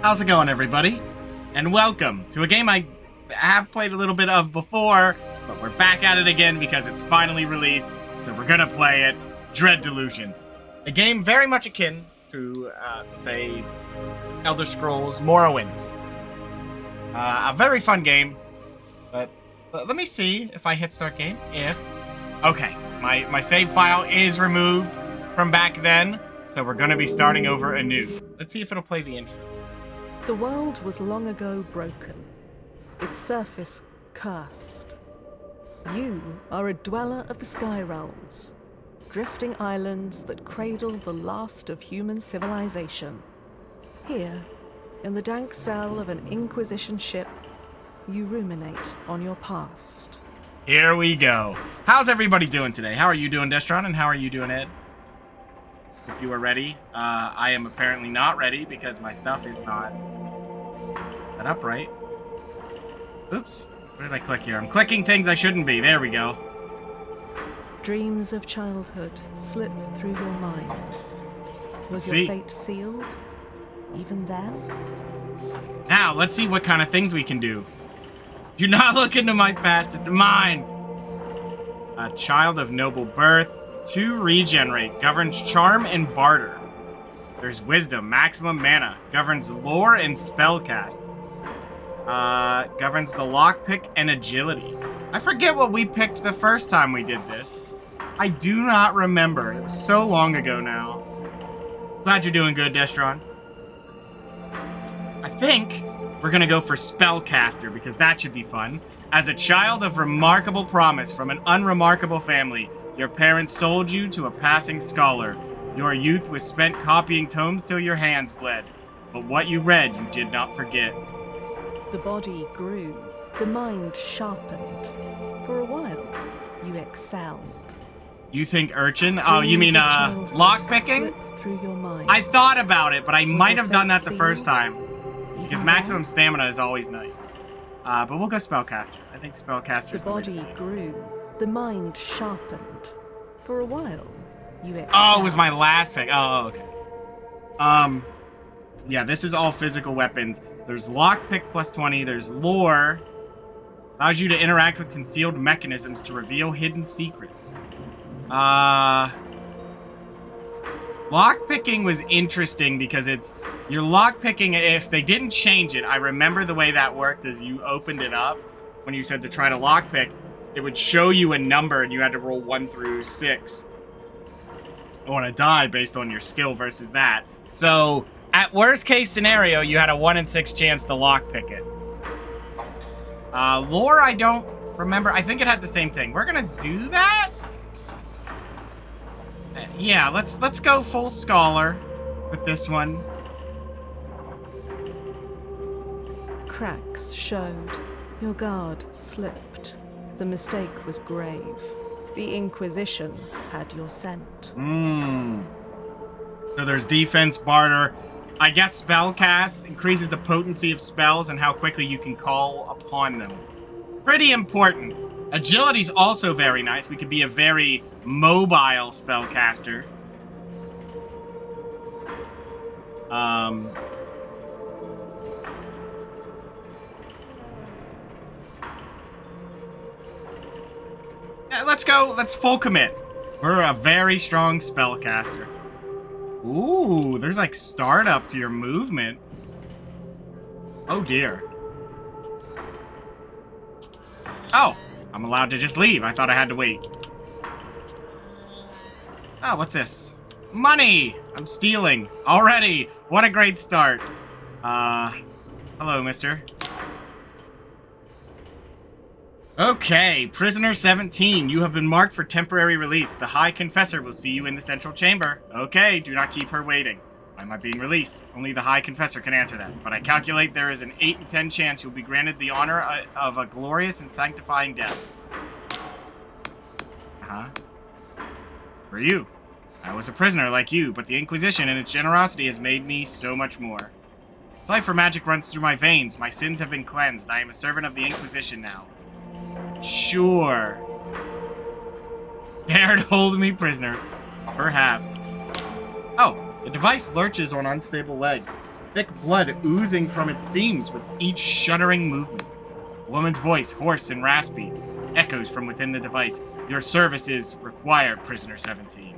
How's it going, everybody? And welcome to a game I have played a little bit of before, but we're back at it again because it's finally released, so we're gonna play it, Dread Delusion. A game very much akin to, say, Elder Scrolls Morrowind. A very fun game, but let me see if I hit start game. Okay, my save file is removed from back then, so we're gonna be starting over anew. Let's see if it'll play the intro. The world was long ago broken, its surface cursed. You are a dweller of the sky realms, drifting islands that cradle the last of human civilization. Here, in the dank cell of an Inquisition ship, you ruminate on your past. Here we go. How's everybody doing today? How are you doing, Destron, and how are you doing, Ed? Hope you are ready. I am apparently not ready because my stuff is not set up right. Oops. Where did I click here? I'm clicking things I shouldn't be. There we go. Dreams of childhood slip through your mind. Was See. your fate sealed, even then? Now, let's see what kind of things we can do. Do not look into my past. It's mine. A child of noble birth. 2 regenerate. Governs charm and barter. There's wisdom. Maximum mana. Governs lore and spellcast. Governs the lockpick and agility. I forget what we picked the first time we did this. I do not remember. It was so long ago now. Glad you're doing good, Destron. I think we're gonna go for spellcaster because that should be fun. As a child of remarkable promise from an unremarkable family, your parents sold you to a passing scholar. Your youth was spent copying tomes till your hands bled. But what you read, you did not forget. The body grew, the mind sharpened. For a while, you excelled. You think urchin? Oh, you mean, Dreams of childhood lockpicking? slip through your mind. I thought about it, but I might your have done fate that the first sealed? time. Even Because then? maximum stamina is always nice. But we'll go spellcaster. I think spellcaster The is the way to body go. grew, the mind sharpened. For a while, you excelled. Oh, it was my last pick. Oh, okay. Yeah, this is all physical weapons. There's lockpick plus 20. There's lore. Allows you to interact with concealed mechanisms to reveal hidden secrets. Lockpicking was interesting because you're lockpicking. If they didn't change it, I remember the way that worked is you opened it up when you said to try to lockpick. It would show you a number and you had to roll 1 through 6 on a die based on your skill versus that. So, at worst case scenario, you had a 1 in 6 chance to lockpick it. Lore, I don't remember. I think it had the same thing. We're gonna do that? Yeah, let's go full scholar with this one. Cracks showed. Your guard slipped. The mistake was grave. The Inquisition had your scent. So there's defense, barter. I guess spellcast increases the potency of spells and how quickly you can call upon them. Pretty important. Agility's also very nice. We could be a very mobile spellcaster. Yeah, let's go. Let's full commit. We're a very strong spellcaster. Ooh, there's like startup to your movement. Oh dear. Oh, I'm allowed to just leave. I thought I had to wait. Oh, what's this? Money! I'm stealing. Already! What a great start. Hello, mister. Okay, prisoner 17. You have been marked for temporary release. The High Confessor will see you in the central chamber. Okay, do not keep her waiting. Why am I being released? Only the High Confessor can answer that. But I calculate there is an 8 in 10 chance you'll be granted the honor of a glorious and sanctifying death. For you. I was a prisoner like you, but the Inquisition and its generosity has made me so much more. Its life for magic runs through my veins. My sins have been cleansed. I am a servant of the Inquisition now. Sure. Dare to hold me prisoner. Perhaps. Oh, the device lurches on unstable legs. thick blood oozing from its seams with each shuddering movement. A woman's voice, hoarse and raspy, echoes from within the device. Your services required, Prisoner 17.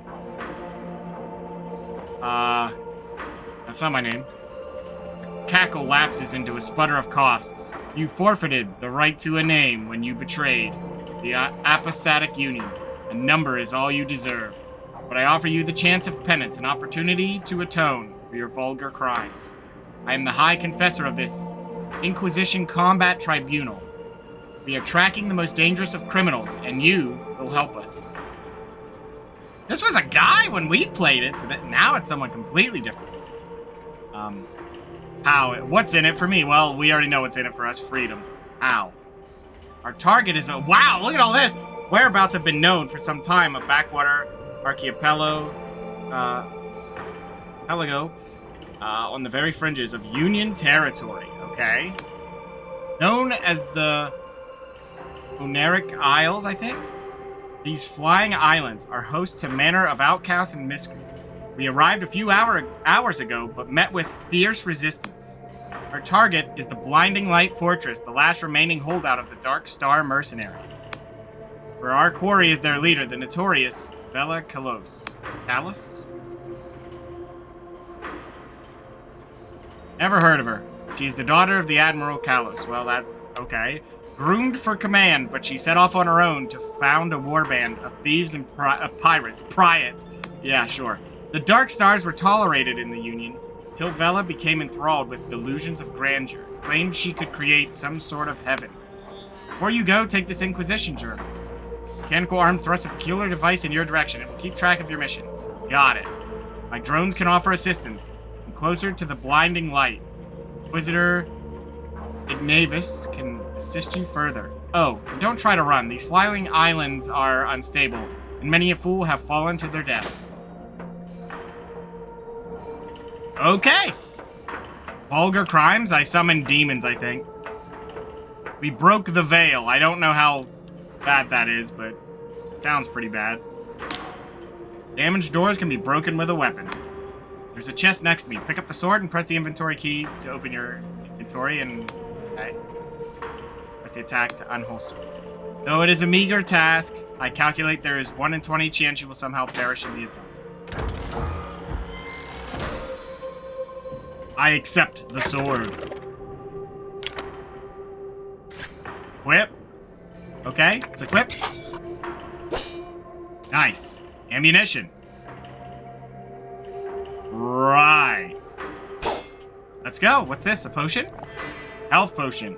That's not my name. A cackle lapses into a sputter of coughs. You forfeited the right to a name when you betrayed the apostatic union. A number is all you deserve. But I offer you the chance of penance, an opportunity to atone for your vulgar crimes. I am the High Confessor of this Inquisition Combat Tribunal. We are tracking the most dangerous of criminals, and you will help us. This was a guy when we played it, so that now it's someone completely different. What's in it for me? Well, we already know what's in it for us. Freedom. How? Our target is a... Wow, look at all this! Whereabouts have been known for some time. A backwater archipelago on the very fringes of Union territory. Okay. Known as the Oneric Isles, I think? These flying islands are host to manner of outcasts and miscreants. We arrived a few hours ago, but met with fierce resistance. Our target is the Blinding Light Fortress, the last remaining holdout of the Dark Star mercenaries. For our quarry is their leader, the notorious Vela Kalos. Kalos? Never heard of her. She's the daughter of the Admiral Kalos. Well, okay. Groomed for command, but she set off on her own to found a warband of thieves and pirates. Pryates. Yeah, sure. The Dark Stars were tolerated in the Union, till Vela became enthralled with delusions of grandeur, claimed she could create some sort of heaven. Before you go, take this Inquisition journal. Mechanical arm thrusts a peculiar device in your direction. It will keep track of your missions. Got it. My drones can offer assistance. And closer to the blinding light. Inquisitor Ignavis can assist you further. Oh, and don't try to run. These flying islands are unstable, and many a fool have fallen to their death. Okay. Vulgar crimes? I summoned demons, I think. We broke the veil. I don't know how bad that is, but it sounds pretty bad. Damaged doors can be broken with a weapon. There's a chest next to me. Pick up the sword and press the inventory key to open your inventory and... Okay. Press the attack to unholster. Though it is a meager task, I calculate there is 1 in 20 chance you will somehow perish in the attempt. I accept the sword. Equip. Okay, it's equipped. Nice. Ammunition. Right. Let's go. What's this? A potion? Health potion.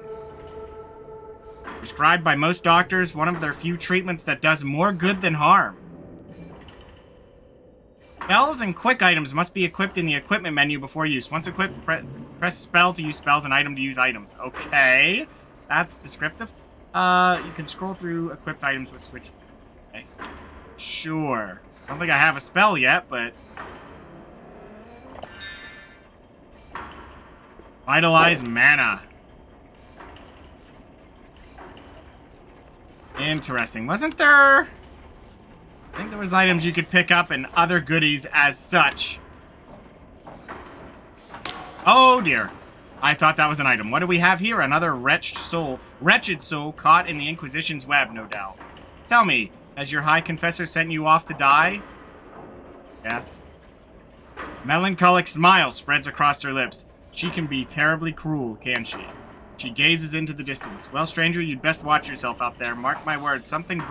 Prescribed by most doctors, one of their few treatments that does more good than harm. Spells and quick items must be equipped in the equipment menu before use. Once equipped, press spell to use spells and item to use items. Okay. That's descriptive. You can scroll through equipped items with switch. Okay. Sure. I don't think I have a spell yet, but... Vitalize mana. Interesting. Wasn't there... I think there was items you could pick up and other goodies as such. Oh dear. I thought that was an item. What do we have here? Another wretched soul caught in the Inquisition's web, no doubt. Tell me, has your High Confessor sent you off to die? Yes. Melancholic smile spreads across her lips. She can be terribly cruel, can she? She gazes into the distance. Well, stranger, you'd best watch yourself out there. Mark my words, something's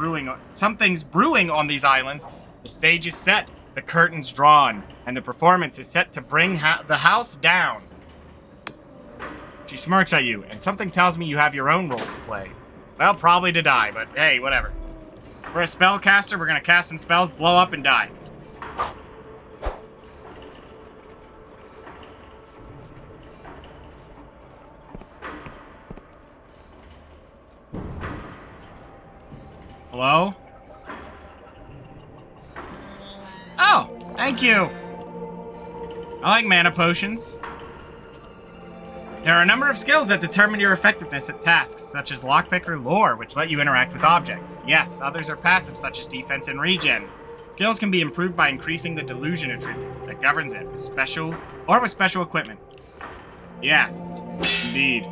brewing on these islands. The stage is set, the curtain's drawn, and the performance is set to bring the house down. She smirks at you, and something tells me you have your own role to play. Well, probably to die, but hey, whatever. We're a spellcaster, we're gonna cast some spells, blow up, and die. Hello? Oh, thank you. I like mana potions. There are a number of skills that determine your effectiveness at tasks, such as lockpick or lore, which let you interact with objects. Yes, others are passive, such as defense and regen. Skills can be improved by increasing the delusion attribute that governs it with special equipment. Yes, indeed.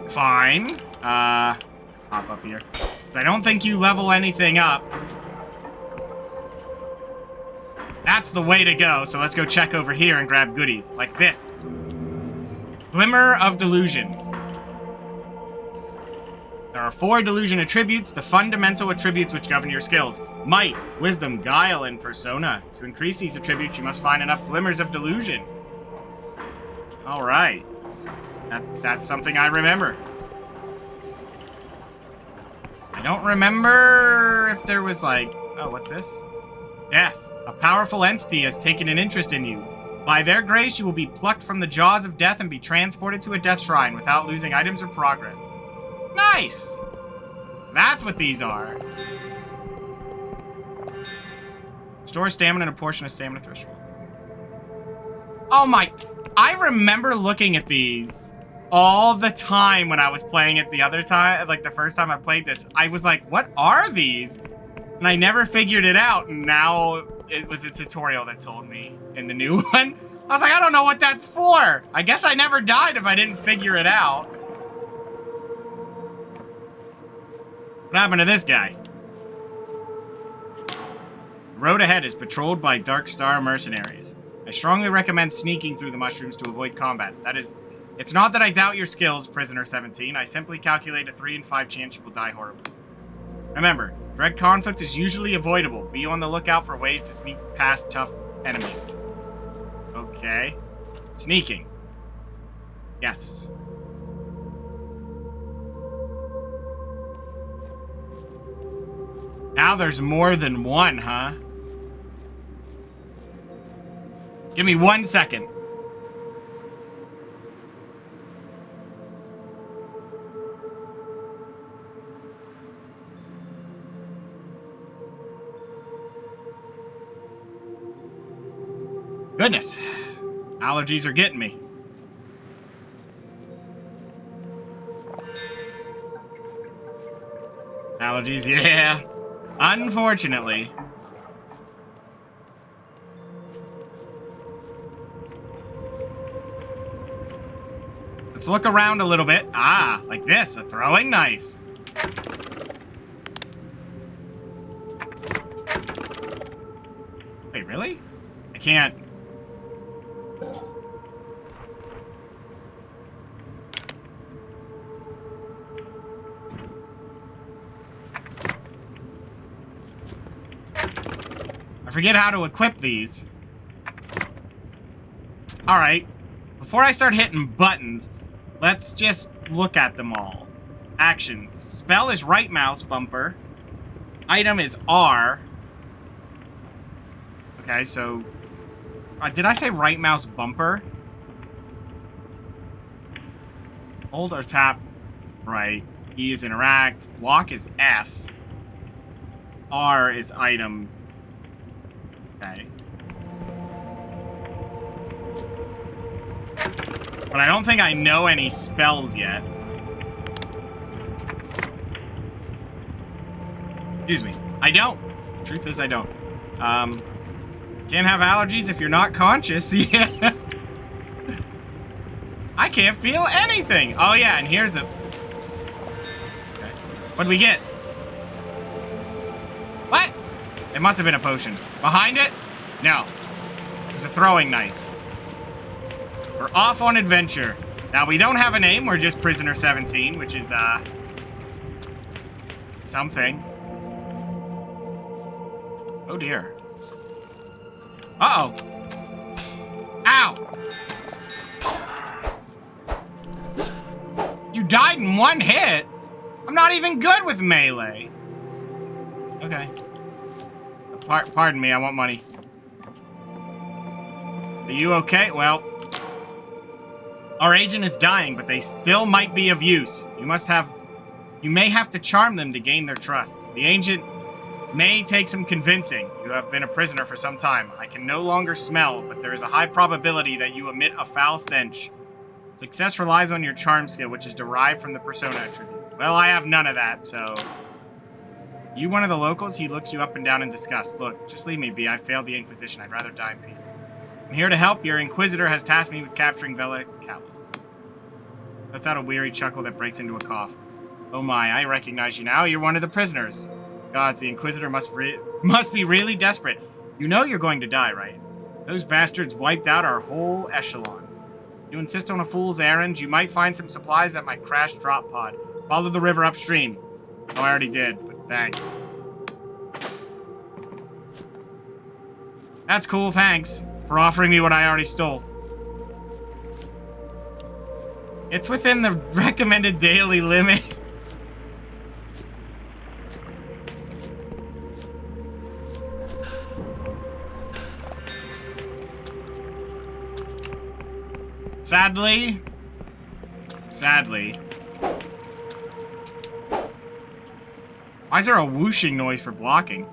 Fine. Hop up here. I don't think you level anything up. That's the way to go, so let's go check over here and grab goodies. Like this. Glimmer of Delusion. There are 4 Delusion attributes, the fundamental attributes which govern your skills. Might, Wisdom, Guile, and Persona. To increase these attributes, you must find enough Glimmers of Delusion. Alright. That's something I remember. I don't remember if there was like... Oh, what's this? Death. A powerful entity has taken an interest in you. By their grace, you will be plucked from the jaws of death and be transported to a death shrine without losing items or progress. Nice! That's what these are. Store stamina and a portion of stamina threshold. Oh my... I remember looking at these all the time when I was playing it the other time. Like, the first time I played this. I was like, what are these? And I never figured it out, and now it was a tutorial that told me in the new one. I was like, I don't know what that's for. I guess I never died if I didn't figure it out. What happened to this guy? The road ahead is patrolled by Dark Star mercenaries. I strongly recommend sneaking through the mushrooms to avoid combat. It's not that I doubt your skills, Prisoner 17. I simply calculate a 3 in 5 chance you will die horribly. Remember, dread conflict is usually avoidable. Be on the lookout for ways to sneak past tough enemies. Okay. Sneaking. Yes. Now there's more than one, huh? Give me 1 second. Goodness. Allergies are getting me. Allergies, yeah. Unfortunately. Let's look around a little bit. Ah, like this, a throwing knife. Wait, really? I can't... I forget how to equip these. Alright. Before I start hitting buttons, let's just look at them all. Actions. Spell is right mouse bumper. Item is R. Okay, so... did I say right mouse bumper? Hold or tap right. E is interact. Block is F. R is item. Okay. But I don't think I know any spells yet. Excuse me. I don't. Truth is, I don't. Can't have allergies if you're not conscious. Yeah. I can't feel anything. Oh, yeah, and here's a... Okay. What do we get? What? It must have been a potion. Behind it? No. It was a throwing knife. We're off on adventure. Now, we don't have a name. We're just Prisoner 17, which is, something. Oh, dear. Uh-oh. Ow! You died in one hit? I'm not even good with melee. Okay. Pardon me, I want money. Are you okay? Well... Our agent is dying, but they still might be of use. You may have to charm them to gain their trust. The agent may take some convincing. You have been a prisoner for some time. I can no longer smell, but there is a high probability that you emit a foul stench. Success relies on your charm skill, which is derived from the persona attribute. Well, I have none of that, so... You one of the locals? He looks you up and down in disgust. Look, just leave me be. I failed the Inquisition. I'd rather die in peace. I'm here to help. Your Inquisitor has tasked me with capturing Vela Kalos. Lets out a weary chuckle that breaks into a cough. Oh my, I recognize you now. You're one of the prisoners. Gods, the Inquisitor must be really desperate. You know you're going to die, right? Those bastards wiped out our whole echelon. You insist on a fool's errand, you might find some supplies at my crashed drop pod. Follow the river upstream. Oh, I already did, but thanks. That's cool, thanks for offering me what I already stole. It's within the recommended daily limit. Sadly. Why is there a whooshing noise for blocking?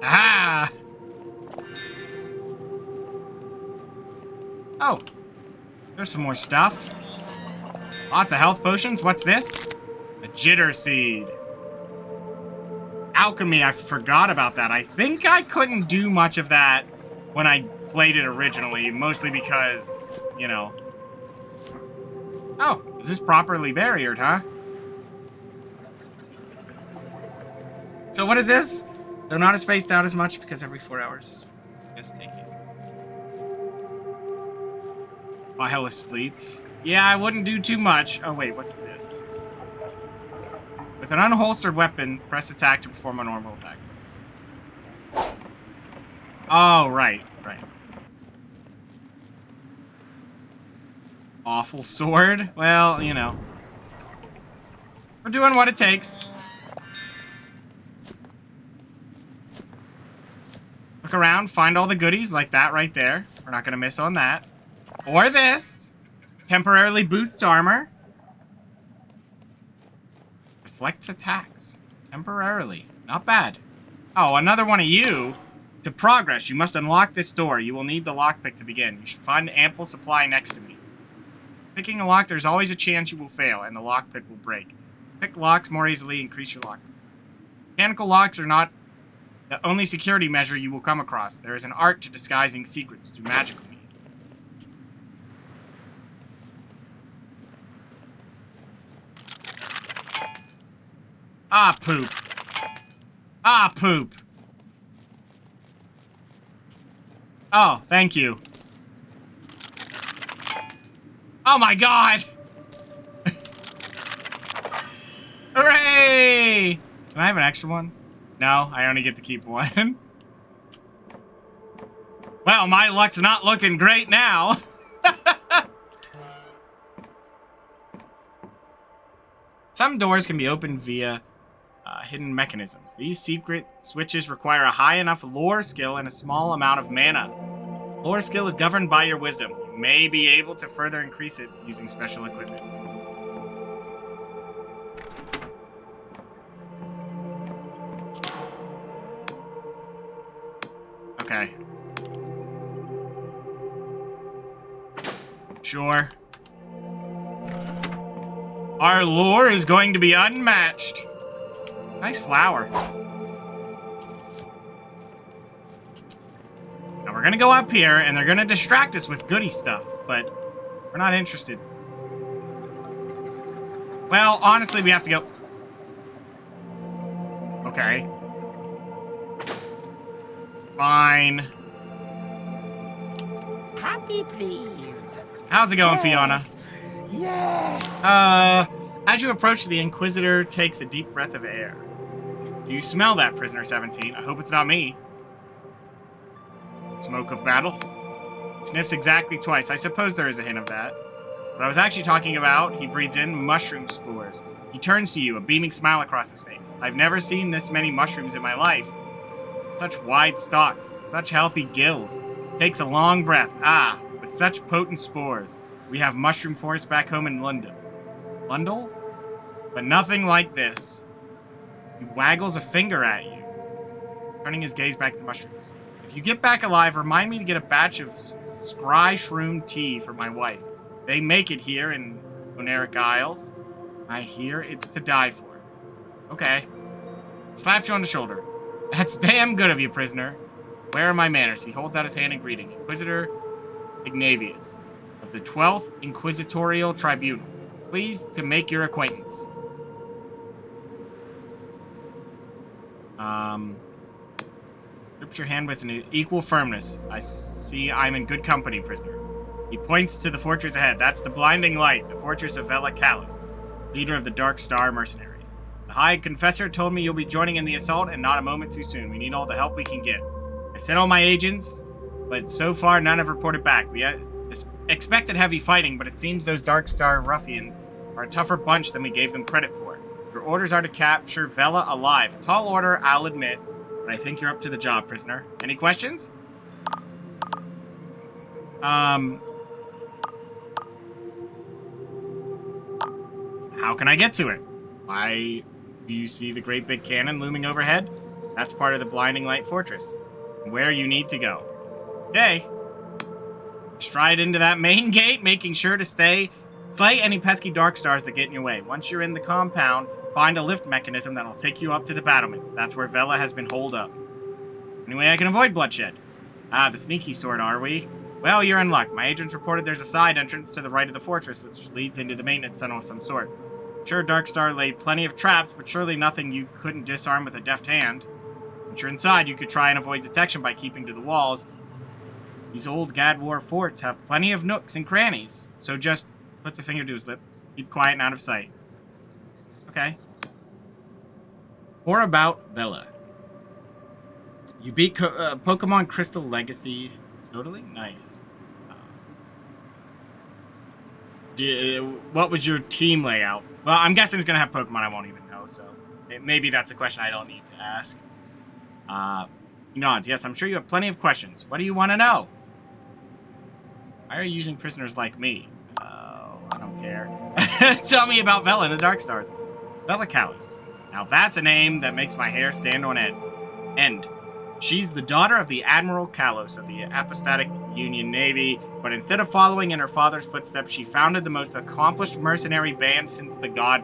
Aha! Oh, there's some more stuff. Lots of health potions. What's this? A jitter seed. Alchemy, I forgot about that. I think I couldn't do much of that when I played it originally, mostly because, you know. Oh, is this properly barriered, huh? So what is this? They're not spaced out as much because every 4 hours. Just take it. While asleep. Yeah, I wouldn't do too much. Oh wait, what's this? With an unholstered weapon, press attack to perform a normal attack. Oh, right. Awful sword? Well, you know. We're doing what it takes. Look around, find all the goodies, like that right there. We're not gonna miss on that. Or this. Temporarily boosts armor. Deflects attacks. Temporarily. Not bad. Oh, another one of you. To progress, you must unlock this door. You will need the lockpick to begin. You should find ample supply next to me. Picking a lock, there's always a chance you will fail, and the lockpick will break. Pick locks more easily, increase your lockpicks. Mechanical locks are not the only security measure you will come across. There is an art to disguising secrets through magical means. Ah, poop. Ah, poop. Oh, thank you. Oh my god! Hooray! Can I have an extra one? No, I only get to keep one. Well, my luck's not looking great now. Some doors can be opened via hidden mechanisms. These secret switches require a high enough lore skill and a small amount of mana. Lore skill is governed by your wisdom. You may be able to further increase it using special equipment. Okay. Sure. Our lore is going to be unmatched. Nice flower. Now we're gonna go up here, and they're gonna distract us with goody stuff, but we're not interested. Well, honestly, we have to go... Okay. Fine. Happy pleased. How's it going, Yes. Fiona? Yes. As you approach, the Inquisitor takes a deep breath of air. Do you smell that, Prisoner 17? I hope it's not me. Smoke of battle? Sniffs exactly twice. I suppose there is a hint of that. What I was actually talking about, he breathes in mushroom spores. He turns to you, a beaming smile across his face. I've never seen this many mushrooms in my life. Such wide stalks, such healthy gills. Takes a long breath. Ah, with such potent spores. We have mushroom forest back home in London. Lundel? But nothing like this. He waggles a finger at you, turning his gaze back to the mushrooms. If you get back alive, remind me to get a batch of scry shroom tea for my wife. They make it here, and Oneric Isles. I hear it's to die for. Okay. Slaps you on the shoulder. That's damn good of you, prisoner. Where are my manners? He holds out his hand in greeting. Inquisitor Ignavius of the 12th Inquisitorial Tribunal. Pleased to make your acquaintance. Grips your hand with an equal firmness. I see I'm in good company, prisoner. He points to the fortress ahead. That's the Blinding Light, the fortress of Vela Kalos, leader of the Dark Star mercenaries. The High Confessor told me you'll be joining in the assault, and not a moment too soon. We need all the help we can get. I've sent all my agents, but so far none have reported back. We expected heavy fighting, but it seems those Dark Star ruffians are a tougher bunch than we gave them credit for. Your orders are to capture Vela alive. A tall order, I'll admit, but I think you're up to the job, prisoner. Any questions? How can I get to it? Why do you see the great big cannon looming overhead? That's part of the Blinding Light Fortress. Where you need to go. Okay. Stride into that main gate, making sure to slay any pesky dark stars that get in your way. Once you're in the compound, find a lift mechanism that'll take you up to the battlements. That's where Vela has been holed up. Anyway, I can avoid bloodshed. Ah, the sneaky sort, are we? Well, you're in luck. My agents reported there's a side entrance to the right of the fortress, which leads into the maintenance tunnel of some sort. Sure, Darkstar laid plenty of traps, but surely nothing you couldn't disarm with a deft hand. Once you're inside, you could try and avoid detection by keeping to the walls. These old Gadwar forts have plenty of nooks and crannies, so just puts a finger to his lips. Keep quiet and out of sight. Okay. More about Vela. You beat Pokemon Crystal Legacy. Totally nice. What was your team layout? Well, I'm guessing it's going to have Pokemon I won't even know, so maybe that's a question I don't need to ask. He nods. Yes, I'm sure you have plenty of questions. What do you want to know? Why are you using prisoners like me? I don't care. Tell me about Vela and the Dark Stars. Vela Kalos. Now that's a name that makes my hair stand on end. She's the daughter of the Admiral Kalos of the Apostatic Union Navy, but instead of following in her father's footsteps, she founded the most accomplished mercenary band since the God.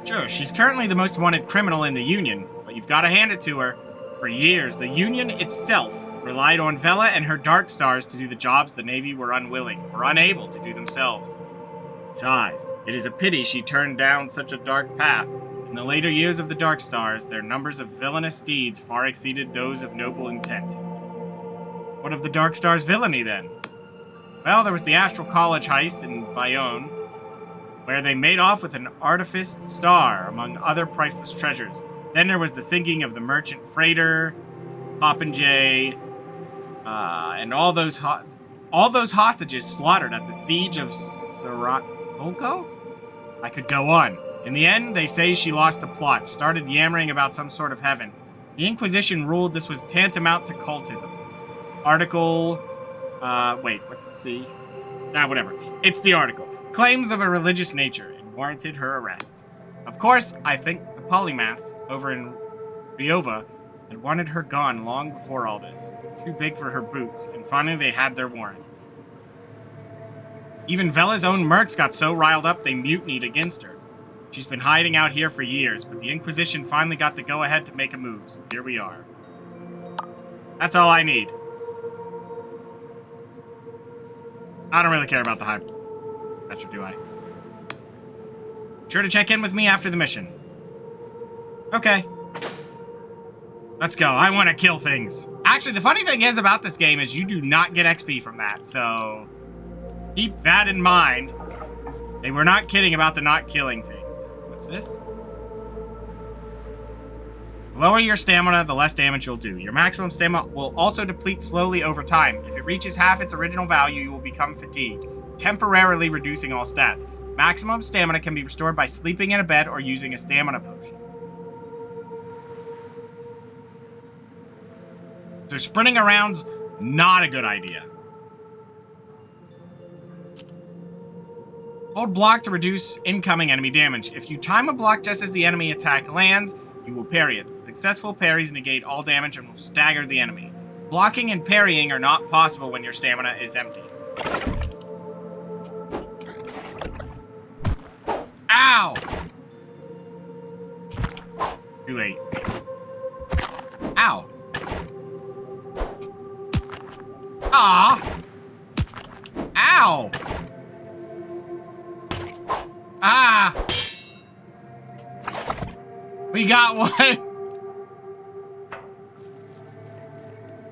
Sure, she's currently the most wanted criminal in the Union, but you've got to hand it to her. For years, the Union itself relied on Vela and her Dark Stars to do the jobs the Navy were unwilling or unable to do themselves. Besides, it is a pity she turned down such a dark path. In the later years of the Dark Stars, their numbers of villainous deeds far exceeded those of noble intent. What of the Dark Stars' villainy, then? Well, there was the Astral College heist in Bayonne, where they made off with an artificed star, among other priceless treasures. Then there was the sinking of the merchant freighter, Popinjay, and all those hostages slaughtered at the siege of Saravolco? I could go on. In the end, they say she lost the plot, started yammering about some sort of heaven. The Inquisition ruled this was tantamount to cultism. Article... wait, what's the C? Whatever. It's the article. Claims of a religious nature and warranted her arrest. Of course, I think the polymaths over in Ryova had wanted her gone long before all this. Too big for her boots, and finally they had their warrant. Even Vela's own mercs got so riled up they mutinied against her. She's been hiding out here for years, but the Inquisition finally got the go-ahead to make a move, so here we are. That's all I need. I don't really care about the High Professor, do I? Sure to check in with me after the mission. Okay. Let's go. I want to kill things. Actually, the funny thing is about this game is you do not get XP from that, so keep that in mind. They were not kidding about the not killing things. What's this? The lower your stamina, the less damage you'll do. Your maximum stamina will also deplete slowly over time. If it reaches half its original value, you will become fatigued, temporarily reducing all stats. Maximum stamina can be restored by sleeping in a bed or using a stamina potion. So sprinting around's not a good idea. Hold block to reduce incoming enemy damage. If you time a block just as the enemy attack lands, you will parry it. Successful parries negate all damage and will stagger the enemy. Blocking and parrying are not possible when your stamina is empty. Ow! Too late. Ow. Ah! Ow! Ah! We got one!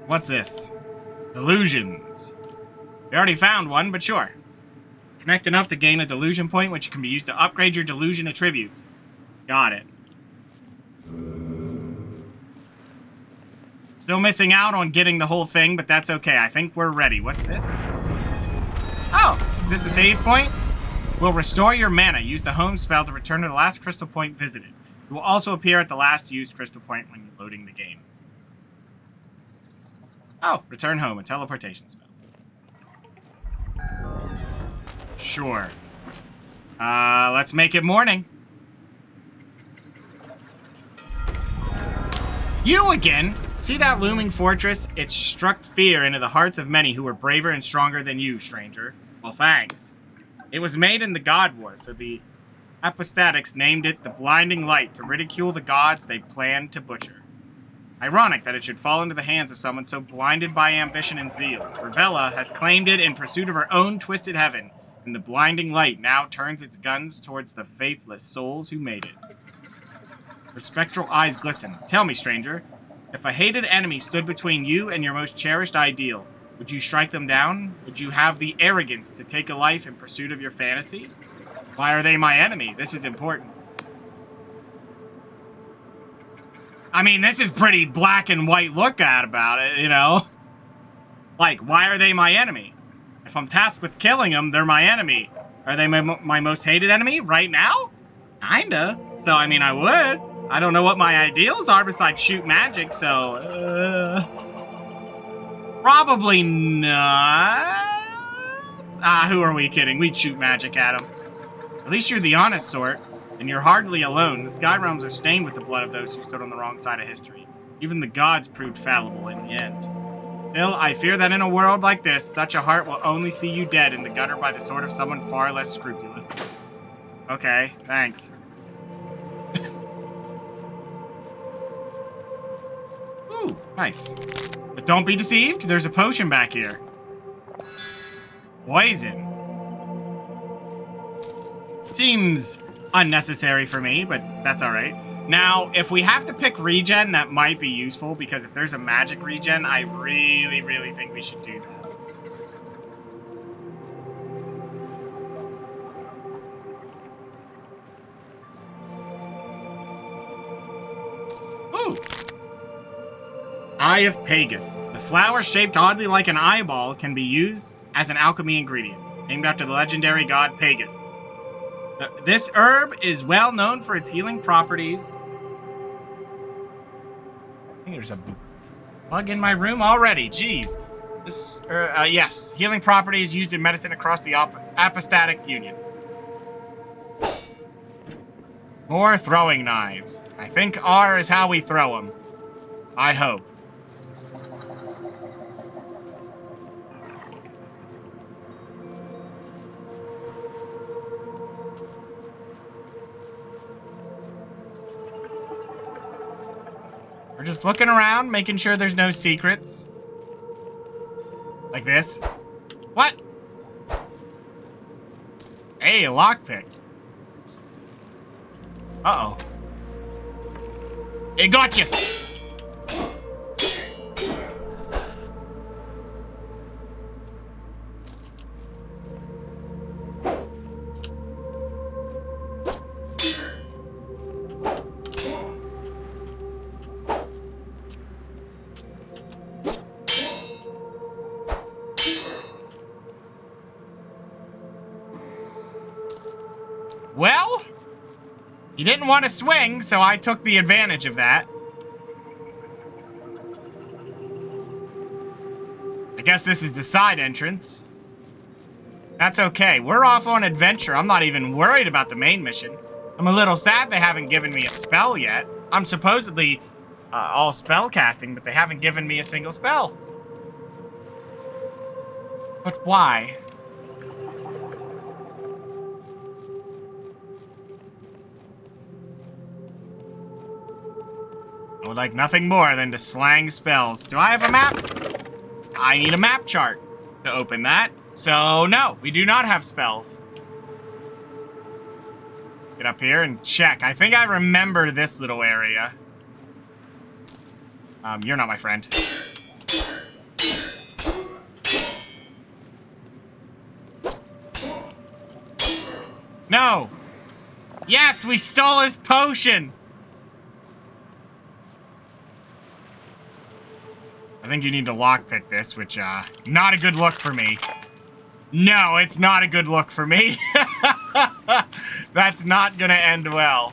What's this? Delusions. We already found one, but sure. Connect enough to gain a delusion point, which can be used to upgrade your delusion attributes. Got it. Still missing out on getting the whole thing, but that's okay. I think we're ready. What's this? Oh, is this a save point? Will restore your mana. Use the home spell to return to the last crystal point visited. It will also appear at the last used crystal point when you're loading the game. Oh, return home, a teleportation spell. Sure. Let's make it morning. You again? See that looming fortress? It struck fear into the hearts of many who were braver and stronger than you, stranger. Well, thanks. It was made in the God War, so the apostatics named it the Blinding Light to ridicule the gods they planned to butcher. Ironic that it should fall into the hands of someone so blinded by ambition and zeal. Revella has claimed it in pursuit of her own twisted heaven, and the Blinding Light now turns its guns towards the faithless souls who made it. Her spectral eyes glisten. Tell me, stranger, if a hated enemy stood between you and your most cherished ideal, would you strike them down? Would you have the arrogance to take a life in pursuit of your fantasy? Why are they my enemy? This is important. I mean, this is pretty black and white look at about it, you know? Like, why are they my enemy? If I'm tasked with killing them, they're my enemy. Are they my most hated enemy right now? Kinda. So, I mean, I would. I don't know what my ideals are besides shoot magic, so... Probably not. Who are we kidding? We'd shoot magic at them. At least you're the honest sort, and you're hardly alone. The Sky Realms are stained with the blood of those who stood on the wrong side of history. Even the gods proved fallible in the end. Still, I fear that in a world like this, such a heart will only see you dead in the gutter by the sword of someone far less scrupulous. Okay, thanks. Ooh, nice. But don't be deceived, there's a potion back here. Poison. Seems unnecessary for me, but that's alright. Now, if we have to pick regen, that might be useful, because if there's a magic regen, I really, really think we should do that. Ooh! Eye of Pageth. The flower shaped oddly like an eyeball can be used as an alchemy ingredient, named after the legendary god Pageth. This herb is well known for its healing properties. I think there's a bug in my room already. Jeez. This, yes, healing properties used in medicine across the apostatic union. More throwing knives. I think R is how we throw them. I hope. We're just looking around, making sure there's no secrets. Like this. What? Hey, a lockpick. Uh-oh. It got you! Well, he didn't want to swing, so I took the advantage of that. I guess this is the side entrance. That's okay. We're off on adventure. I'm not even worried about the main mission. I'm a little sad they haven't given me a spell yet. I'm supposedly all spell casting, but they haven't given me a single spell. But why? I would like nothing more than to slang spells. Do I have a map? I need a map chart to open that. So, no, we do not have spells. Get up here and check. I think I remember this little area. You're not my friend. No! Yes, we stole his potion! I think you need to lockpick this, which, not a good look for me. No, it's not a good look for me. That's not gonna end well.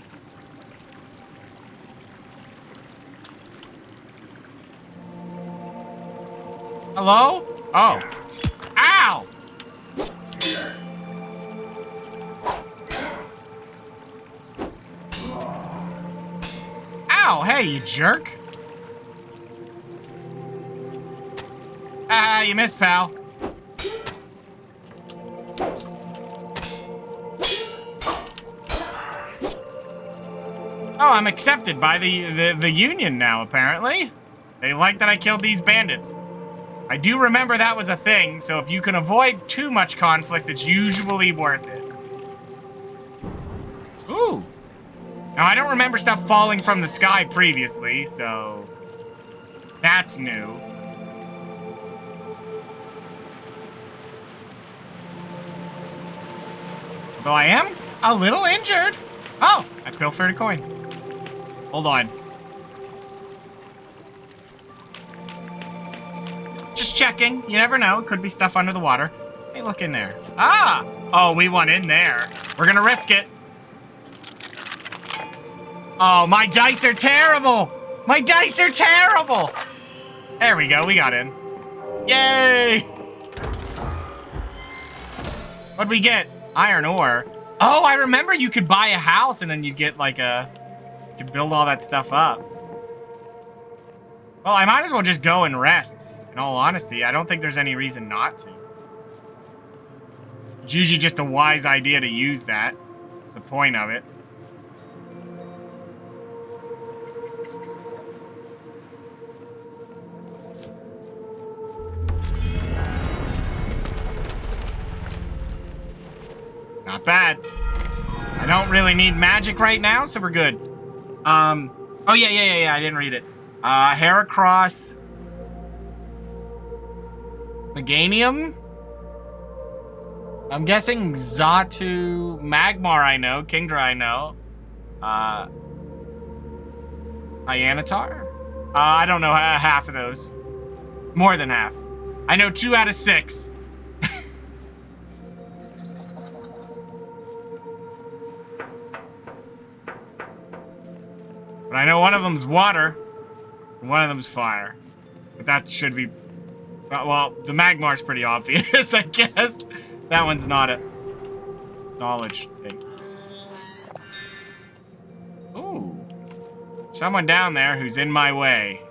Hello? Oh. Ow! Ow, hey, you jerk. Ah, you missed, pal. Oh, I'm accepted by the Union now, apparently. They like that I killed these bandits. I do remember that was a thing, so if you can avoid too much conflict, it's usually worth it. Ooh. Now, I don't remember stuff falling from the sky previously, so... that's new. Although I am a little injured. Oh, I pilfered a coin. Hold on. Just checking. You never know. It could be stuff under the water. Let me look in there. Ah! Oh, we went in there. We're gonna risk it. Oh, my dice are terrible! My dice are terrible! There we go. We got in. Yay! What'd we get? Iron ore. Oh, I remember you could buy a house and then you'd get like a... you could build all that stuff up. Well, I might as well just go and rest. In all honesty, I don't think there's any reason not to. It's usually just a wise idea to use that. That's the point of it. Not bad. I don't really need magic right now, so we're good. Oh, yeah, I didn't read it. Heracross... Meganium? I'm guessing Xatu... Magmar I know. Kingdra I know. Ianitar? I don't know half of those. More than half. I know 2 out of 6. But I know one of them's water, and one of them's fire. But that should be... well, the Magmar's pretty obvious, I guess. That one's not a knowledge thing. Ooh. Someone down there who's in my way.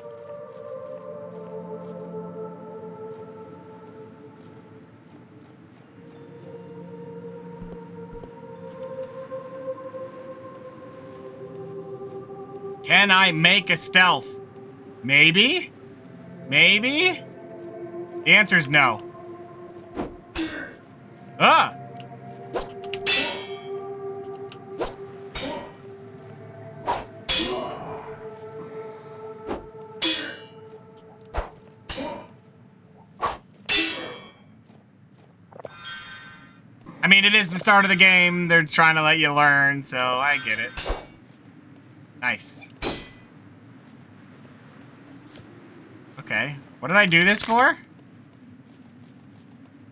Can I make a stealth? Maybe? Maybe? The answer's no. Ah! I mean, it is the start of the game. They're trying to let you learn, so I get it. Nice. Okay. What did I do this for?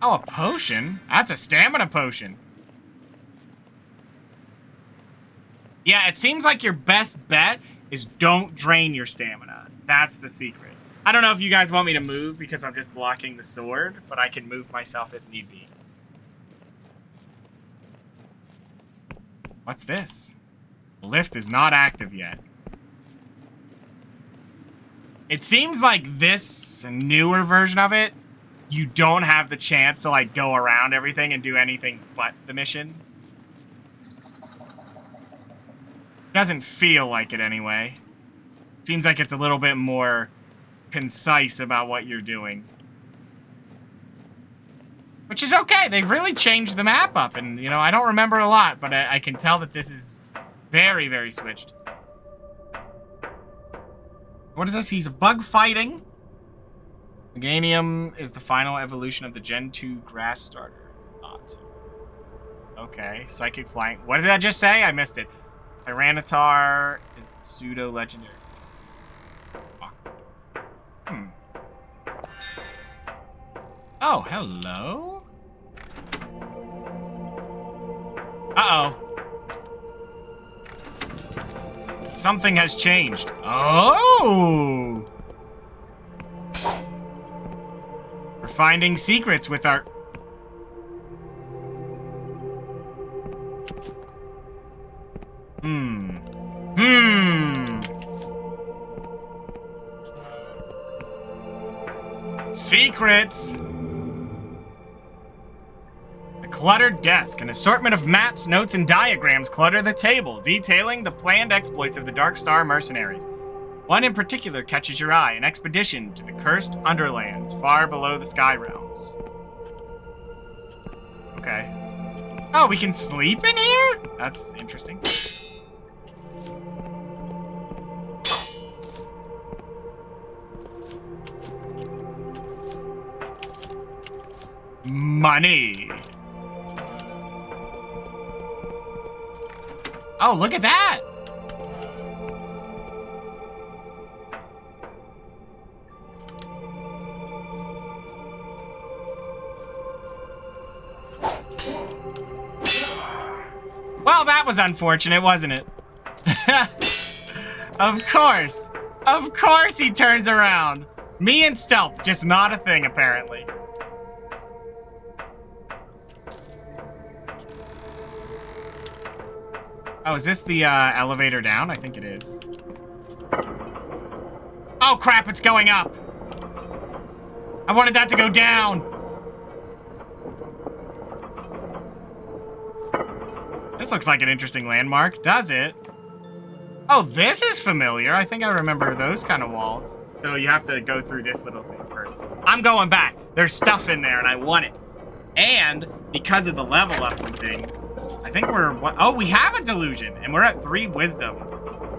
Oh, a potion? That's a stamina potion. Yeah, it seems like your best bet is don't drain your stamina. That's the secret. I don't know if you guys want me to move because I'm just blocking the sword, but I can move myself if need be. What's this? The lift is not active yet. It seems like this newer version of it, you don't have the chance to like go around everything and do anything but the mission. Doesn't feel like it anyway. Seems like it's a little bit more concise about what you're doing. Which is okay. They've really changed the map up. And, you know, I don't remember a lot, but I can tell that this is very, very switched. What is this? He's bug fighting. Meganium is the final evolution of the Gen 2 grass starter. Okay. Psychic flying. What did I just say? I missed it. Tyranitar is pseudo-legendary. Oh, hello? Uh-oh. Something has changed. Oh! We're finding secrets with our... Secrets! A cluttered desk. An assortment of maps, notes, and diagrams clutter the table, detailing the planned exploits of the Dark Star mercenaries. One in particular catches your eye, an expedition to the cursed underlands, far below the Sky Realms. Okay. Oh, we can sleep in here? That's interesting. Money. Oh, look at that. Well, that was unfortunate, wasn't it? Of course. Of course he turns around. Me and stealth, just not a thing, apparently. Oh, is this the elevator down? I think it is. Oh, crap, it's going up. I wanted that to go down. This looks like an interesting landmark, does it? Oh, this is familiar. I think I remember those kind of walls. So you have to go through this little thing first. I'm going back. There's stuff in there and I want it. And because of the level ups and things, I think we're... Oh, we have a delusion and we're at 3 wisdom.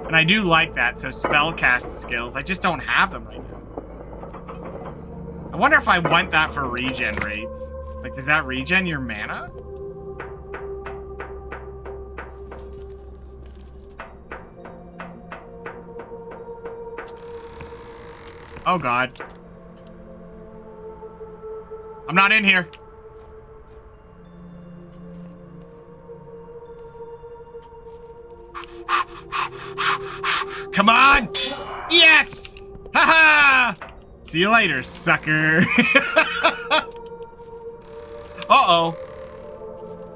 And I do like that. So spellcast skills, I just don't have them right now. I wonder if I want that for regen rates. Like, does that regen your mana? Oh, God. I'm not in here. Come on! Yes! Haha! See you later, sucker. Uh-oh.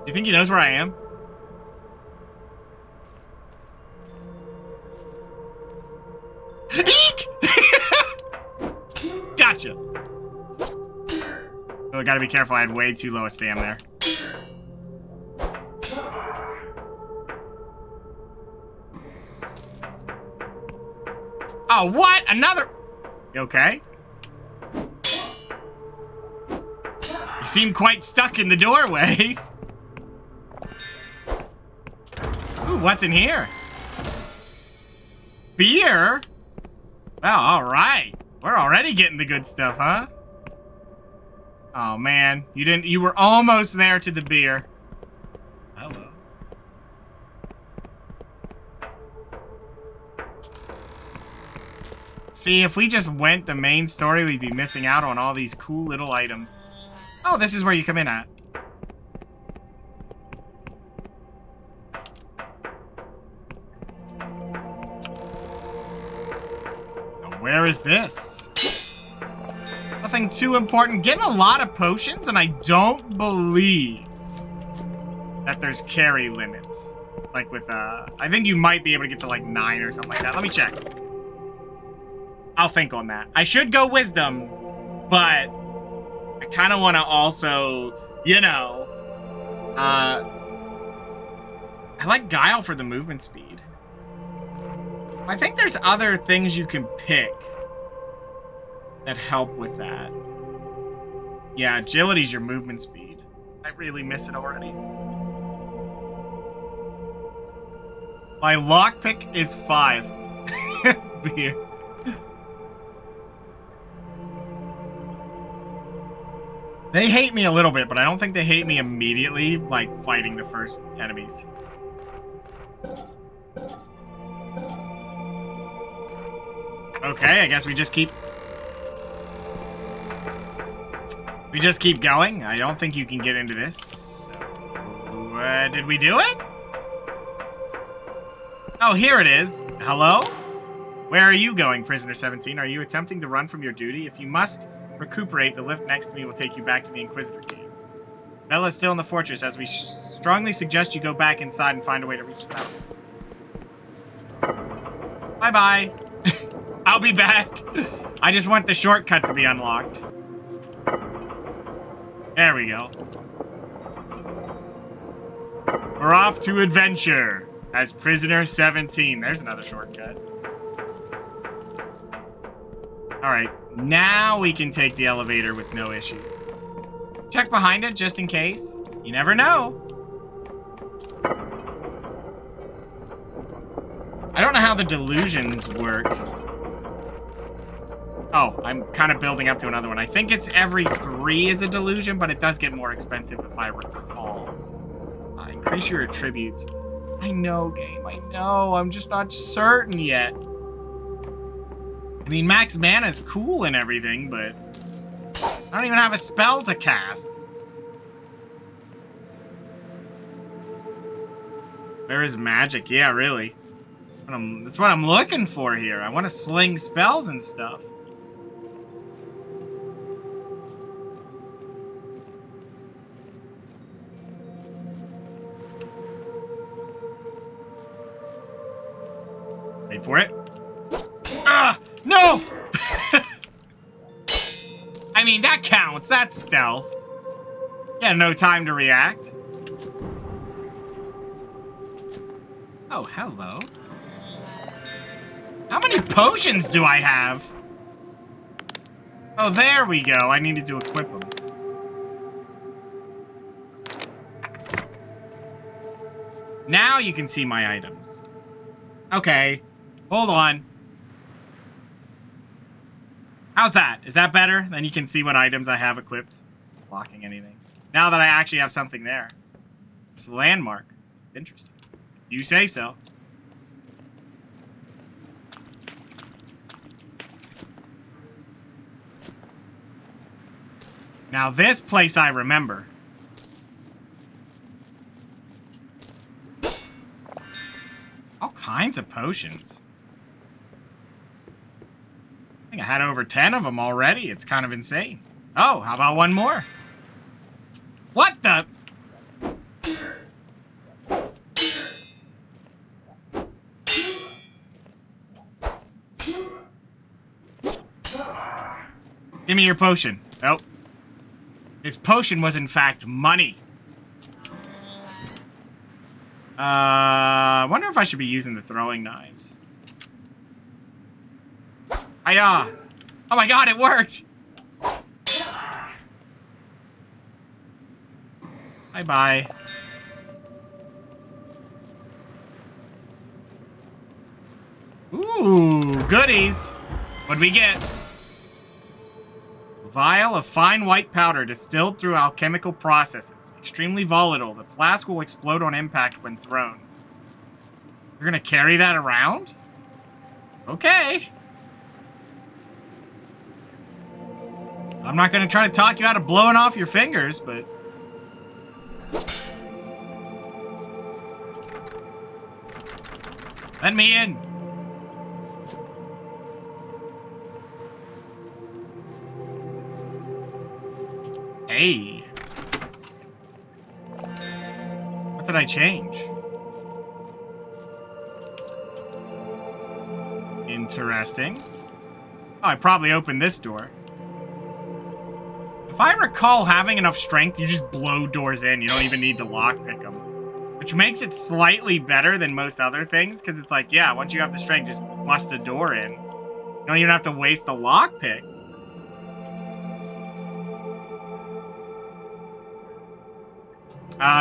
You think he knows where I am? Eek! Gotcha. Oh, I gotta be careful. I had way too low a stam there. Oh, what? Another... Okay. You seem quite stuck in the doorway. Ooh, what's in here? Beer? Well, alright. We're already getting the good stuff, huh? Oh, man. You were almost there to the beer. Hello. See, if we just went the main story, we'd be missing out on all these cool little items. Oh, this is where you come in at. Now, where is this? Nothing too important. Getting a lot of potions, and I don't believe that there's carry limits. Like with, I think you might be able to get to like 9 or something like that. Let me check. I'll think on that. I should go wisdom, but I kind of want to also, you know, I like Guile for the movement speed. I think there's other things you can pick that help with that. Yeah, agility's your movement speed. I really miss it already. My lockpick is 5. Beer. They hate me a little bit, but I don't think they hate me immediately, like fighting the first enemies. Okay, I guess we just keep going. I don't think you can get into this. So, did we do it? Oh, here it is. Hello? Where are you going, Prisoner 17? Are you attempting to run from your duty? If you must recuperate, the lift next to me will take you back to the Inquisitor Cave. Bella is still in the fortress, as we strongly suggest you go back inside and find a way to reach the mountains. Bye-bye. I'll be back. I just want the shortcut to be unlocked. There we go. We're off to adventure as Prisoner 17. There's another shortcut. Alright, now we can take the elevator with no issues. Check behind it just in case. You never know. I don't know how the delusions work. Oh, I'm kind of building up to another one. I think it's every 3 is a delusion, but it does get more expensive if I recall. Increase your attributes. I know, game. I know. I'm just not certain yet. I mean, max mana is cool and everything, but I don't even have a spell to cast. Where is magic? Yeah, really. That's what I'm looking for here. I want to sling spells and stuff. Wait for it. Ah! No! I mean, that counts. That's stealth. Yeah, no time to react. Oh, hello. How many potions do I have? Oh, there we go. I needed to equip them. Now you can see my items. Okay. Hold on. How's that? Is that better? Then you can see what items I have equipped. Blocking anything. Now that I actually have something there. It's a landmark. Interesting. You say so. Now this place I remember. All kinds of potions. I think I had over 10 of them already. It's kind of insane. Oh, how about one more? What the? Give me your potion. Oh. His potion was in fact money. I wonder if I should be using the throwing knives. Hiya! Oh my god, it worked! Bye-bye. Ooh, goodies! What'd we get? Vial of fine white powder distilled through alchemical processes. Extremely volatile. The flask will explode on impact when thrown. You're gonna carry that around? Okay. I'm not gonna try to talk you out of blowing off your fingers, but... Let me in. Hey. What did I change? Interesting. Oh, I probably opened this door. If I recall having enough strength, you just blow doors in. You don't even need to lockpick them. Which makes it slightly better than most other things, because it's like, yeah, once you have the strength, just bust a door in. You don't even have to waste the lockpick.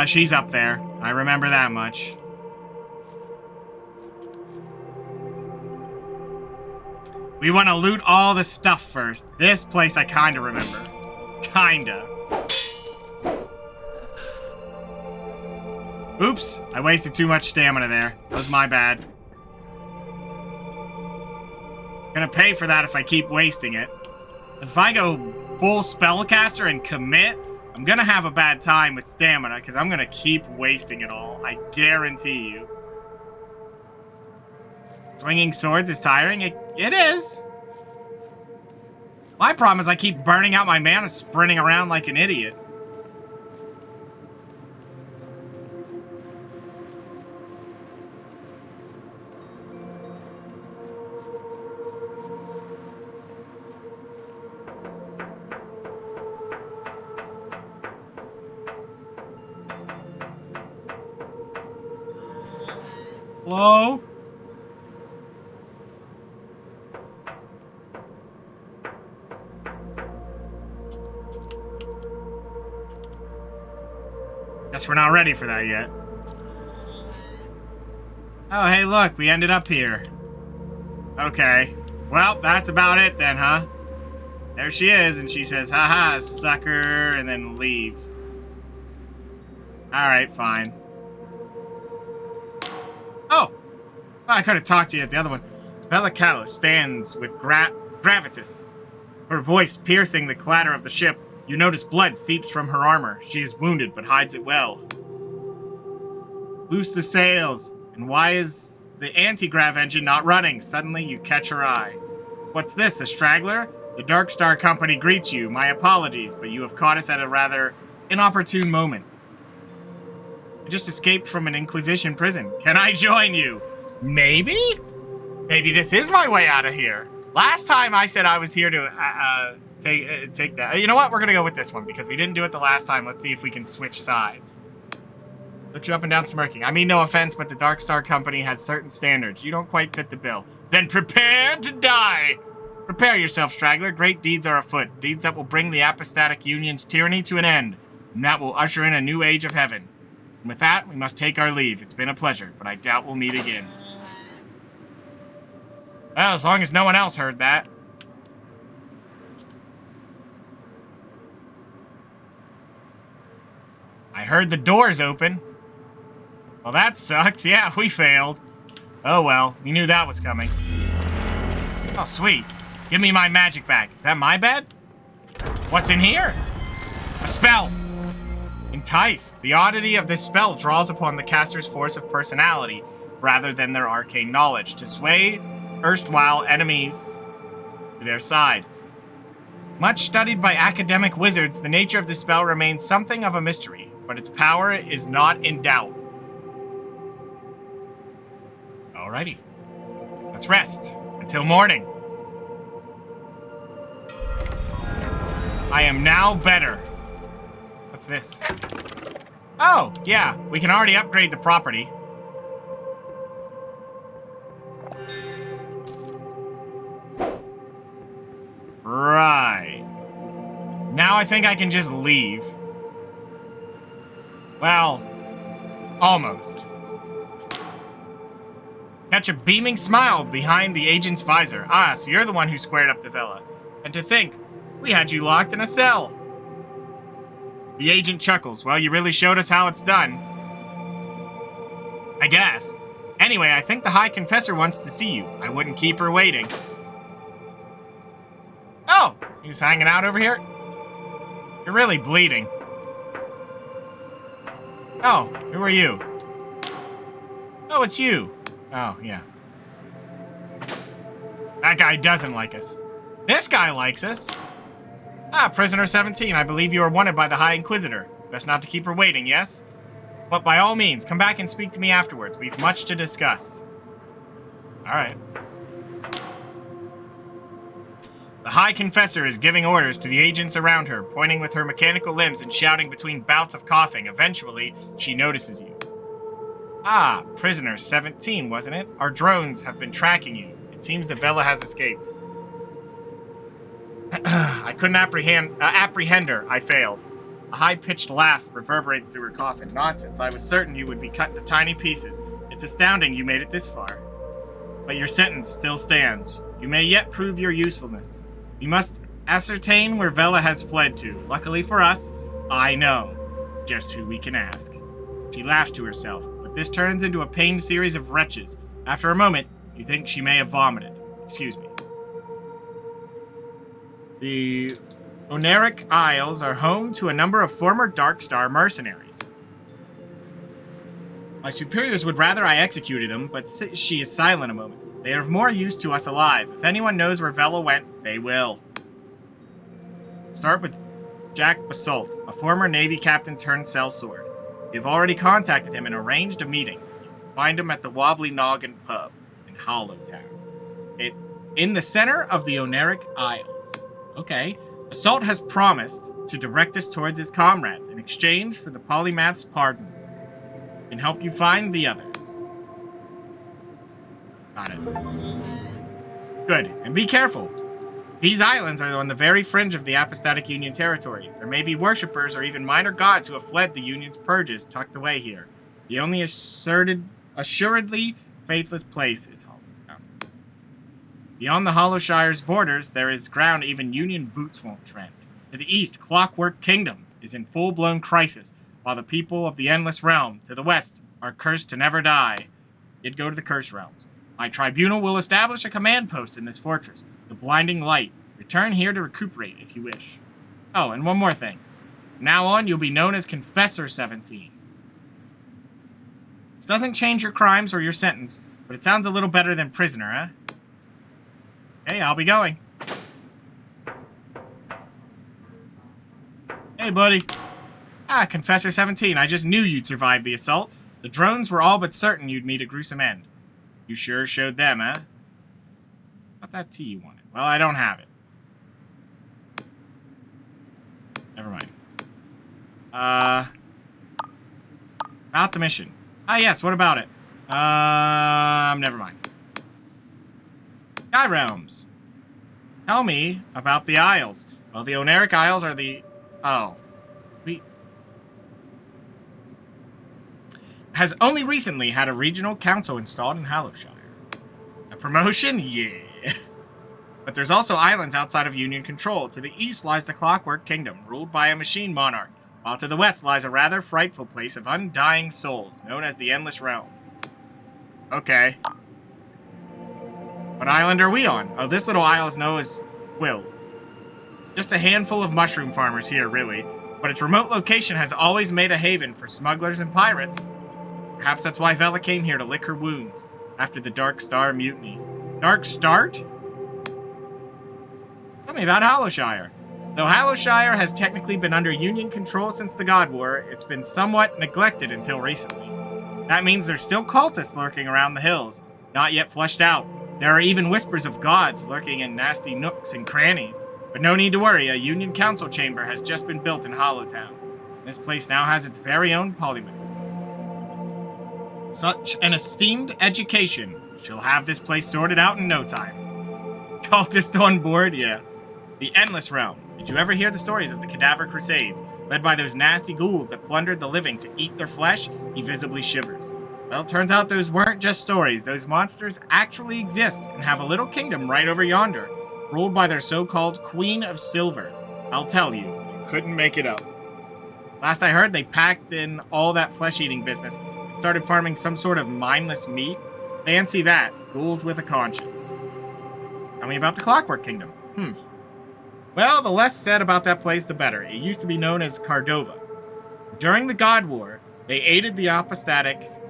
She's up there. I remember that much. We want to loot all the stuff first. This place I kinda remember. Kinda. Oops, I wasted too much stamina there. That was my bad. Gonna pay for that if I keep wasting it. Because if I go full spellcaster and commit, I'm gonna have a bad time with stamina, because I'm gonna keep wasting it all. I guarantee you. Swinging swords is tiring? It is. My problem is I keep burning out my mana sprinting around like an idiot. Hello? Guess we're not ready for that yet. Oh, hey, look, we ended up here. Okay. Well, that's about it then, huh? There she is, and she says, haha, sucker, and then leaves. Alright, fine. Oh! I could have talked to you at the other one. Bella Catalyst stands with gravitas. Her voice piercing the clatter of the ship. You notice blood seeps from her armor. She is wounded, but hides it well. Loose the sails. And why is the anti-grav engine not running? Suddenly, you catch her eye. What's this, a straggler? The Dark Star Company greets you. My apologies, but you have caught us at a rather inopportune moment. I just escaped from an Inquisition prison. Can I join you? Maybe? Maybe this is my way out of here. Last time I said I was here to take that. You know what? We're going to go with this one because we didn't do it the last time. Let's see if we can switch sides. Look you up and down smirking. I mean, no offense, but the Dark Star Company has certain standards. You don't quite fit the bill. Then prepare to die! Prepare yourself, straggler. Great deeds are afoot. Deeds that will bring the apostatic union's tyranny to an end. And that will usher in a new age of heaven. And with that, we must take our leave. It's been a pleasure, but I doubt we'll meet again. Well, as long as no one else heard that. I heard the doors open. Well, that sucks. Yeah, we failed. Oh well, we knew that was coming. Oh, sweet. Give me my magic bag. Is that my bed? What's in here? A spell. Entice. The oddity of this spell draws upon the caster's force of personality, rather than their arcane knowledge, to sway erstwhile enemies to their side. Much studied by academic wizards, the nature of the spell remains something of a mystery, but its power is not in doubt. Alrighty. Let's rest. Until morning. I am now better. What's this? Oh, yeah. We can already upgrade the property. Right. Now I think I can just leave. Well, almost. Catch a beaming smile behind the agent's visor. Ah, so you're the one who squared up the villa. And to think, we had you locked in a cell. The agent chuckles. Well, you really showed us how it's done. I guess. Anyway, I think the High Confessor wants to see you. I wouldn't keep her waiting. Oh, he's hanging out over here? You're really bleeding. Oh, who are you? Oh, it's you. Oh, yeah. That guy doesn't like us. This guy likes us. Ah, Prisoner 17, I believe you are wanted by the High Inquisitor. Best not to keep her waiting, yes? But by all means, come back and speak to me afterwards. We've much to discuss. Alright. The High Confessor is giving orders to the agents around her, pointing with her mechanical limbs and shouting between bouts of coughing. Eventually, she notices you. Ah, Prisoner 17, wasn't it? Our drones have been tracking you. It seems that Vela has escaped. I couldn't apprehend her. I failed. A high-pitched laugh reverberates through her coffin. Nonsense. I was certain you would be cut into tiny pieces. It's astounding you made it this far. But your sentence still stands. You may yet prove your usefulness. We must ascertain where Vela has fled to. Luckily for us, I know just who we can ask. She laughs to herself, but this turns into a pained series of retches. After a moment, you think she may have vomited. Excuse me. The Oneric Isles are home to a number of former Dark Star mercenaries. My superiors would rather I executed them, but she is silent a moment. They are of more use to us alive. If anyone knows where Vela went, they will. Start with Jack Basalt, a former Navy captain turned sellsword. We have already contacted him and arranged a meeting. You can find him at the Wobbly Noggin Pub in Hollowtown. In the center of the Oneric Isles. Okay. Basalt has promised to direct us towards his comrades in exchange for the polymath's pardon. Can help you find the others. Got it. Good. And be careful. These islands are on the very fringe of the Apostatic Union territory. There may be worshippers or even minor gods who have fled the Union's purges tucked away here. The only assuredly faithless place is Hollowtown. Beyond the Hollowshire's borders, there is ground even Union boots won't tread. To the east, Clockwork Kingdom is in full-blown crisis, while the people of the Endless Realm, to the west, are cursed to never die. Did go to the Cursed Realms. My tribunal will establish a command post in this fortress, the Blinding Light. Return here to recuperate if you wish. Oh, and one more thing. From now on, you'll be known as Confessor 17. This doesn't change your crimes or your sentence, but it sounds a little better than prisoner, huh? Hey, I'll be going. Hey, buddy. Ah, Confessor 17, I just knew you'd survive the assault. The drones were all but certain you'd meet a gruesome end. You sure showed them, huh? Not that tea you wanted. Well, I don't have it. Never mind. About the mission. Ah, yes, what about it? Never mind. Sky Realms. Tell me about the Isles. Well, the Oneric Isles are the... Oh. Has only recently had a regional council installed in Hollowshire. A promotion? Yeah. But there's also islands outside of Union control. To the east lies the Clockwork Kingdom, ruled by a machine monarch, while to the west lies a rather frightful place of undying souls, known as the Endless Realm. Okay. What island are we on? Oh, this little isle is known as Will. Just a handful of mushroom farmers here, really. But its remote location has always made a haven for smugglers and pirates. Perhaps that's why Vela came here to lick her wounds after the Dark Star mutiny. Dark Start? Tell me about Hollowshire. Though Hollowshire has technically been under Union control since the God War, it's been somewhat neglected until recently. That means there's still cultists lurking around the hills, not yet fleshed out. There are even whispers of gods lurking in nasty nooks and crannies. But no need to worry, a Union council chamber has just been built in Hollowtown. This place now has its very own polymath. Such an esteemed education. She'll have this place sorted out in no time. Cultist on board? Yeah. The Endless Realm. Did you ever hear the stories of the Cadaver Crusades, led by those nasty ghouls that plundered the living to eat their flesh? He visibly shivers. Well, it turns out those weren't just stories. Those monsters actually exist and have a little kingdom right over yonder, ruled by their so-called Queen of Silver. I'll tell you, you couldn't make it up. Last I heard, they packed in all that flesh-eating business and started farming some sort of mindless meat. Fancy that. Ghouls with a conscience. Tell me about the Clockwork Kingdom. Well, the less said about that place, the better. It used to be known as Cardova. During the God War, they aided the Apostatics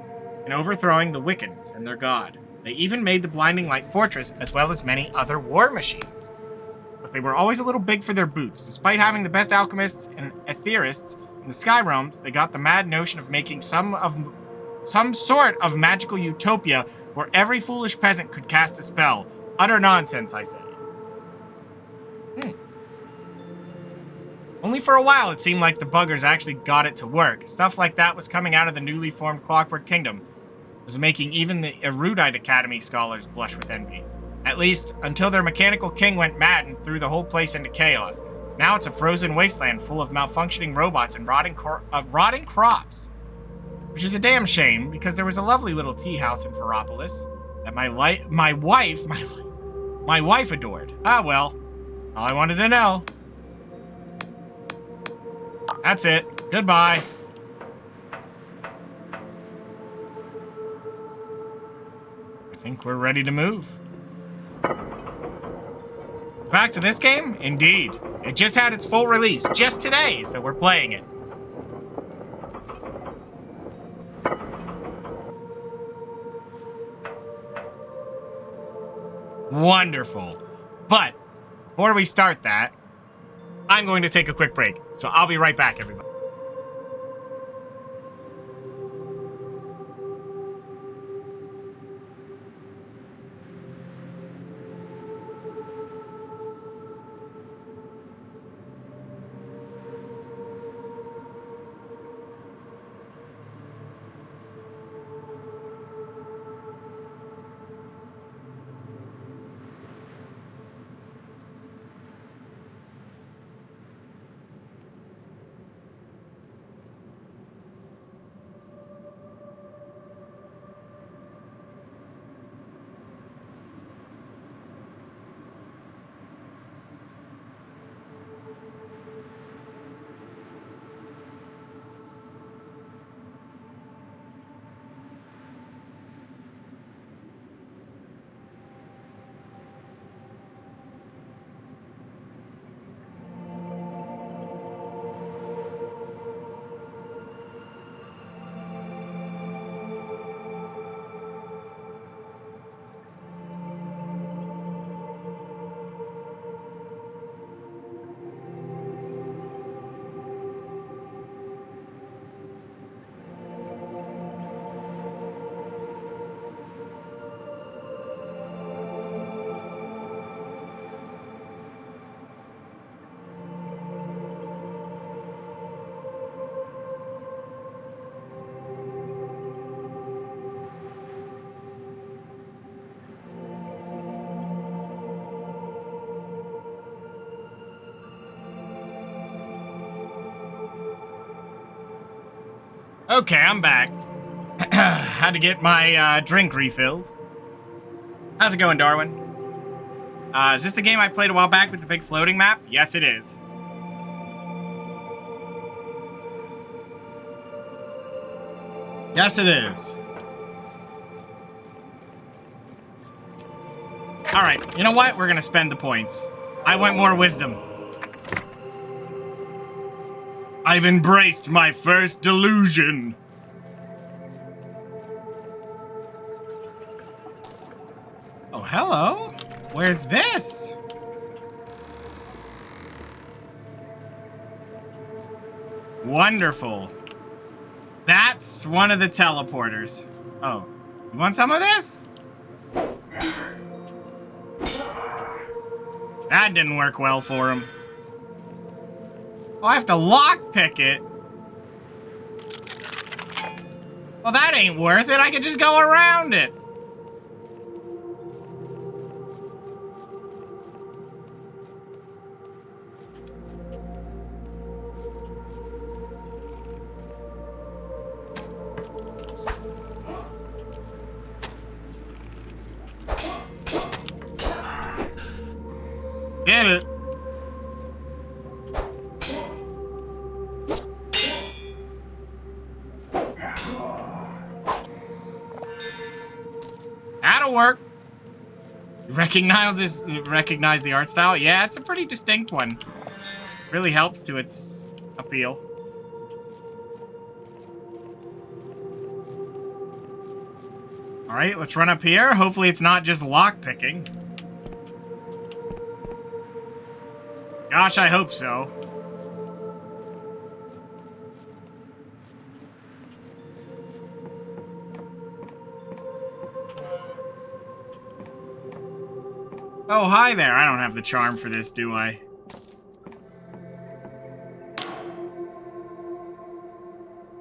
in overthrowing the Wiccans and their god. They even made the Blinding Light Fortress, as well as many other war machines. But they were always a little big for their boots. Despite having the best alchemists and etherists in the Sky Realms, they got the mad notion of making some sort of magical utopia where every foolish peasant could cast a spell. Utter nonsense, I say. Only for a while it seemed like the buggers actually got it to work. Stuff like that was coming out of the newly formed Clockwork Kingdom. It was making even the erudite academy scholars blush with envy. At least, until their mechanical king went mad and threw the whole place into chaos. Now it's a frozen wasteland full of malfunctioning robots and rotting crops. Which is a damn shame, because there was a lovely little tea house in Ferropolis that my wife adored. Ah, well. All I wanted to know. That's it. Goodbye. I think we're ready to move. Back to this game? Indeed. It just had its full release just today, so we're playing it. Wonderful. But before we start that, I'm going to take a quick break. So I'll be right back, everybody. Okay, I'm back. Had to get my drink refilled. How's it going, Darwin? Is this the game I played a while back with the big floating map? Yes, it is. Yes, it is. Alright, you know what? We're gonna spend the points. I want more wisdom. I've embraced my first delusion. Oh, hello. Where's this? Wonderful. That's one of the teleporters. Oh, you want some of this? That didn't work well for him. Oh, I have to lockpick it. Well, that ain't worth it. I could just go around it. Get it. That'll work. Recognize the art style? Yeah, it's a pretty distinct one. Really helps to its appeal. Alright, let's run up here. Hopefully it's not just lockpicking. Gosh, I hope so. Oh, hi there. I don't have the charm for this, do I?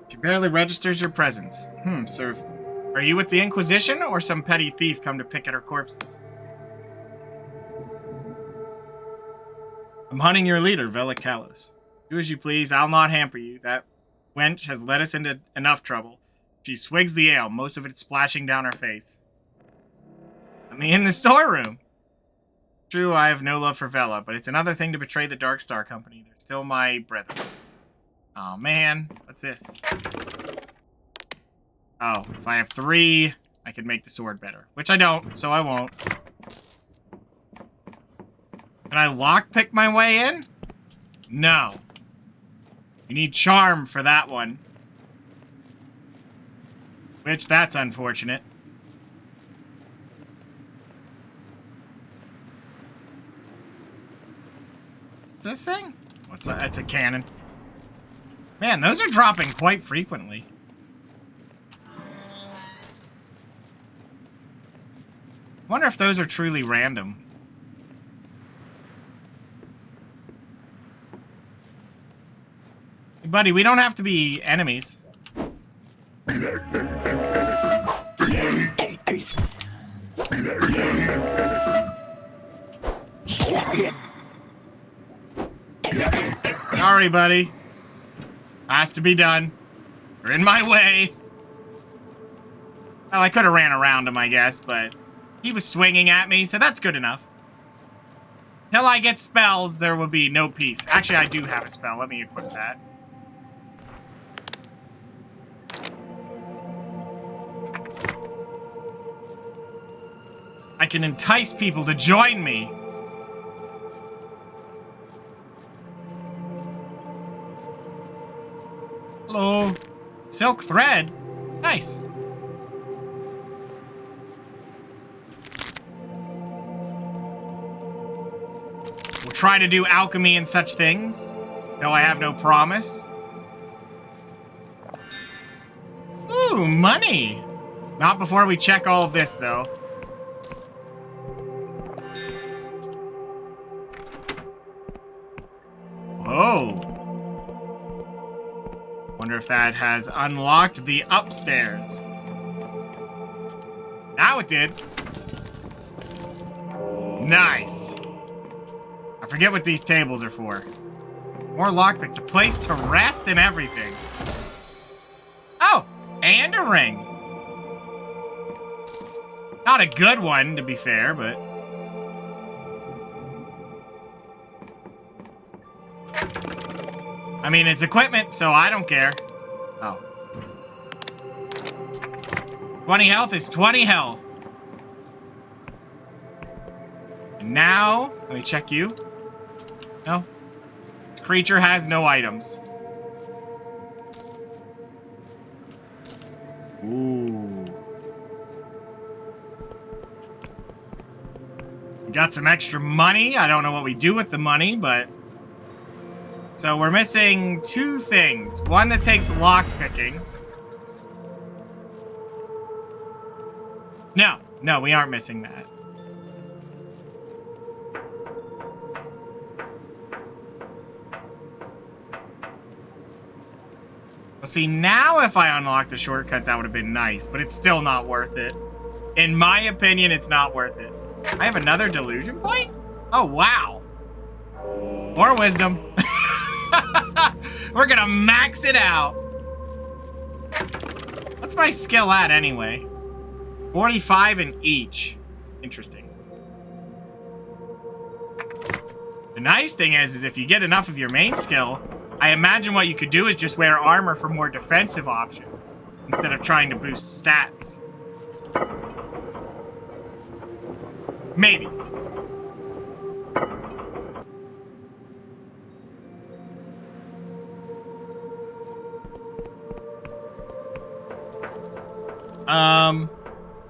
She barely registers your presence. Sir, are you with the Inquisition or some petty thief come to pick at her corpses? I'm hunting your leader, Vela Kalos. Do as you please, I'll not hamper you. That wench has led us into enough trouble. She swigs the ale, most of it splashing down her face. Let me in the storeroom. True, I have no love for Vela, but it's another thing to betray the Dark Star Company. They're still my brethren. Oh man, what's this? Oh, if I have 3, I can make the sword better. Which I don't, so I won't. Can I lockpick my way in? No. You need charm for that one. Which, that's unfortunate. What's this thing? What's that? It's a cannon. Man, those are dropping quite frequently. Wonder if those are truly random. Hey, buddy, we don't have to be enemies. Sorry, buddy. Has to be done. You're in my way. Well, I could have ran around him, I guess, but he was swinging at me, so that's good enough. Till I get spells, there will be no peace. Actually, I do have a spell. Let me equip that. I can entice people to join me. Hello. Silk thread. Nice. We'll try to do alchemy and such things, though I have no promise. Ooh, money. Not before we check all of this, though. Whoa. Wonder if that has unlocked the upstairs. Now it did. Nice. I forget what these tables are for. More lockpicks, a place to rest and everything. Oh, and a ring. Not a good one, to be fair, but... I mean, it's equipment, so I don't care. Oh. 20 health is 20 health. And now, let me check you. No. This creature has no items. Ooh. We got some extra money. I don't know what we do with the money, but... So we're missing 2 things. One that takes lockpicking. No, we aren't missing that. Well, see, now if I unlock the shortcut, that would have been nice, but it's still not worth it. In my opinion, it's not worth it. I have another delusion point? Oh, wow. More wisdom. We're gonna max it out. What's my skill at anyway? 45 in each. Interesting. The nice thing is if you get enough of your main skill, I imagine what you could do is just wear armor for more defensive options instead of trying to boost stats. Maybe.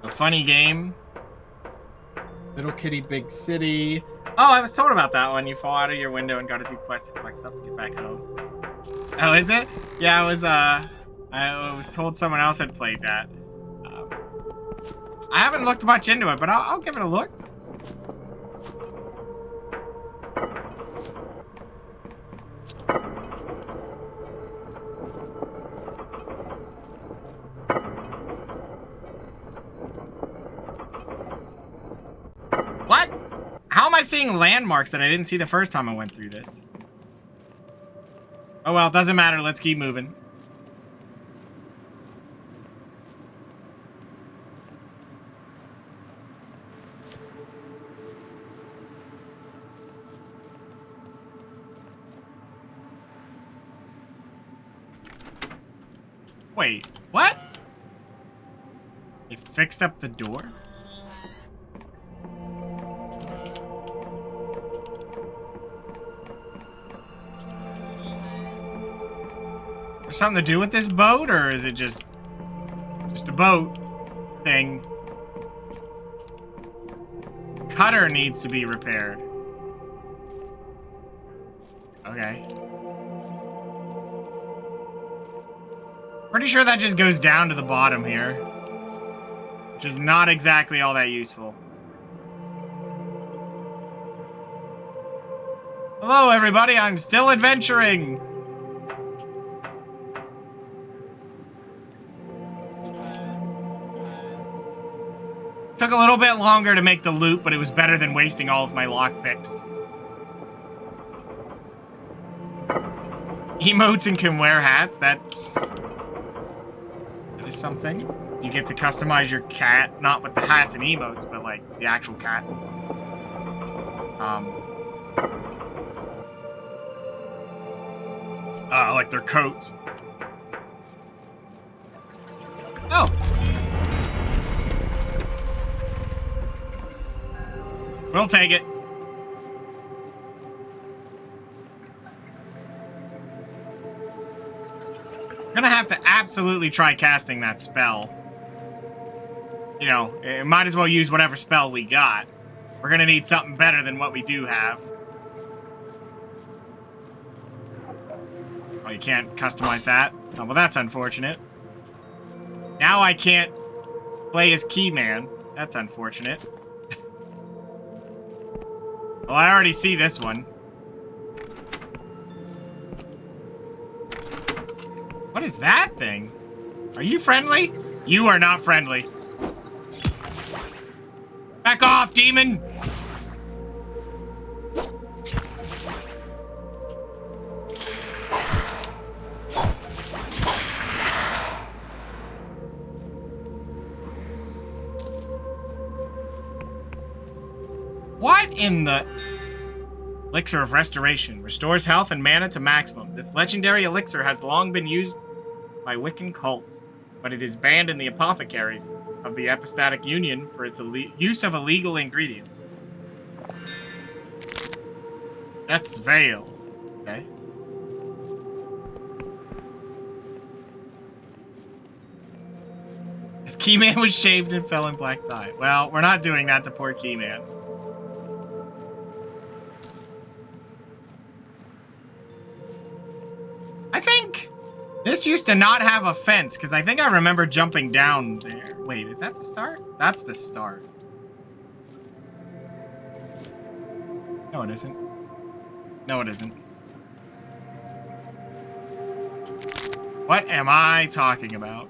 A funny game. Little Kitty Big City. Oh, I was told about that one. You fall out of your window and gotta do quests to collect stuff to get back home. Oh, is it? Yeah, I was told someone else had played that. I haven't looked much into it, but I'll give it a look. What? How am I seeing landmarks that I didn't see the first time I went through this? Oh well, it doesn't matter. Let's keep moving. Wait, what? They fixed up the door? There's something to do with this boat, or is it just a boat thing? Cutter needs to be repaired. Okay. Pretty sure that just goes down to the bottom here. Which is not exactly all that useful. Hello, everybody. I'm still adventuring. Took a little bit longer to make the loop, but it was better than wasting all of my lockpicks. Emotes and can wear hats. That is something. You get to customize your cat, not with the hats and emotes, but like the actual cat. Like their coats. Oh. We'll take it. We're gonna have to absolutely try casting that spell. You know, it might as well use whatever spell we got. We're gonna need something better than what we do have. Oh, you can't customize that? Oh, well, that's unfortunate. Now I can't play as Keyman. That's unfortunate. Well, I already see this one. What is that thing? Are you friendly? You are not friendly. Back off, demon! What in the... Elixir of Restoration. Restores health and mana to maximum. This legendary elixir has long been used by Wiccan cults, but it is banned in the apothecaries of the Epistatic Union for its use of illegal ingredients. That's Veil. Okay. If Keyman was shaved and fell in black dye. Well, we're not doing that to poor Keyman. I think this used to not have a fence, because I think I remember jumping down there. Wait, is that the start? That's the start. No, it isn't. No, it isn't. What am I talking about?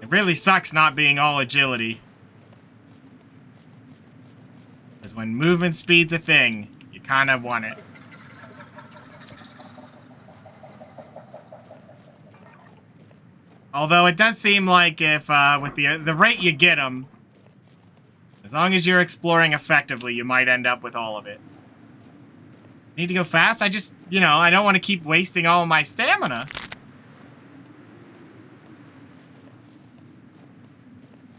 It really sucks not being all agility. Because when movement speed's a thing, you kind of want it. Although it does seem like if, with the rate you get them, as long as you're exploring effectively, you might end up with all of it. Need to go fast? I just, you know, I don't want to keep wasting all of my stamina.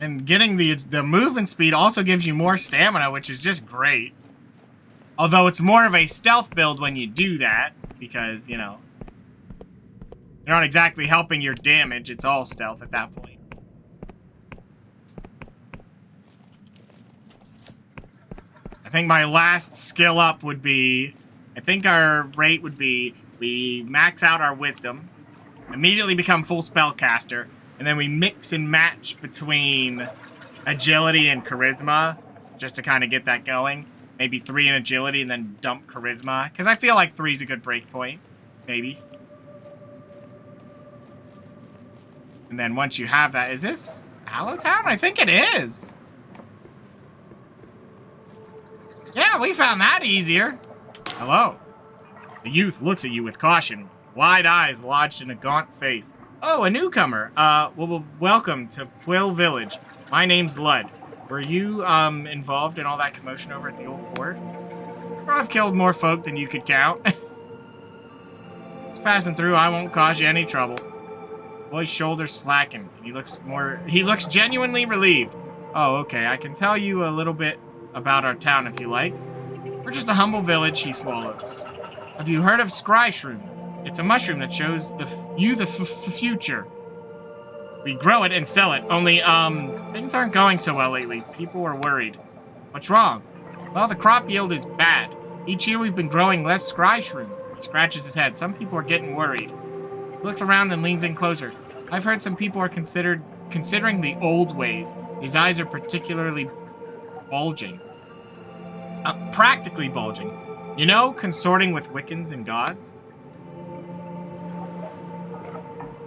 And getting the movement speed also gives you more stamina, which is just great. Although it's more of a stealth build when you do that, because, you know, you're not exactly helping your damage. It's all stealth at that point. I think my last skill up would be... I think our rate would be... We max out our wisdom, immediately become full spellcaster, and then we mix and match between agility and charisma, just to kind of get that going. Maybe 3 in agility and then dump charisma, because I feel like 3 is a good break point. Maybe. And then once you have that, is this... Allowtown? I think it is. Yeah, we found that easier. Hello. The youth looks at you with caution, wide eyes lodged in a gaunt face. Oh, a newcomer. Well, welcome to Quill Village. My name's Lud. Were you, involved in all that commotion over at the old fort? Or I've killed more folk than you could count. Just passing through, I won't cause you any trouble. The boy's shoulders slacken, and he looks genuinely relieved. Oh, okay, I can tell you a little bit about our town if you like. We're just a humble village, he swallows. Have you heard of Scry Shroom? It's a mushroom that shows the future. We grow it and sell it, only, things aren't going so well lately. People are worried. What's wrong? Well, the crop yield is bad. Each year we've been growing less Scry Shroom. He scratches his head. Some people are getting worried. He looks around and leans in closer. I've heard some people are considering the old ways. His eyes are particularly bulging. Practically bulging. You know, consorting with Wiccans and gods?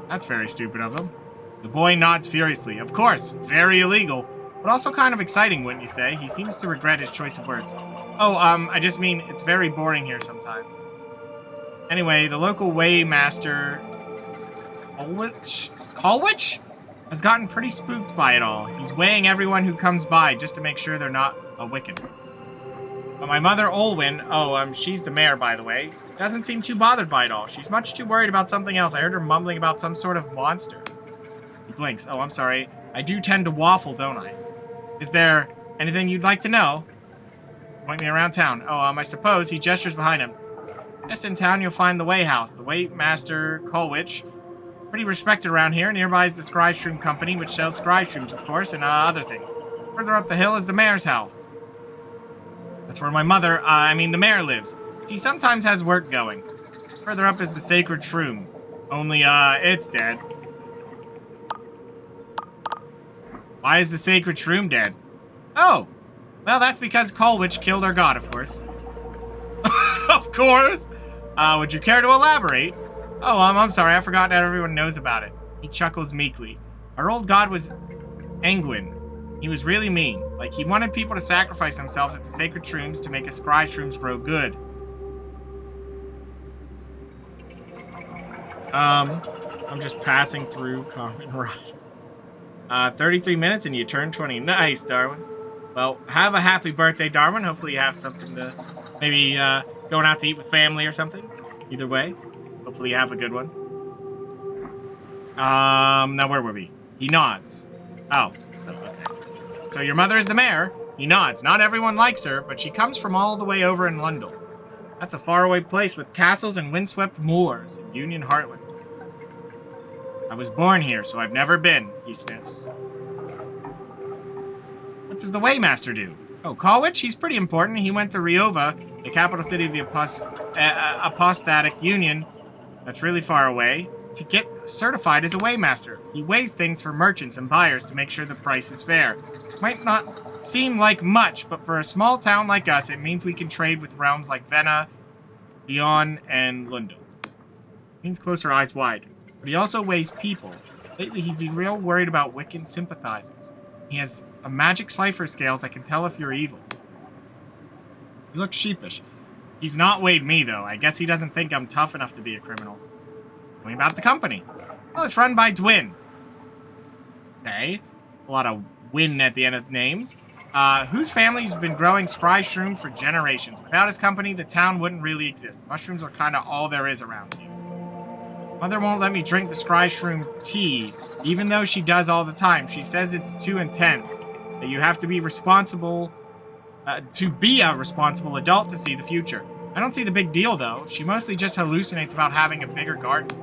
That's very stupid of them. The boy nods furiously. Of course, very illegal, but also kind of exciting, wouldn't you say? He seems to regret his choice of words. Oh, I just mean, it's very boring here sometimes. Anyway, the local weighmaster, Colwich, has gotten pretty spooked by it all. He's weighing everyone who comes by just to make sure they're not a Wiccan. But my mother, Olwyn, she's the mayor, by the way, doesn't seem too bothered by it all. She's much too worried about something else. I heard her mumbling about some sort of monster. He blinks. Oh, I'm sorry. I do tend to waffle, don't I? Is there anything you'd like to know? Point me around town. Oh, I suppose. He gestures behind him. Just in town, you'll find the Way House. The Weighmaster Colwich. Pretty respected around here. Nearby is the Scry Shroom Company, which sells Scry Shrooms, of course, and other things. Further up the hill is the mayor's house. That's where my mother, the mayor lives. She sometimes has work going. Further up is the Sacred Shroom. Only, it's dead. Why is the Sacred Shroom dead? Oh! Well, that's because Colwich killed our god, of course. Of course! Would you care to elaborate? Oh, I'm sorry, I forgot that everyone knows about it. He chuckles meekly. Our old god was Engwyn. He was really mean. Like, he wanted people to sacrifice themselves at the sacred shrooms to make a Scry Shrooms grow good. I'm just passing through Common Ride. 33 minutes and you turn 20. Nice, Darwin. Well, have a happy birthday, Darwin. Hopefully you have something to... Maybe, going out to eat with family or something. Either way. Hopefully you have a good one. Now where were we? He nods. Oh, okay. So your mother is the mayor. He nods. Not everyone likes her, but she comes from all the way over in Lundell. That's a faraway place with castles and windswept moors in Union Heartland. I was born here, so I've never been, he sniffs. What does the Weighmaster do? Oh, Colwich? He's pretty important. He went to Riova, the capital city of the Apostatic Union, that's really far away, to get certified as a Weighmaster. He weighs things for merchants and buyers to make sure the price is fair. Might not seem like much, but for a small town like us, it means we can trade with realms like Venna, Beyond, and Lundell. Means closer eyes wide. But he also weighs people. Lately, he's been real worried about Wiccan sympathizers. He has a magic cipher scales that can tell if you're evil. He looks sheepish. He's not weighed me, though. I guess he doesn't think I'm tough enough to be a criminal. Tell me about the company. Well, it's run by Dwin. Okay. A lot of win at the end of names. Whose family's been growing Scry Shroom for generations. Without his company, the town wouldn't really exist. Mushrooms are kind of all there is around here. Mother won't let me drink the Scry Shroom tea, even though she does all the time. She says it's too intense, that you have to be responsible, to be a responsible adult to see the future. I don't see the big deal, though. She mostly just hallucinates about having a bigger garden.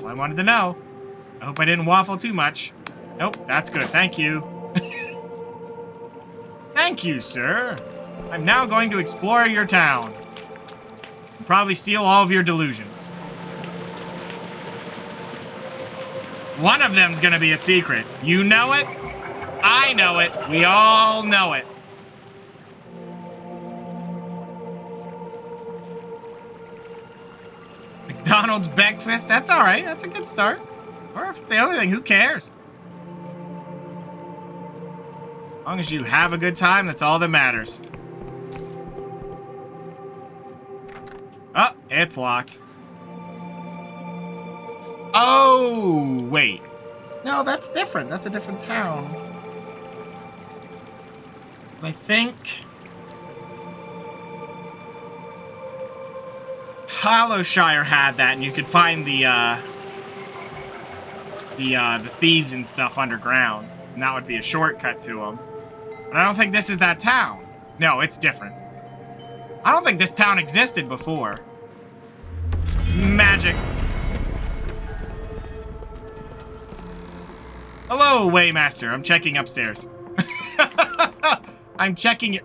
Well, I wanted to know. I hope I didn't waffle too much. Nope, that's good. Thank you. Thank you, sir. I'm now going to explore your town. And probably steal all of your delusions. One of them's gonna be a secret. You know it. I know it. We all know it. McDonald's breakfast. That's all right. That's a good start. Or if it's the only thing, who cares? As long as you have a good time, that's all that matters. Oh, it's locked. Oh, wait. No, that's different. That's a different town. I think Hollowshire had that, and you could find the thieves and stuff underground, and that would be a shortcut to them. But I don't think this is that town. No, it's different. I don't think this town existed before. Magic. Hello, Waymaster. I'm checking upstairs. I'm checking it.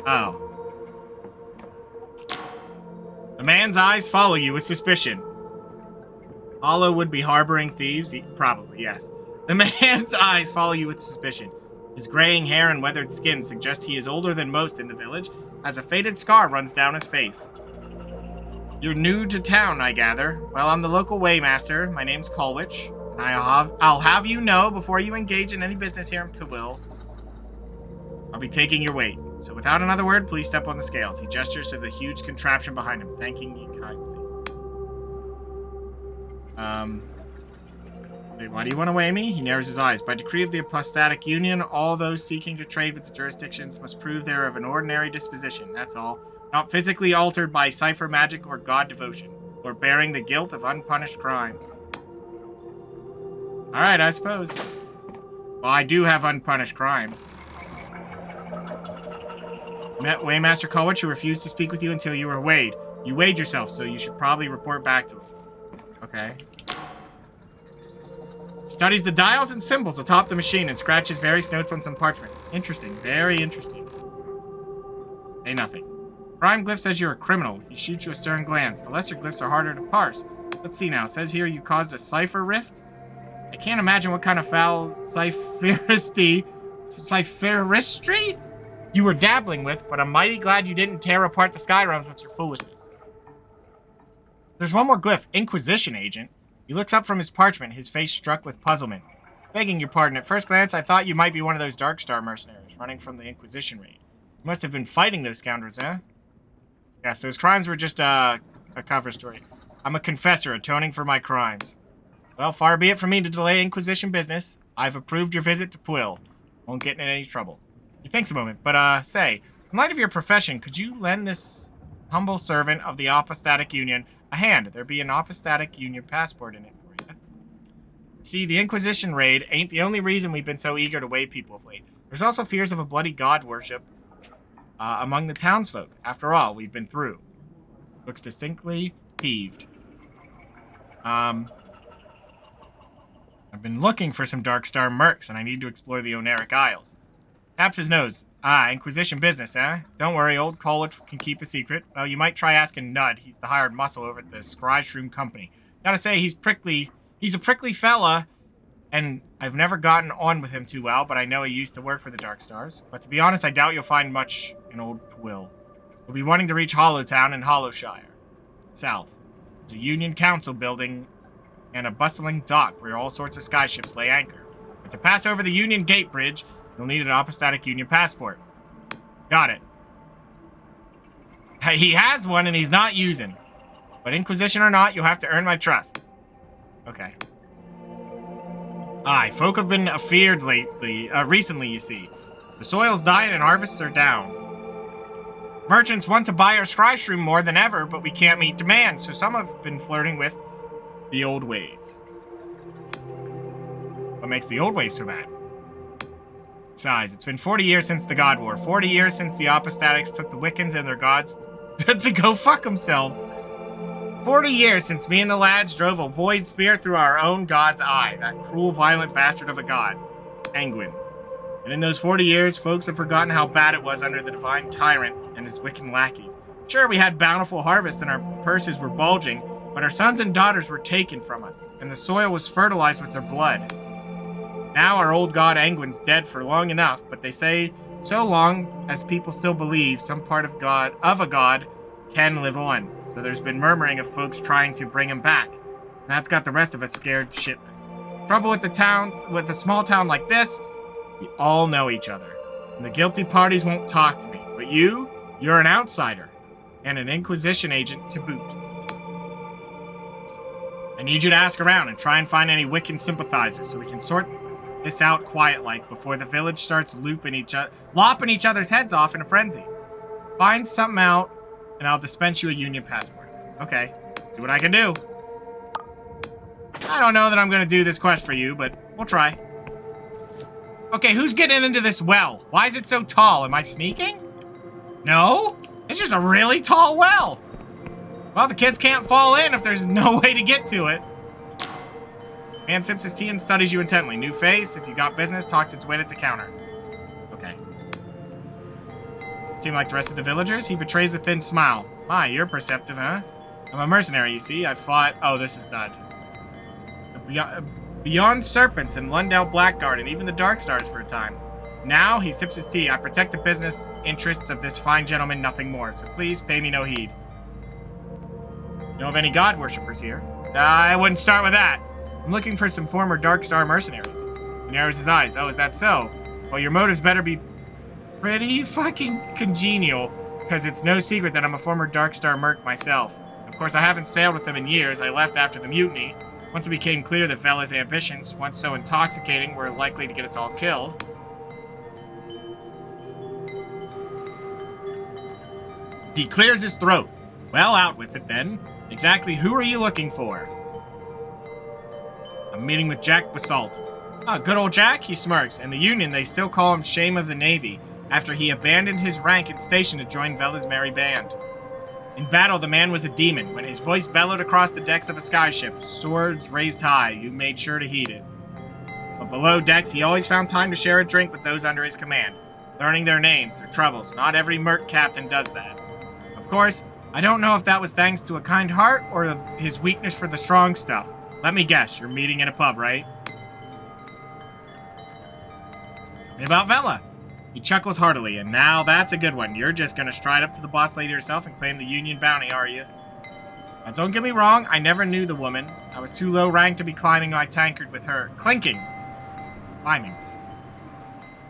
Oh. The man's eyes follow you with suspicion. Hollow would be harboring thieves? Probably, yes. The man's eyes follow you with suspicion. His graying hair and weathered skin suggest he is older than most in the village, as a faded scar runs down his face. You're new to town, I gather. Well, I'm the local Waymaster. My name's Colwich, and I'll have you know before you engage in any business here in Pwill, I'll be taking your weight. So without another word, please step on the scales. He gestures to the huge contraption behind him, thanking you kindly. Wait, why do you want to weigh me? He narrows his eyes. By decree of the Apostatic Union, all those seeking to trade with the jurisdictions must prove they're of an ordinary disposition, that's all. Not physically altered by cipher magic or god devotion, or bearing the guilt of unpunished crimes. Alright, I suppose. Well, I do have unpunished crimes. Met Waymaster Colwich, who refused to speak with you until you were weighed. You weighed yourself, so you should probably report back to him. Okay. Studies the dials and symbols atop the machine and scratches various notes on some parchment. Interesting. Very interesting. Say nothing. Prime glyph says you're a criminal. He shoots you a stern glance. The lesser glyphs are harder to parse. Let's see now. It says here you caused a cipher rift. I can't imagine what kind of foul cipheristry you were dabbling with, but I'm mighty glad you didn't tear apart the sky realms with your foolishness. There's one more glyph. Inquisition agent. He looks up from his parchment, his face struck with puzzlement. Begging your pardon, at first glance, I thought you might be one of those Darkstar mercenaries running from the Inquisition raid. You must have been fighting those scoundrels, eh? Yes, those crimes were just a cover story. I'm a confessor, atoning for my crimes. Well, far be it from me to delay Inquisition business. I've approved your visit to Pwill. Won't get in any trouble. He thinks a moment, but, say, in light of your profession, could you lend this humble servant of the Apostatic Union a hand? There be an Apostatic Union passport in it for you. See, the Inquisition raid ain't the only reason we've been so eager to weigh people of late. There's also fears of a bloody god worship among the townsfolk. After all, we've been through. Looks distinctly peeved. I've been looking for some Darkstar mercs, and I need to explore the Oneric Isles. Taps his nose. Ah, Inquisition business, eh? Don't worry, old Colwich can keep a secret. Well, you might try asking Nud. He's the hired muscle over at the Scryshroom Company. Gotta say, he's a prickly fella, and I've never gotten on with him too well, but I know he used to work for the Darkstars. But to be honest, I doubt you'll find much in Old Pwill. You'll be wanting to reach Hollowtown in Hollowshire. South. There's a Union Council building and a bustling dock where all sorts of skyships lay anchor. But to pass over the Union Gate Bridge, you'll need an Apostatic Union passport. Got it. He has one and he's not using. But Inquisition or not, you'll have to earn my trust. Okay. Aye, folk have been afeared recently, you see. The soil's dying and harvests are down. Merchants want to buy our Scryshroom more than ever, but we can't meet demand, so some have been flirting with the old ways. What makes the old ways so bad? Besides, it's been 40 years since the God War. 40 years since the Apostatics took the Wiccans and their gods to go fuck themselves. 40 years since me and the lads drove a void spear through our own god's eye. That cruel, violent bastard of a god. Angwin. And in those 40 years, folks have forgotten how bad it was under the divine tyrant and his Wiccan lackeys. Sure, we had bountiful harvests and our purses were bulging, but our sons and daughters were taken from us, and the soil was fertilized with their blood. Now our old god Angwin's dead for long enough, but they say so long as people still believe some part of a god can live on. So there's been murmuring of folks trying to bring him back. And that's got the rest of us scared shitless. Trouble with a small town like this, we all know each other. And the guilty parties won't talk to me. But you're an outsider. And an Inquisition agent to boot. I need you to ask around and try and find any Wiccan sympathizers so we can sort this out quiet-like before the village starts lopping each other's heads off in a frenzy. Find something out, and I'll dispense you a Union passport. Okay, do what I can do. I don't know that I'm gonna do this quest for you, but we'll try. Okay, who's getting into this well? Why is it so tall? Am I sneaking? No? It's just a really tall well. Well, the kids can't fall in if there's no way to get to it. Man sips his tea and studies you intently. New face. If you got business, talk to Dwight at the counter. Okay. Seem like the rest of the villagers? He betrays a thin smile. My, you're perceptive, huh? I'm a mercenary, you see. I fought... Oh, this is not... Beyond serpents and Lundell Blackguard and even the Dark Stars for a time. Now, he sips his tea. I protect the business interests of this fine gentleman, nothing more. So please, pay me no heed. Know of any god worshippers here? I wouldn't start with that. I'm looking for some former Dark Star mercenaries. He narrows his eyes. Oh, is that so? Well, your motives better be pretty fucking congenial, because it's no secret that I'm a former Dark Star merc myself. Of course, I haven't sailed with them in years. I left after the mutiny. Once it became clear that Vela's ambitions, once so intoxicating, were likely to get us all killed. He clears his throat. Well, out with it then. Exactly who are you looking for? I'm meeting with Jack Basalt. Ah, good old Jack, he smirks. In the Union, they still call him Shame of the Navy, after he abandoned his rank and station to join Vela's merry band. In battle, the man was a demon. When his voice bellowed across the decks of a skyship, swords raised high, you made sure to heed it. But below decks, he always found time to share a drink with those under his command, learning their names, their troubles. Not every merc captain does that. Of course, I don't know if that was thanks to a kind heart or his weakness for the strong stuff. Let me guess, you're meeting in a pub, right? Tell me about Vela. He chuckles heartily, and now that's a good one. You're just gonna stride up to the boss lady herself and claim the Union bounty, are you? Now, don't get me wrong, I never knew the woman. I was too low ranked to be climbing my tankard with her. Climbing.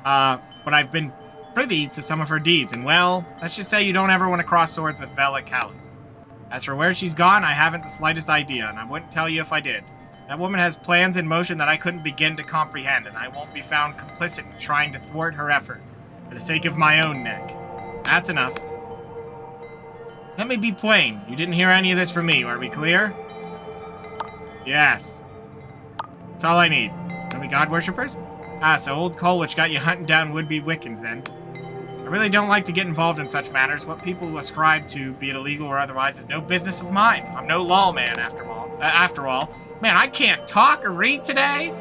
But I've been privy to some of her deeds, and well, let's just say you don't ever want to cross swords with Vela Callus. As for where she's gone, I haven't the slightest idea, and I wouldn't tell you if I did. That woman has plans in motion that I couldn't begin to comprehend, and I won't be found complicit in trying to thwart her efforts, for the sake of my own neck. That's enough. Let me be plain. You didn't hear any of this from me, are we clear? Yes. That's all I need. Are we god worshippers? Ah, so old Colwich got you hunting down would-be Wiccans, then. I really don't like to get involved in such matters. What people ascribe to, be it illegal or otherwise, is no business of mine. I'm no lawman, after all. Man, I can't talk or read today.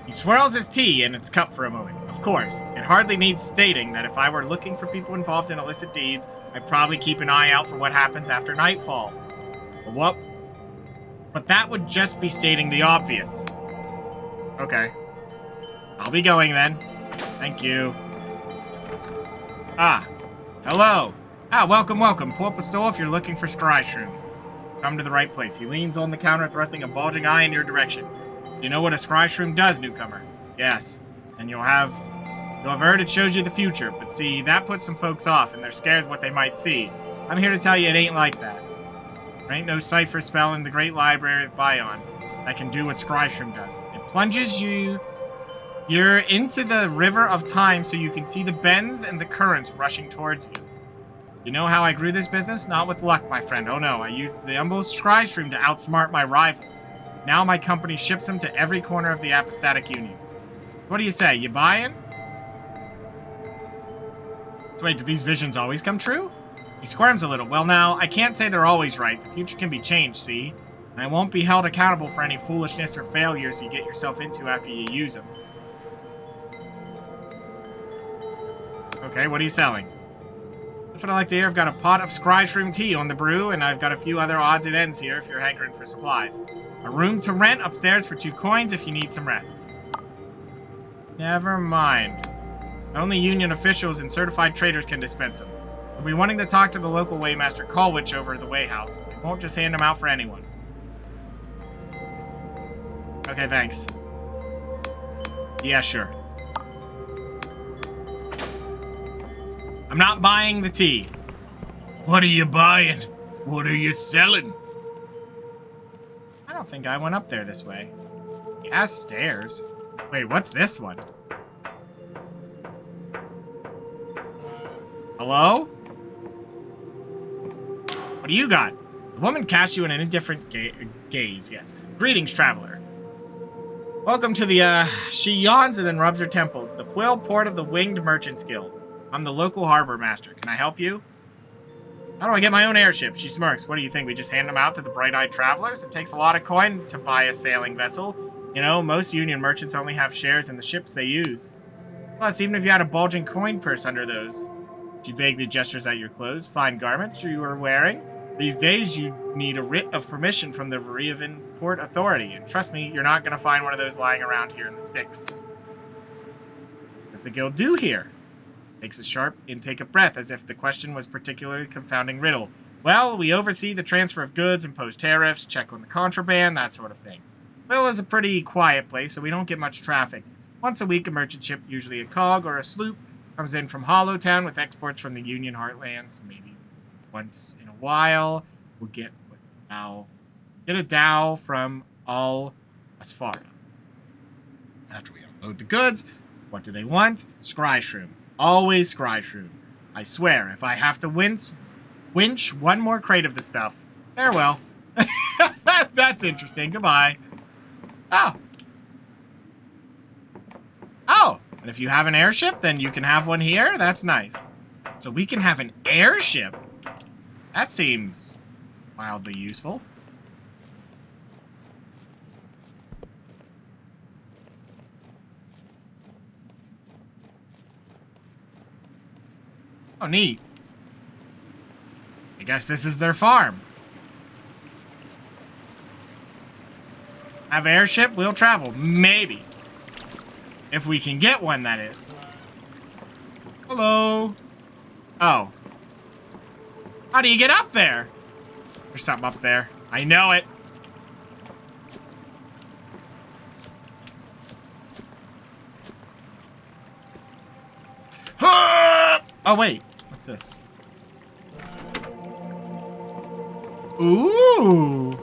He swirls his tea in its cup for a moment. Of course, it hardly needs stating that if I were looking for people involved in illicit deeds, I'd probably keep an eye out for what happens after nightfall. But that would just be stating the obvious. Okay. I'll be going then. Thank you. Ah. Hello. Ah, welcome. Pull up a stool if you're looking for Scryshroom. Come to the right place. He leans on the counter, thrusting a bulging eye in your direction. You know what a Scryshroom does, newcomer? Yes. And you'll have heard it shows you the future, but see, that puts some folks off, and they're scared of what they might see. I'm here to tell you it ain't like that. There ain't no cipher spell in the great library of Bion that can do what Scryshroom does. It plunges you're into the river of time so you can see the bends and the currents rushing towards you. You know how I grew this business? Not with luck, my friend. Oh no, I used the humble Scryshroom to outsmart my rivals. Now my company ships them to every corner of the Apostatic Union. What do you say, you buying? So wait, do these visions always come true? He squirms a little. Well now, I can't say they're always right. The future can be changed, see? And I won't be held accountable for any foolishness or failures you get yourself into after you use them. Okay, what are you selling? That's what I like to hear. I've got a pot of Scryshroom tea on the brew, and I've got a few other odds and ends here if you're hankering for supplies. A room to rent upstairs for 2 coins if you need some rest. Never mind. Only union officials and certified traders can dispense them. We'll be wanting to talk to the local weighmaster Colwich over at the Weighhouse. We won't just hand them out for anyone. Okay, thanks. Yeah, sure. I'm not buying the tea. What are you buying? What are you selling? I don't think I went up there this way. He has stairs. Wait, what's this one? Hello? What do you got? The woman cast you in an indifferent gaze, yes. Greetings, traveler. Welcome to the, she yawns and then rubs her temples. The Quill Port of the Winged Merchants Guild. I'm the local harbor master. Can I help you? How do I get my own airship? She smirks. What do you think? We just hand them out to the bright-eyed travelers? It takes a lot of coin to buy a sailing vessel. You know, most Union merchants only have shares in the ships they use. Plus, even if you had a bulging coin purse under those. She vaguely gestures at your clothes. Fine garments you are wearing. These days, you need a writ of permission from the Reaven Port Authority. And trust me, you're not going to find one of those lying around here in the sticks. What does the guild do here? Takes a sharp intake of breath, as if the question was particularly confounding riddle. Well, we oversee the transfer of goods, impose tariffs, check on the contraband, that sort of thing. Quill is a pretty quiet place, so we don't get much traffic. Once a week, a merchant ship, usually a cog or a sloop, comes in from Hollowtown with exports from the Union Heartlands. Maybe once in a while, we'll get a dow from all Asfara. After we unload the goods, what do they want? Scry shroom. Always scry shroom. I swear, if I have to winch one more crate of the stuff, farewell. That's interesting. Goodbye. Oh. Oh, and if you have an airship, then you can have one here? That's nice. So we can have an airship? That seems mildly useful. Oh, neat. I guess this is their farm. Have an airship, we'll travel. Maybe. If we can get one, that is. Hello. Oh. How do you get up there? There's something up there. I know it. Oh, wait. What's this? Ooh.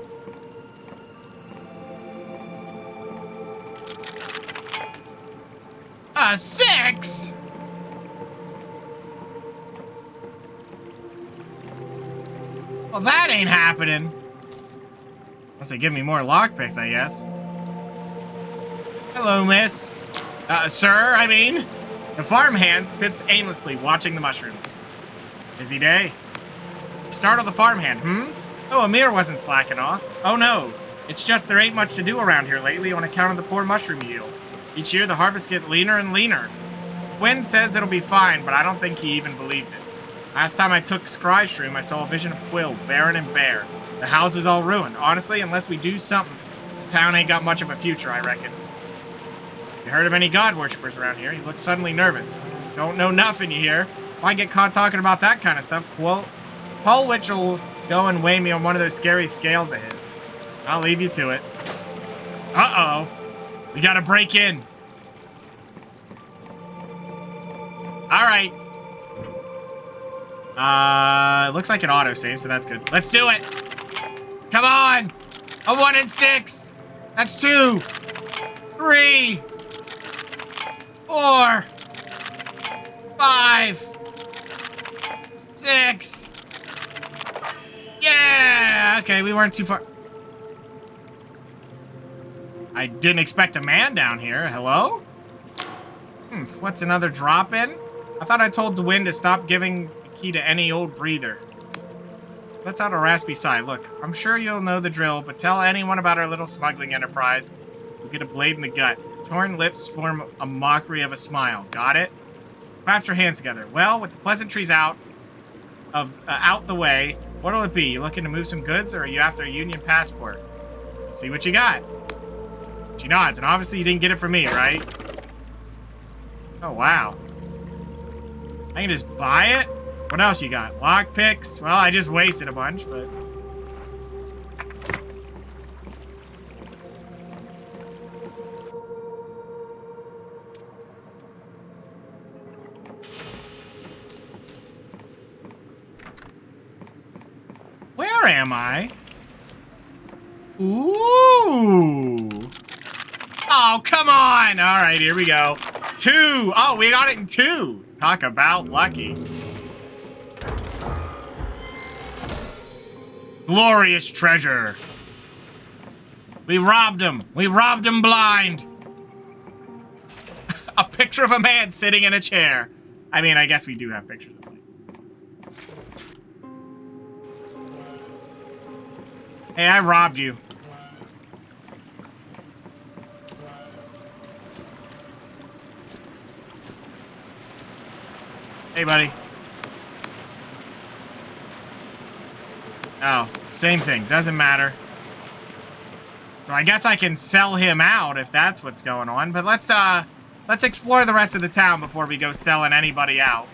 A 6? Well, that ain't happening. Unless they give me more lockpicks, I guess. Hello, miss. Sir, I mean. The farmhand sits aimlessly watching the mushrooms. Busy day. Startle the farmhand, Oh, Amir wasn't slacking off. Oh no, it's just there ain't much to do around here lately on account of the poor mushroom yield. Each year the harvests get leaner and leaner. Gwen says it'll be fine, but I don't think he even believes it. Last time I took Scry Shroom, I saw a vision of Quill, barren and bare. The house is all ruined. Honestly, unless we do something, this town ain't got much of a future, I reckon. You heard of any god worshippers around here? You look suddenly nervous. Don't know nothing, you hear? Why get caught talking about that kind of stuff? Polwich will go and weigh me on one of those scary scales of his. I'll leave you to it. Uh-oh. We gotta break in. Alright. Looks like an autosave, so that's good. Let's do it! Come on! A 1 and 6! That's 2! 3! 4! 5! 6! Yeah! Okay, we weren't too far. I didn't expect a man down here. Hello? What's another drop-in? I thought I told Dwayne to stop giving the key to any old breather. Let's out a raspy sigh. Look, I'm sure you'll know the drill, but tell anyone about our little smuggling enterprise. You'll get a blade in the gut. Torn lips form a mockery of a smile. Got it? Clap your hands together. Well, with the pleasantries out the way, what'll it be? You looking to move some goods, or are you after a Union passport? See what you got. She nods, and obviously you didn't get it from me, right? Oh, wow. I can just buy it? What else you got? Lockpicks? Well, I just wasted a bunch, but... am I? Ooh. Oh, come on. All right, here we go. 2. Oh, we got it in 2. Talk about lucky. Glorious treasure. We robbed him. We robbed him blind. A picture of a man sitting in a chair. I mean, I guess we do have pictures of him. Hey, I robbed you. Hey, buddy. Oh, same thing. Doesn't matter. So I guess I can sell him out if that's what's going on. But let's explore the rest of the town before we go selling anybody out.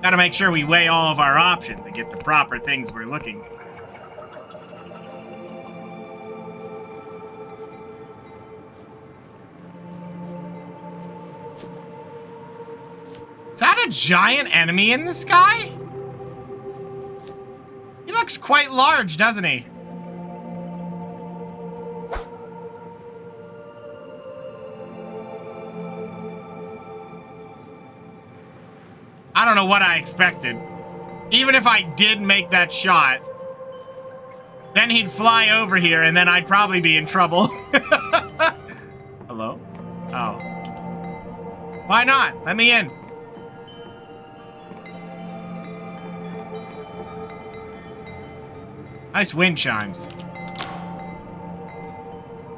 Gotta make sure we weigh all of our options and get the proper things we're looking for. Is that a giant enemy in the sky? He looks quite large, doesn't he? I don't know what I expected. Even if I did make that shot, then he'd fly over here and then I'd probably be in trouble. Hello? Oh. Why not? Let me in. Nice wind chimes.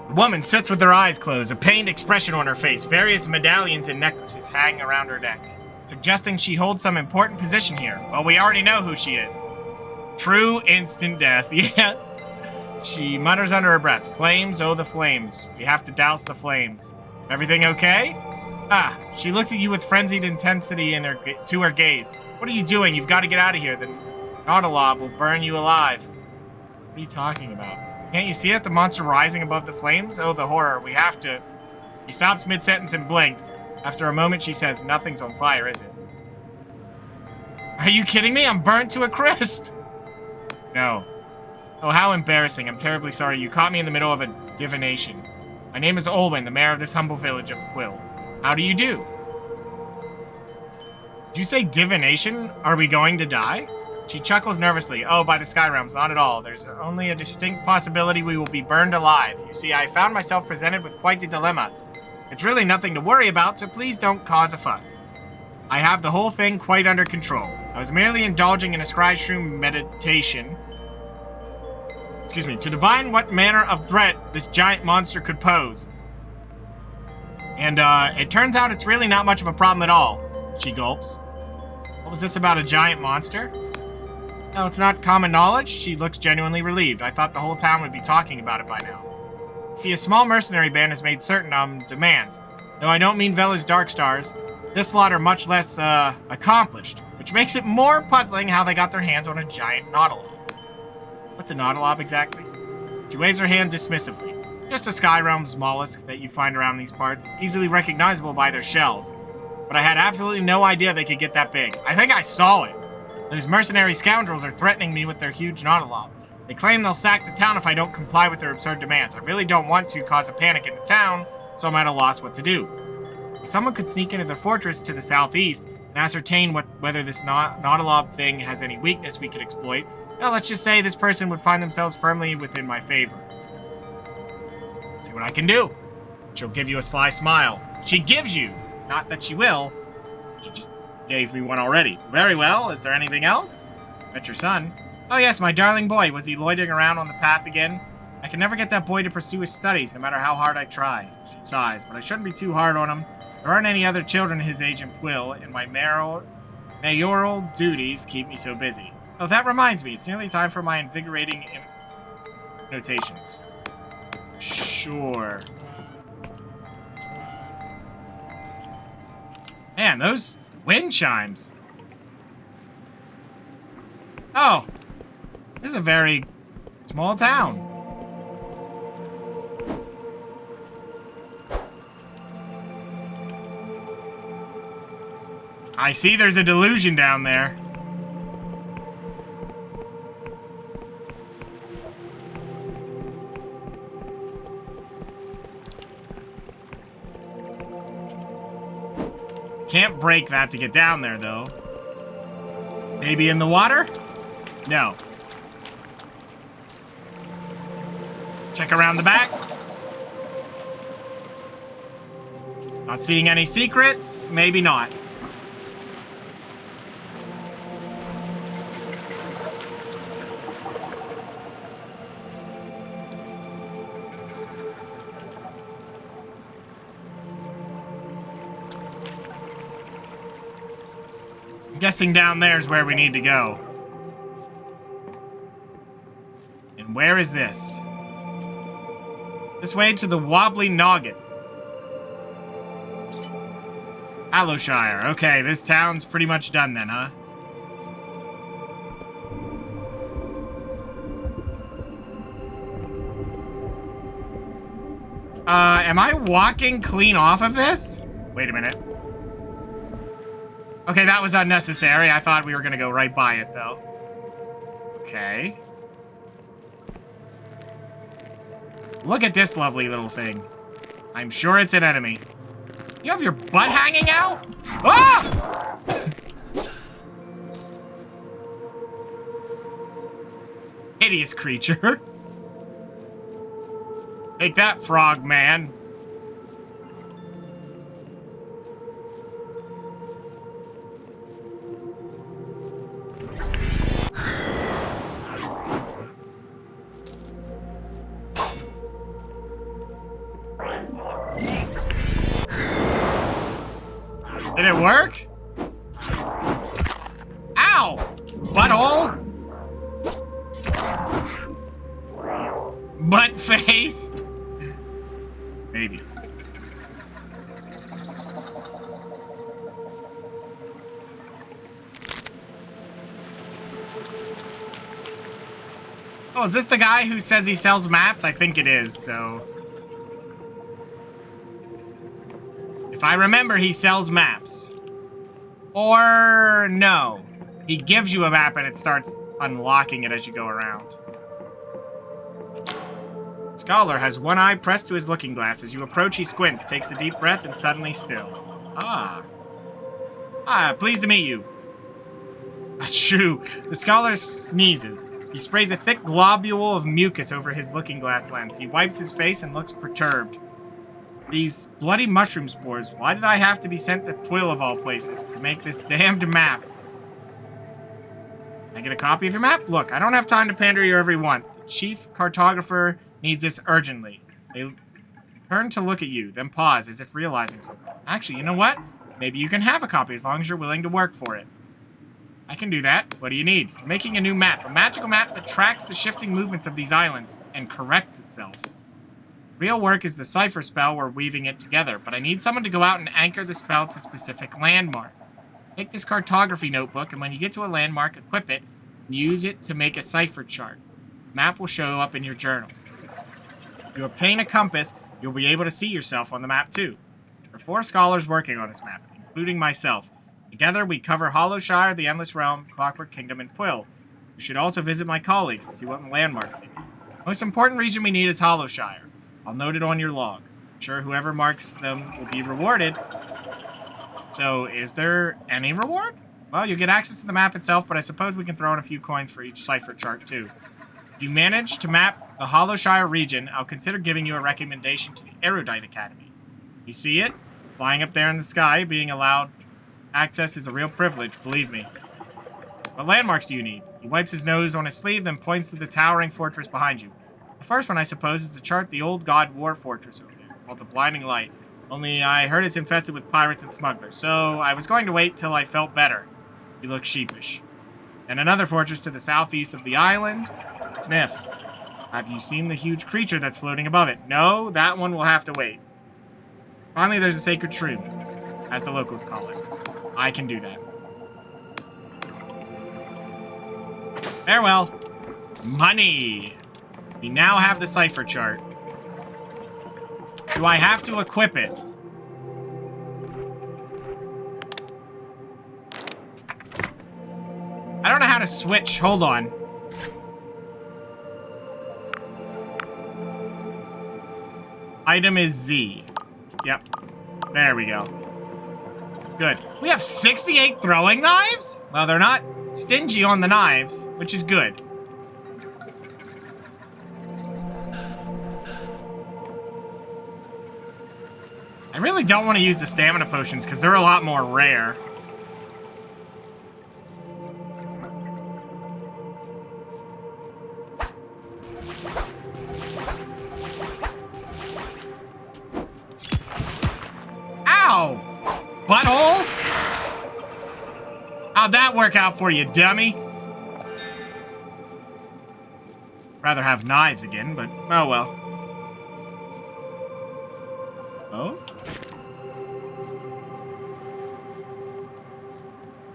The woman sits with her eyes closed, a pained expression on her face. Various medallions and necklaces hang around her neck, suggesting she holds some important position here. Well, we already know who she is. True instant death. Yeah. She mutters under her breath. Flames, oh the flames. We have to douse the flames. Everything okay? Ah, she looks at you with frenzied intensity to her gaze. What are you doing? You've got to get out of here. The Nautilob will burn you alive. What are you talking about? Can't you see it? The monster rising above the flames? Oh, the horror. We have to... She stops mid-sentence and blinks. After a moment, she says, nothing's on fire, is it? Are you kidding me? I'm burnt to a crisp. No. Oh, how embarrassing. I'm terribly sorry. You caught me in the middle of a divination. My name is Olwen, the mayor of this humble village of Quill. How do you do? Did you say divination? Are we going to die? She chuckles nervously. Oh, by the Sky Realms, not at all. There's only a distinct possibility we will be burned alive. You see, I found myself presented with quite the dilemma. It's really nothing to worry about, so please don't cause a fuss. I have the whole thing quite under control. I was merely indulging in a scryshroom meditation. Excuse me, to divine what manner of threat this giant monster could pose. And, it turns out it's really not much of a problem at all. She gulps. What was this about a giant monster? No, it's not common knowledge. She looks genuinely relieved. I thought the whole town would be talking about it by now. See, a small mercenary band has made certain, demands. No, I don't mean Vela's Dark Stars. This lot are much less, accomplished, which makes it more puzzling how they got their hands on a giant Nautilob. What's a Nautilob exactly? She waves her hand dismissively. Just a Sky Realms mollusk that you find around these parts, easily recognizable by their shells. But I had absolutely no idea they could get that big. I think I saw it. Those mercenary scoundrels are threatening me with their huge Nautilob. They claim they'll sack the town if I don't comply with their absurd demands. I really don't want to cause a panic in the town, so I'm at a loss what to do. If someone could sneak into the fortress to the southeast and ascertain whether this Nautilob thing has any weakness we could exploit, well, let's just say this person would find themselves firmly within my favor. Let's see what I can do. She'll give you a sly smile. She gives you. Not that she will. She just gave me one already. Very well. Is there anything else? Met your son. Oh yes, my darling boy. Was he loitering around on the path again? I can never get that boy to pursue his studies, no matter how hard I try. She sighs, but I shouldn't be too hard on him. There aren't any other children his age in Quill, and my mayoral duties keep me so busy. Oh, that reminds me. It's nearly time for my invigorating notations. Sure. Man, those wind chimes. Oh. This is a very small town. I see there's a delusion down there. Can't break that to get down there, though. Maybe in the water? No. Check around the back. Not seeing any secrets? Maybe not. Guessing down there's where we need to go. And where is this? This way to the Wobbly Noggin. Allowshire. Okay, this town's pretty much done then, huh? Am I walking clean off of this? Wait a minute. Okay, that was unnecessary. I thought we were gonna go right by it, though. Okay. Look at this lovely little thing. I'm sure it's an enemy. You have your butt hanging out? Ah! Hideous creature. Take that, frog man. Did it work? Ow! Butthole? Butt face? Maybe. Oh, is this the guy who says he sells maps? I think it is, so... If I remember, he sells maps. Or no. He gives you a map and it starts unlocking it as you go around. Scholar has one eye pressed to his looking glass. As you approach, he squints, takes a deep breath, and suddenly still. Ah. Ah, pleased to meet you. Achoo. The scholar sneezes. He sprays a thick globule of mucus over his looking glass lens. He wipes his face and looks perturbed. These bloody mushroom spores. Why did I have to be sent to Quill of all places to make this damned map? Can I get a copy of your map? Look, I don't have time to pander your every want. The chief cartographer needs this urgently. They turn to look at you, then pause as if realizing something. Actually, you know what? Maybe you can have a copy as long as you're willing to work for it. I can do that. What do you need? I'm making a new map. A magical map that tracks the shifting movements of these islands and corrects itself. Real work is the cipher spell. We're weaving it together, but I need someone to go out and anchor the spell to specific landmarks. Take this cartography notebook, and when you get to a landmark, equip it, and use it to make a cipher chart. The map will show up in your journal. If you obtain a compass, you'll be able to see yourself on the map too. There are 4 scholars working on this map, including myself. Together, we cover Hollowshire, the Endless Realm, Clockwork Kingdom, and Quill. You should also visit my colleagues to see what landmarks they need. The most important region we need is Hollowshire. I'll note it on your log. I'm sure whoever marks them will be rewarded. So, is there any reward? Well, you'll get access to the map itself, but I suppose we can throw in a few coins for each cipher chart, too. If you manage to map the Hollowshire region, I'll consider giving you a recommendation to the Erudite Academy. You see it? Flying up there in the sky, being allowed access is a real privilege, believe me. What landmarks do you need? He wipes his nose on his sleeve, then points to the towering fortress behind you. The first one, I suppose, is to chart the old god war fortress over there, called the Blinding Light. Only I heard it's infested with pirates and smugglers, so I was going to wait till I felt better. He looked sheepish. And another fortress to the southeast of the island. Sniffs. Have you seen the huge creature that's floating above it? No, that one will have to wait. Finally, there's a sacred shroom, as the locals call it. I can do that. Farewell. Money. We now have the cipher chart. Do I have to equip it? I don't know how to switch. Hold on. Item is Z. Yep. There we go. Good. We have 68 throwing knives? Well, they're not stingy on the knives, which is good. I really don't want to use the stamina potions because they're a lot more rare. Ow! Butthole? How'd that work out for you, dummy? Rather have knives again, but oh well. Oh?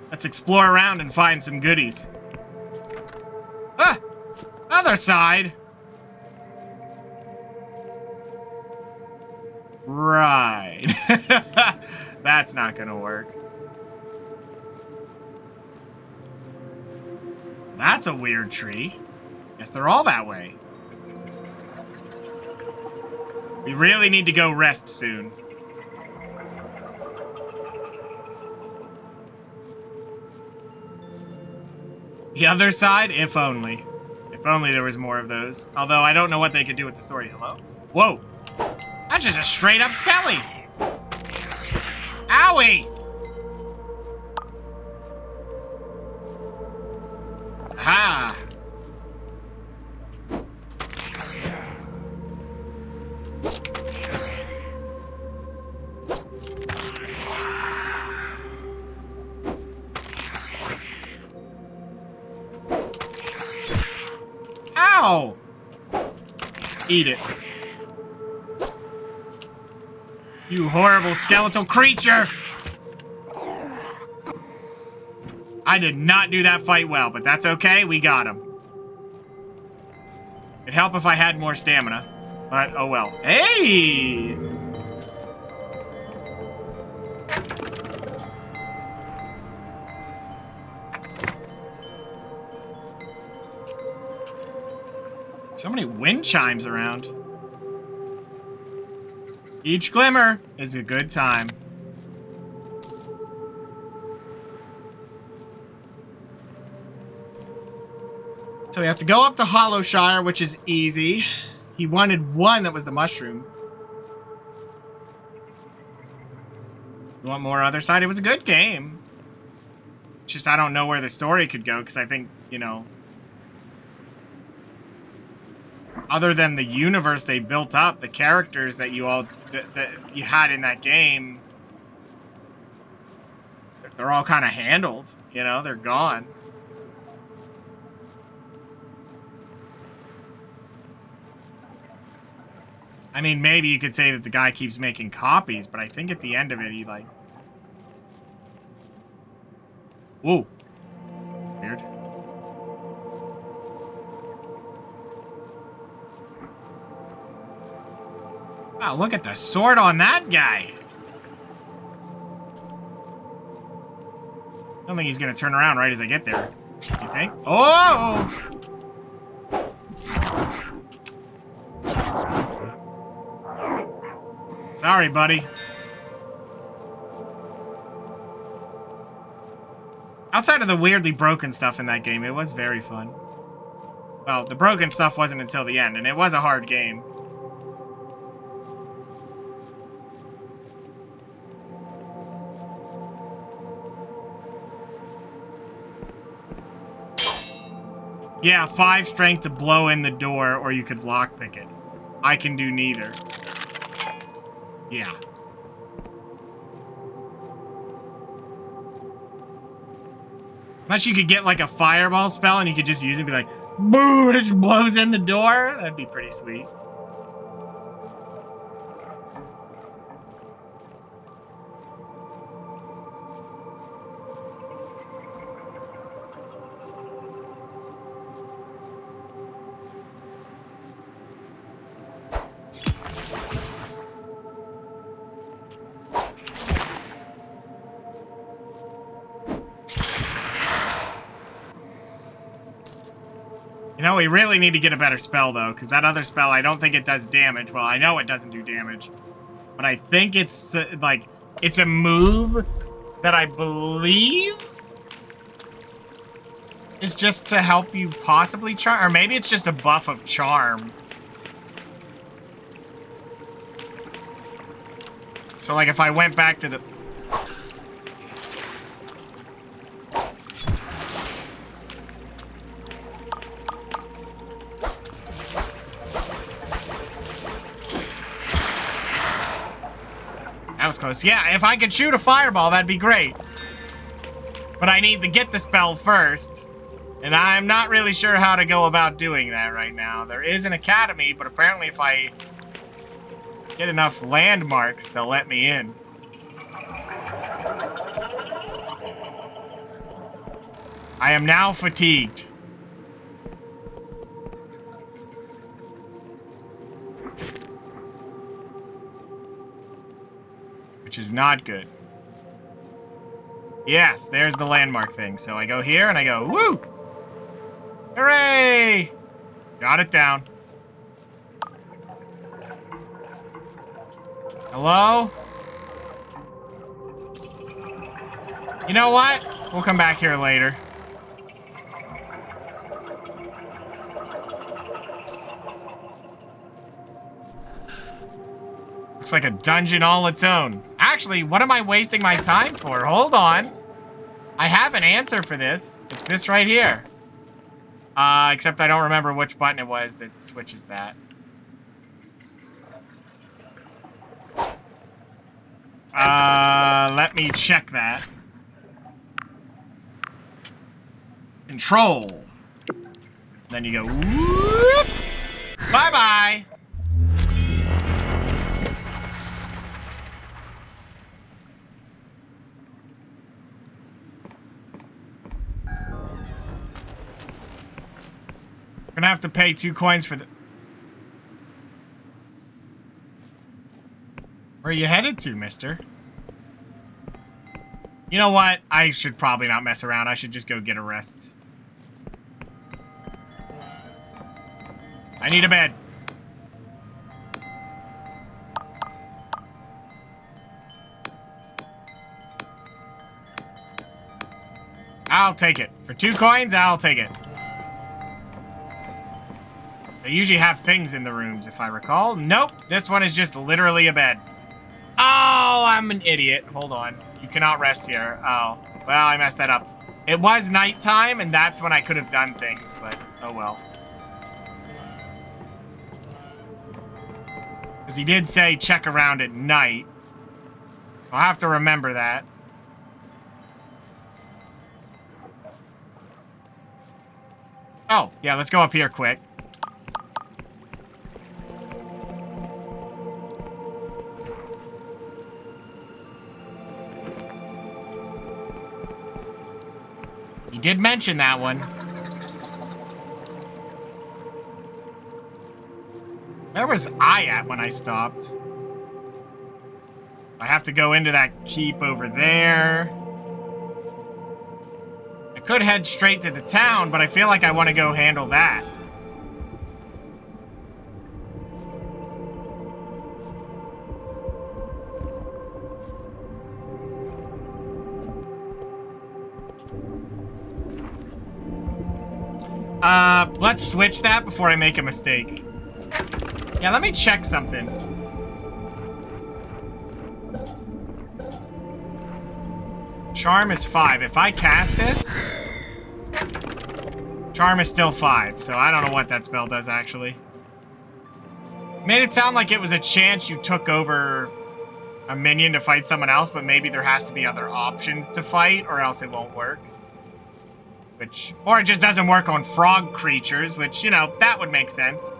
Let's explore around and find some goodies. Ah! Other side! Right. That's not gonna work. That's a weird tree. Guess they're all that way. We really need to go rest soon. The other side? If only. If only there was more of those. Although I don't know what they could do with the story. Hello? Whoa. That's just a straight up skelly. Owie! Ha! Ow! Eat it. You horrible skeletal creature! I did not do that fight well, but that's okay. We got him. It'd help if I had more stamina, but oh well. Hey! So many wind chimes around. Each glimmer is a good time. So we have to go up to Hollowshire, which is easy. He wanted one that was the mushroom. You want more other side? It was a good game. It's just I don't know where the story could go, because I think, you know, other than the universe they built up, the characters that you all that you had in that game, they're all kind of handled. You know, they're gone. I mean, maybe you could say that the guy keeps making copies, but I think at the end of it, he like... Ooh. Weird. Wow, look at the sword on that guy. I don't think he's gonna turn around right as I get there. You think? Oh! Sorry, buddy. Outside of the weirdly broken stuff in that game, it was very fun. Well, the broken stuff wasn't until the end, and it was a hard game. Yeah, 5 strength to blow in the door, or you could lockpick it. I can do neither. Yeah. Unless you could get like a fireball spell and you could just use it and be like, boom, it just blows in the door. That'd be pretty sweet. You know, we really need to get a better spell, though, because that other spell, I don't think it does damage. Well, I know it doesn't do damage, but I think it's, like, it's a move that I believe is just to help you possibly charm, or maybe it's just a buff of charm. So like if I went back to the... That was close. Yeah, if I could shoot a fireball, that'd be great. But I need to get the spell first. And I'm not really sure how to go about doing that right now. There is an academy, but apparently if I get enough landmarks, they'll let me in. I am now fatigued. Which is not good. Yes, there's the landmark thing. So I go here and I go, woo! Hooray! Got it down. Hello? You know what? We'll come back here later. Looks like a dungeon all its own. Actually, what am I wasting my time for? Hold on. I have an answer for this. It's this right here. Except I don't remember which button it was that switches that. Let me check that. Control. Then you go, whoop. Bye-bye. Gonna have to pay 2 coins for the... Where are you headed to, mister? You know what? I should probably not mess around. I should just go get a rest. I need a bed. I'll take it. For 2 coins, I'll take it. They usually have things in the rooms, if I recall. Nope, this one is just literally a bed. Oh, I'm an idiot. Hold on. You cannot rest here. Oh, well, I messed that up. It was nighttime, and that's when I could have done things, but oh well. Because he did say check around at night. I'll have to remember that. Oh, yeah, let's go up here quick. He did mention that one. Where was I at when I stopped? I have to go into that keep over there. I could head straight to the town, but I feel like I want to go handle that. Let's switch that before I make a mistake. Yeah, let me check something. Charm is 5. If I cast this, Charm is still 5, so I don't know what that spell does, actually. Made it sound like it was a chance you took over a minion to fight someone else, but maybe there has to be other options to fight, or else it won't work. Or it just doesn't work on frog creatures, which, you know, that would make sense.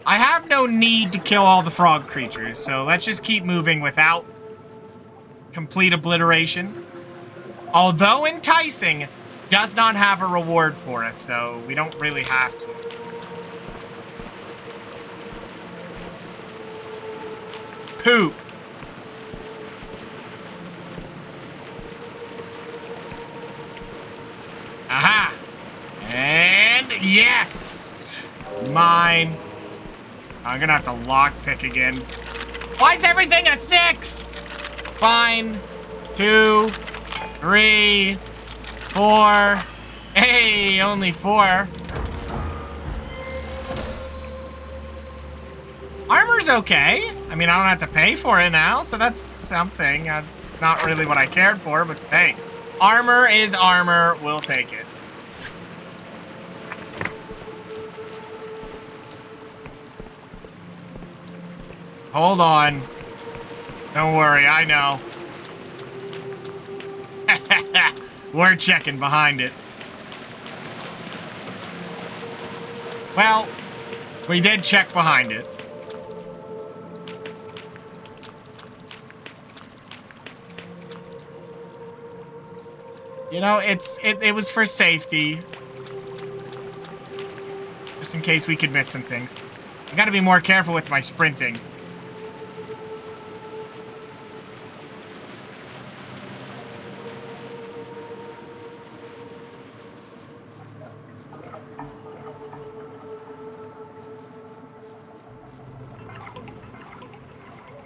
I have no need to kill all the frog creatures, so let's just keep moving without complete obliteration. Although enticing, does not have a reward for us, so we don't really have to. Poop. And yes! Mine. I'm gonna have to lockpick again. Why is everything a 6? Fine. 2, 3, 4. Hey, only 4. Armor's okay. I mean, I don't have to pay for it now, so that's something. Not really what I cared for, but hey. Armor is armor. We'll take it. Hold on. Don't worry, I know. We're checking behind it. Well, we did check behind it. You know, it was for safety. Just in case we could miss some things. I gotta be more careful with my sprinting.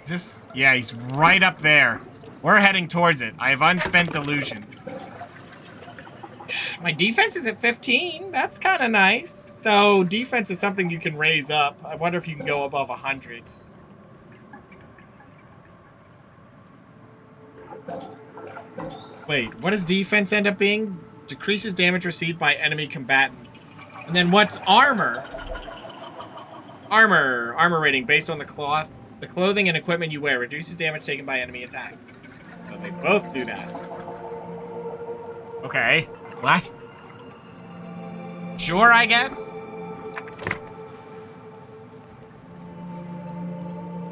Is this... Yeah, he's right up there. We're heading towards it. I have unspent delusions. My defense is at 15. That's kind of nice. So defense is something you can raise up. I wonder if you can go above 100. Wait, what does defense end up being? Decreases damage received by enemy combatants. And then what's armor? Armor rating based on the clothing and equipment you wear. Reduces damage taken by enemy attacks. So they both do that. Okay. What? Sure, I guess?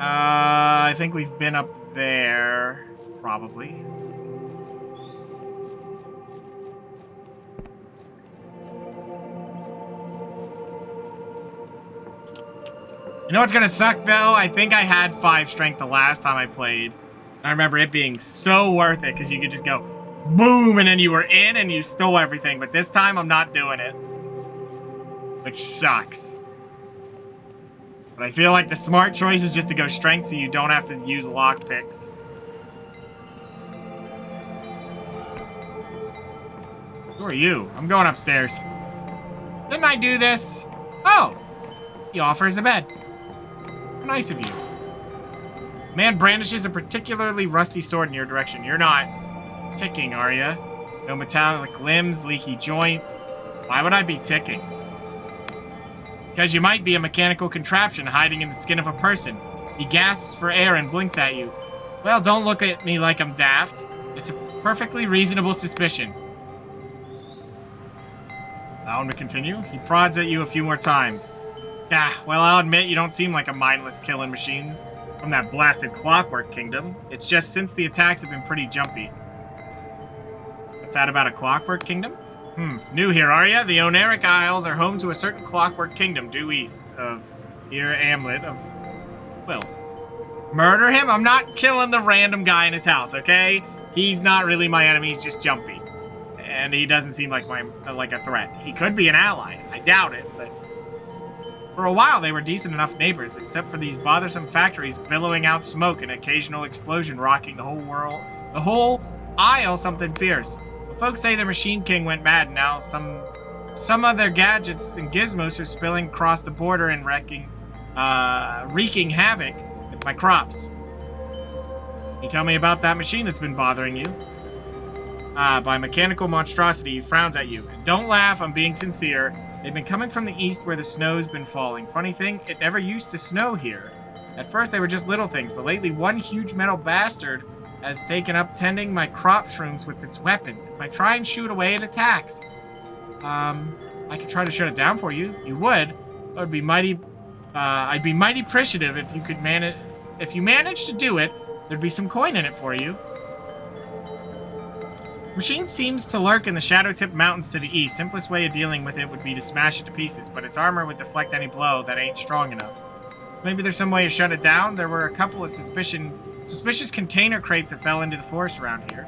I think we've been up there. Probably. You know what's gonna suck, though? I think I had 5 strength the last time I played. I remember it being so worth it, because you could just go boom, and then you were in, and you stole everything. But this time, I'm not doing it. Which sucks. But I feel like the smart choice is just to go strength so you don't have to use lockpicks. Who are you? I'm going upstairs. Didn't I do this? Oh! He offers a bed. Nice of you. Man brandishes a particularly rusty sword in your direction. You're not ticking, are you? No metallic limbs, leaky joints. Why would I be ticking? Because you might be a mechanical contraption hiding in the skin of a person. He gasps for air and blinks at you. Well, don't look at me like I'm daft. It's a perfectly reasonable suspicion. Allow him to continue. He prods at you a few more times. Yeah, well, I'll admit you don't seem like a mindless killing machine from that blasted Clockwork Kingdom. It's just since the attacks have been pretty jumpy. What's that about a Clockwork Kingdom? New here, are ya? The Oneric Isles are home to a certain Clockwork Kingdom due east of here, Amlet of... Well, murder him? I'm not killing the random guy in his house, okay? He's not really my enemy, he's just jumpy. And he doesn't seem like a threat. He could be an ally. I doubt it, but... For a while, they were decent enough neighbors, except for these bothersome factories billowing out smoke and occasional explosion rocking the whole world. The whole isle something fierce. Folks say the Machine King went mad, and now some of their gadgets and gizmos are spilling across the border and wreaking havoc with my crops. Can you tell me about that machine that's been bothering you? By mechanical monstrosity, he frowns at you. Don't laugh, I'm being sincere. They've been coming from the east where the snow's been falling. Funny thing, it never used to snow here. At first they were just little things, but lately one huge metal bastard has taken up tending my crop shrooms with its weapons. If I try and shoot away, it attacks. I could try to shut it down for you. You would. That would be mighty. I'd be mighty appreciative if you could manage. If you managed to do it, there'd be some coin in it for you. Machine seems to lurk in the shadow-tipped mountains to the east. Simplest way of dealing with it would be to smash it to pieces, but its armor would deflect any blow that ain't strong enough. Maybe there's some way to shut it down. There were a couple of suspicious container crates that fell into the forest around here.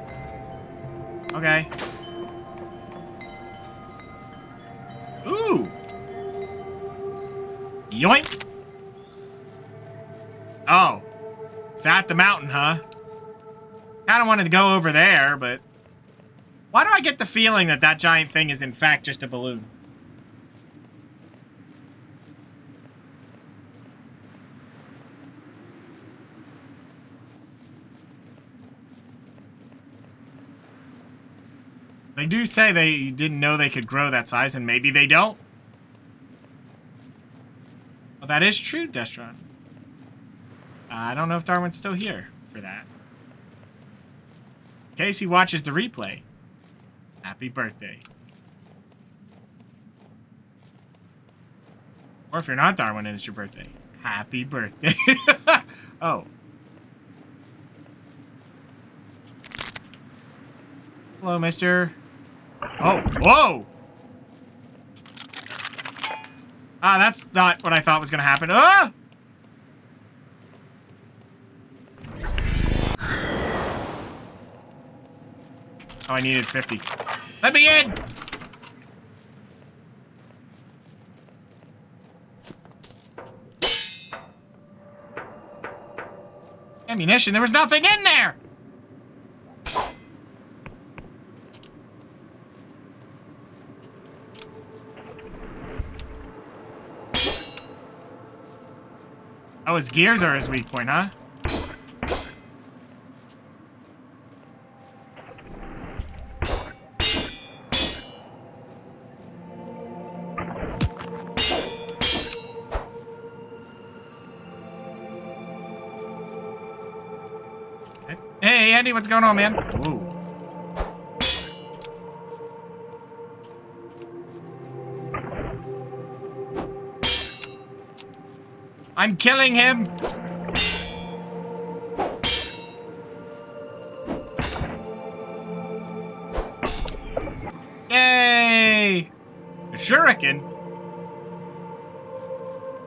Okay. Ooh! Yoink! Oh. Is that the mountain, huh? Kinda wanted to go over there, but... Why do I get the feeling that that giant thing is in fact just a balloon? They do say they didn't know they could grow that size, and maybe they don't. Well, that is true, Destron. I don't know if Darwin's still here for that. In case he watches the replay, happy birthday. Or if you're not Darwin and it's your birthday, happy birthday. Oh. Hello, mister. Oh, whoa! Ah, that's not what I thought was gonna happen. Ah! Oh, I needed 50. Let me in! Ammunition? There was nothing in there! Oh, his gears are his weak point, huh? Okay. Hey, Andy, what's going on, man? Whoa. I'm killing him! Yay! A shuriken?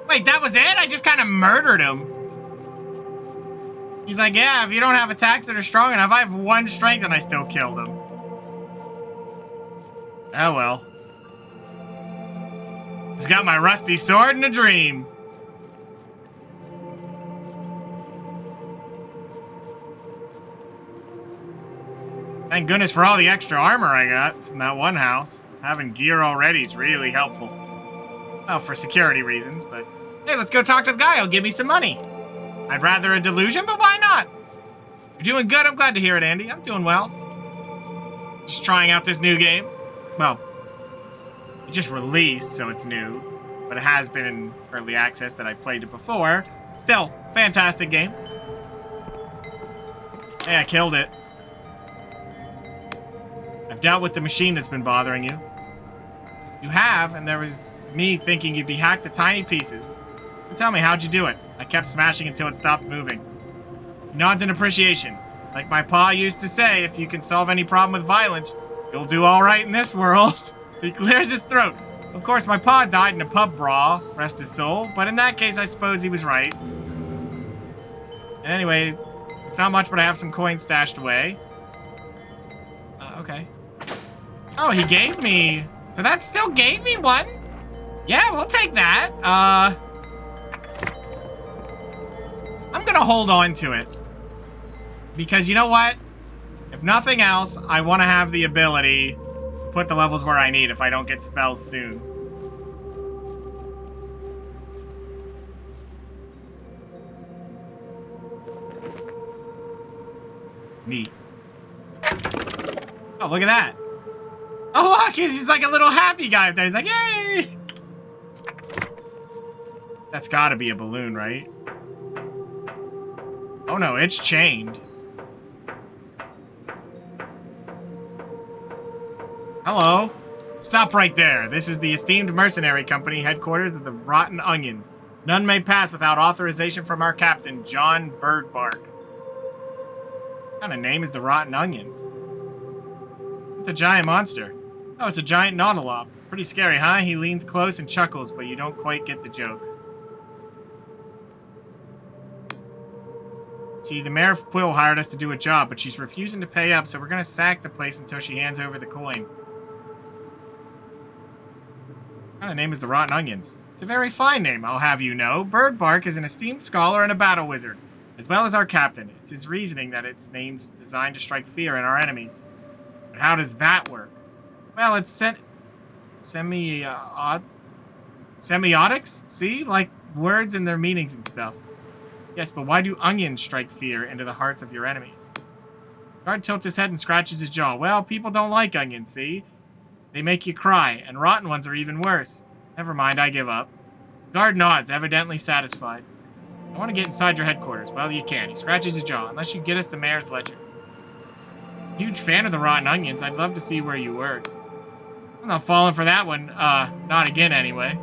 Wait, that was it? I just kind of murdered him. He's like, yeah, if you don't have attacks that are strong enough, I have 1 strength and I still killed him. Oh well. He's got my rusty sword and a dream. Thank goodness for all the extra armor I got from that one house. Having gear already is really helpful. Well, for security reasons, but... Hey, let's go talk to the guy. He'll give me some money. I'd rather a delusion, but why not? You're doing good. I'm glad to hear it, Andy. I'm doing well. Just trying out this new game. Well, it just released, so it's new. But it has been in early access that I played it before. Still, fantastic game. Hey, I killed it. I've dealt with the machine that's been bothering you. You have, and there was me thinking you'd be hacked to tiny pieces. So tell me, how'd you do it? I kept smashing until it stopped moving. He nods in appreciation. Like my pa used to say, if you can solve any problem with violence, you'll do alright in this world. He clears his throat. Of course, my pa died in a pub brawl, rest his soul, but in that case, I suppose he was right. And anyway, it's not much, but I have some coins stashed away. Okay. Oh, he gave me... So that still gave me 1? Yeah, we'll take that. I'm gonna hold on to it. Because you know what? If nothing else, I want to have the ability to put the levels where I need if I don't get spells soon. Neat. Oh, look at that. Oh, look, he's like a little happy guy up there. He's like, yay! That's gotta be a balloon, right? Oh no, it's chained. Hello. Stop right there. This is the esteemed mercenary company headquarters of the Rotten Onions. None may pass without authorization from our captain, John Birdbark. What kind of name is the Rotten Onions? It's a giant monster. Oh, it's a giant nautilop. Pretty scary, huh? He leans close and chuckles, but you don't quite get the joke. See, the mayor of Quill hired us to do a job, but she's refusing to pay up, so we're gonna sack the place until she hands over the coin. What kind of name is the Rotten Onions? It's a very fine name, I'll have you know. Birdbark is an esteemed scholar and a battle wizard, as well as our captain. It's his reasoning that its name's designed to strike fear in our enemies. But how does that work? Well, it's semiotics? See? Like words and their meanings and stuff. Yes, but why do onions strike fear into the hearts of your enemies? Guard tilts his head and scratches his jaw. Well, people don't like onions, see? They make you cry, and rotten ones are even worse. Never mind, I give up. Guard nods, evidently satisfied. I want to get inside your headquarters. Well, you can. He scratches his jaw, unless you get us the mayor's ledger. Huge fan of the rotten onions. I'd love to see where you work. I'm not falling for that one. Not again, anyway.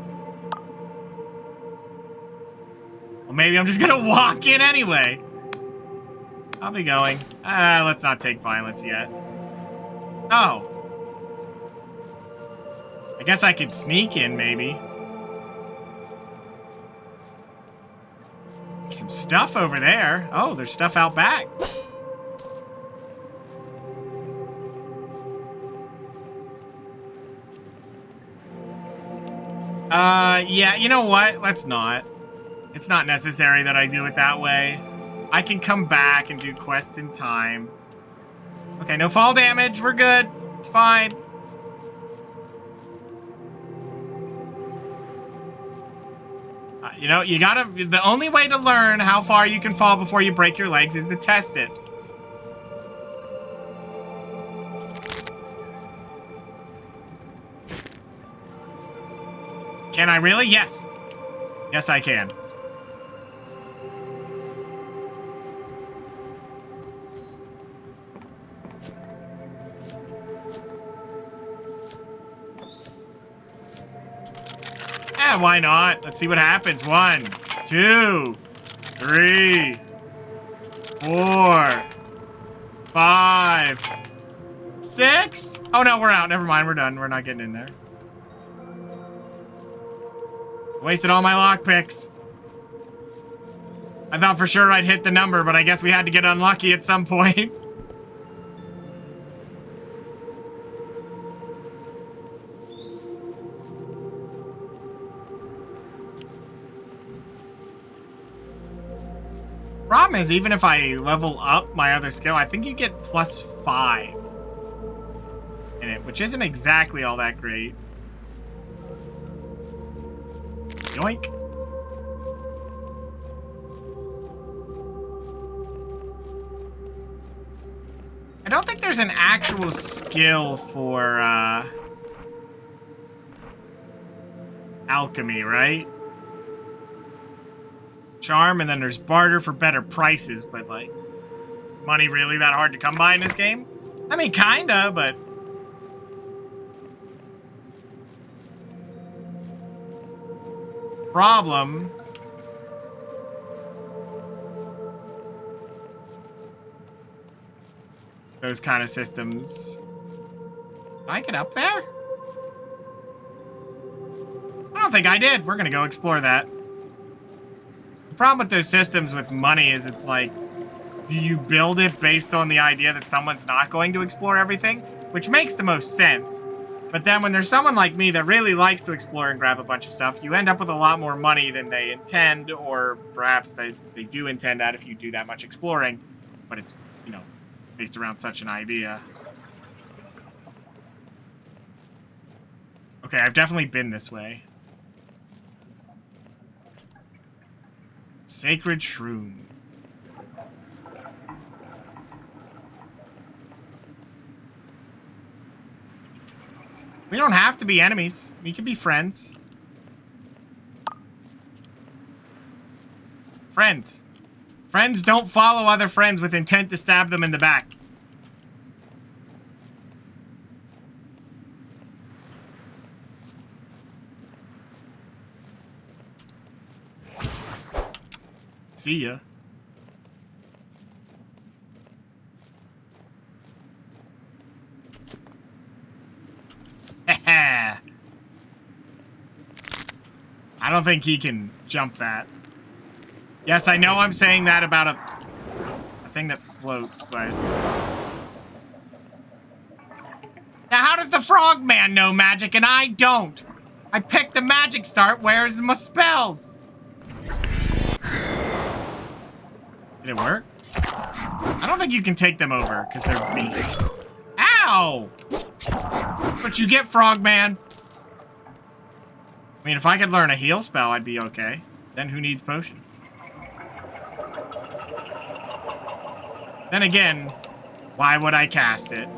Well, maybe I'm just gonna walk in anyway. I'll be going. Let's not take violence yet. Oh. I guess I could sneak in, maybe. There's some stuff over there. Oh, there's stuff out back. Yeah, you know what? Let's not. It's not necessary that I do it that way. I can come back and do quests in time. Okay, no fall damage. We're good. It's fine. You know, you gotta... The only way to learn how far you can fall before you break your legs is to test it. Can I really? Yes. Yes, I can. Yeah, why not? Let's see what happens. 1, 2, 3, 4, 5, 6. Oh no, we're out. Never mind. We're done. We're not getting in there. Wasted all my lockpicks. I thought for sure I'd hit the number, but I guess we had to get unlucky at some point. Problem is, even if I level up my other skill, I think you get +5 in it, which isn't exactly all that great. Yoink. I don't think there's an actual skill for, alchemy, right? Charm, and then there's barter for better prices, but, like, is money really that hard to come by in this game? I mean, kinda, but... Problem. Those kind of systems. Did I get up there? I don't think I did. We're gonna go explore that. The problem with those systems with money is it's like, do you build it based on the idea that someone's not going to explore everything? Which makes the most sense. But then when there's someone like me that really likes to explore and grab a bunch of stuff, you end up with a lot more money than they intend, or perhaps they do intend that if you do that much exploring. But it's, you know, based around such an idea. Okay, I've definitely been this way. Sacred Shroom. We don't have to be enemies. We can be friends. Friends. Friends don't follow other friends with intent to stab them in the back. See ya. I don't think he can jump that. Yes, I know I'm saying that about a thing that floats, but... Now, how does the frog man know magic and I don't? I picked the magic start. Where's my spells? Did it work? I don't think you can take them over because they're beasts. Ow! But you get, Frogman. I mean, if I could learn a heal spell, I'd be okay. Then who needs potions? Then again, why would I cast it?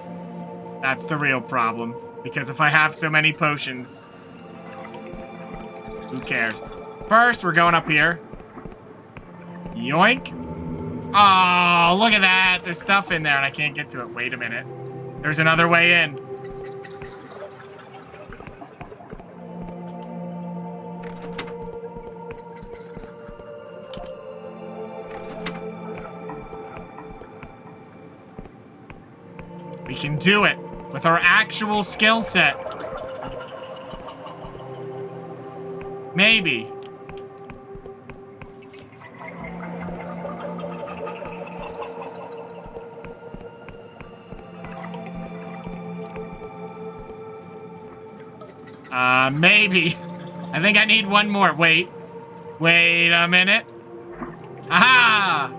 That's the real problem. Because if I have so many potions, who cares? First, we're going up here. Yoink. Oh, look at that. There's stuff in there and I can't get to it. Wait a minute. There's another way in. We can do it with our actual skill set. Maybe. Maybe. I think I need one more. Wait. Wait a minute. Aha!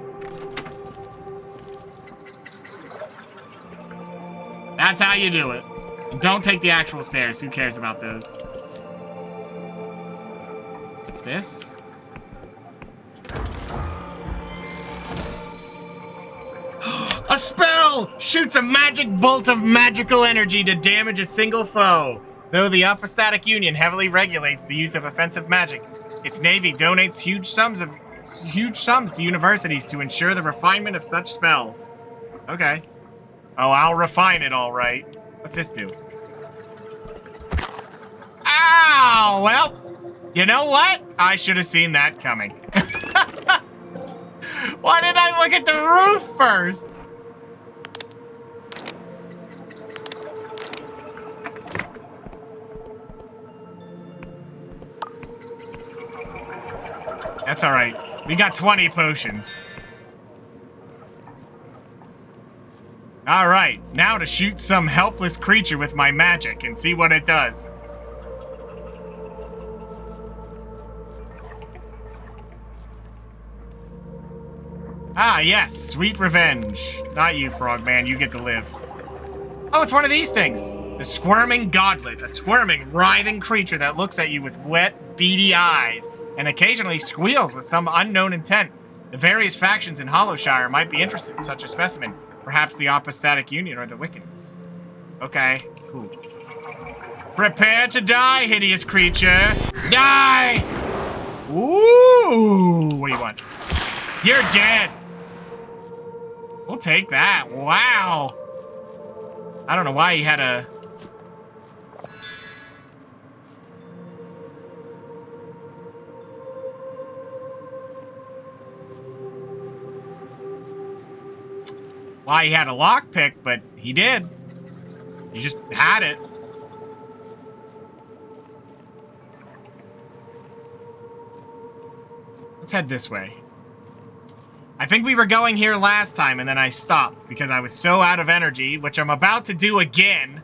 That's how you do it. And don't take the actual stairs. Who cares about those? What's this? A spell! Shoots a magic bolt of magical energy to damage a single foe. Though the Apostatic Union heavily regulates the use of offensive magic, its navy donates huge sums to universities to ensure the refinement of such spells. Okay. Oh, I'll refine it all right. What's this do? Ow! Well, you know what? I should have seen that coming. Why did I look at the roof first? That's all right. We got 20 potions. All right, now to shoot some helpless creature with my magic and see what it does. Ah, yes, sweet revenge. Not you, Frogman, you get to live. Oh, it's one of these things. The Squirming Godlet, a squirming, writhing creature that looks at you with wet, beady eyes and occasionally squeals with some unknown intent. The various factions in Hollowshire might be interested in such a specimen. Perhaps the Apostatic Union or the Wiccans. Okay, cool. Prepare to die, hideous creature. Die! Ooh, what do you want? You're dead. We'll take that. Wow. I don't know why he had a... Why he had a lockpick, but he did. He just had it. Let's head this way. I think we were going here last time, and then I stopped because I was so out of energy, which I'm about to do again.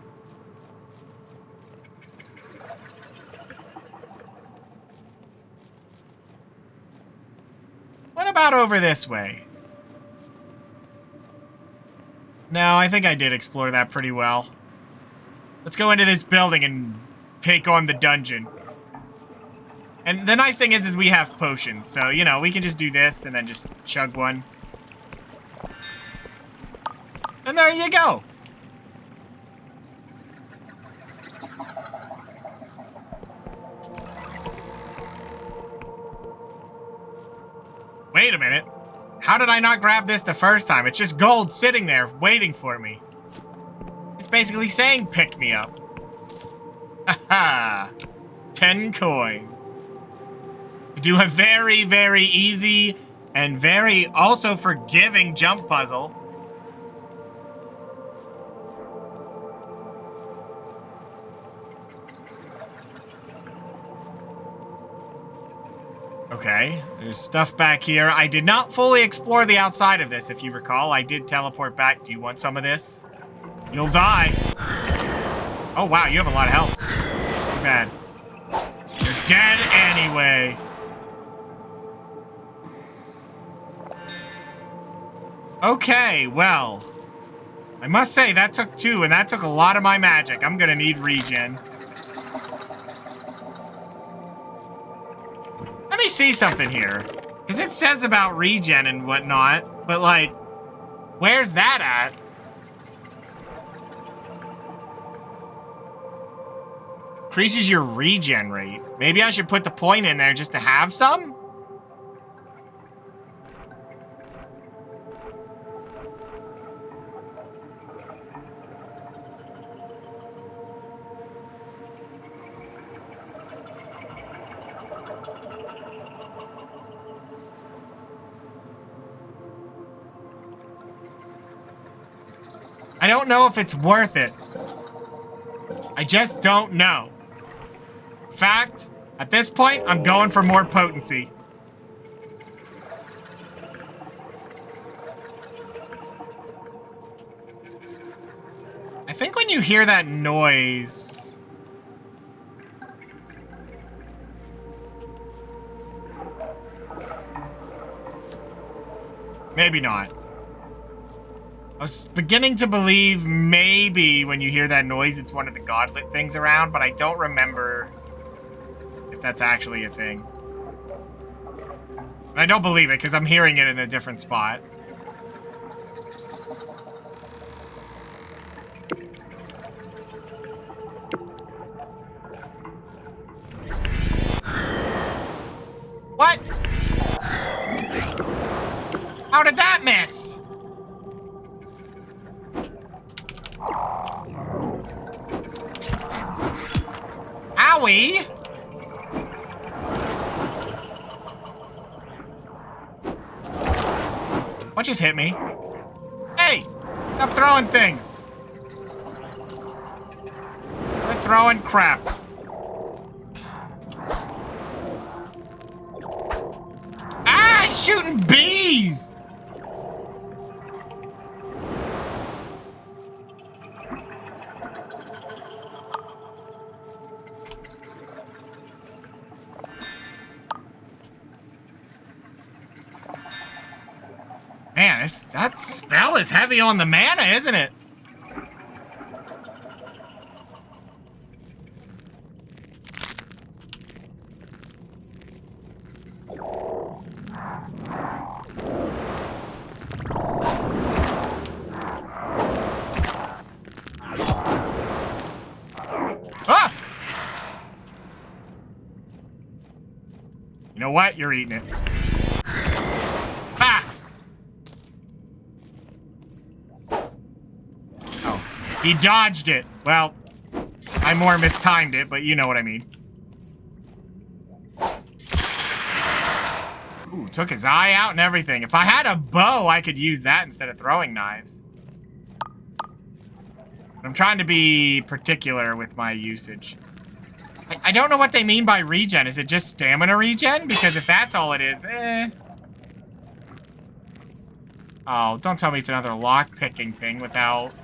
What about over this way? No, I think I did explore that pretty well. Let's go into this building and take on the dungeon. And the nice thing is we have potions, so, you know, we can just do this and then just chug one. And there you go. Wait a minute. How did I not grab this the first time? It's just gold sitting there waiting for me. It's basically saying pick me up. Haha. 10 coins. To do a very, very easy and very also forgiving jump puzzle. Okay, there's stuff back here. I did not fully explore the outside of this, if you recall. I did teleport back. Do you want some of this? You'll die. Oh, wow, you have a lot of health. Too bad. dead anyway. Okay, well. I must say, that took 2, and that took a lot of my magic. I'm gonna need regen. Let me see something here. Because it says about regen and whatnot, but like, where's that at? Increases your regen rate. Maybe I should put the point in there just to have some? I don't know if it's worth it. I just don't know. In fact, at this point, I'm going for more potency. I think when you hear that noise... Maybe not. I was beginning to believe maybe when you hear that noise, it's one of the godlit things around, but I don't remember if that's actually a thing. And I don't believe it because I'm hearing it in a different spot. What? How did that miss? Owie! What just hit me? Hey! Stop throwing things! Quit throwing crap. Ah! He's shooting bees! Man, that spell is heavy on the mana, isn't it? Ah! You know what? You're eating it. He dodged it. Well, I more mistimed it, but you know what I mean. Ooh, took his eye out and everything. If I had a bow, I could use that instead of throwing knives. But I'm trying to be particular with my usage. I don't know what they mean by regen. Is it just stamina regen? Because if that's all it is, eh. Oh, don't tell me it's another lock-picking thing without...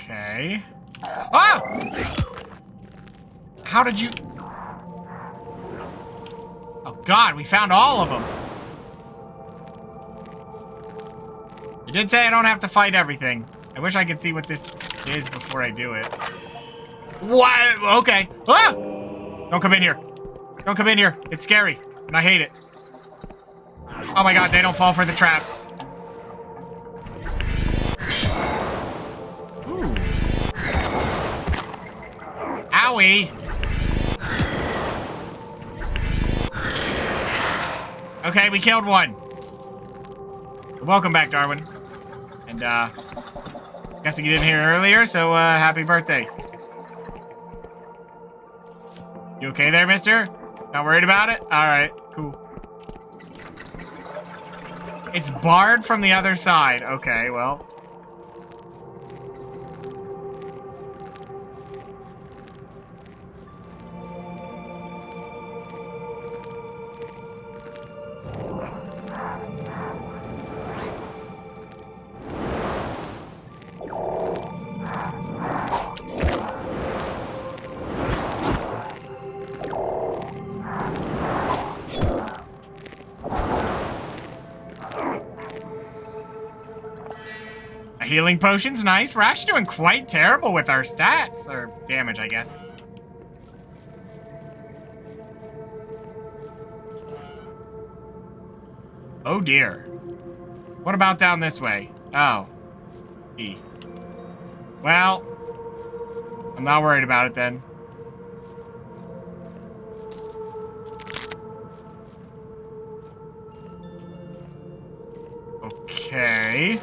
Okay. Ah! How did you... Oh god, we found all of them. You did say I don't have to fight everything. I wish I could see what this is before I do it. What? Okay. Ah! Don't come in here. Don't come in here. It's scary, and I hate it. Oh my god, they don't fall for the traps. Owie! Okay, we killed one. Welcome back, Darwin. And, guessing you didn't hear earlier, so, happy birthday. You okay there, mister? Not worried about it? Alright, cool. It's barred from the other side. Okay, well. Healing potion's nice. We're actually doing quite terrible with our stats. Or damage, I guess. Oh dear. What about down this way? Oh. E. Well, I'm not worried about it then. Okay.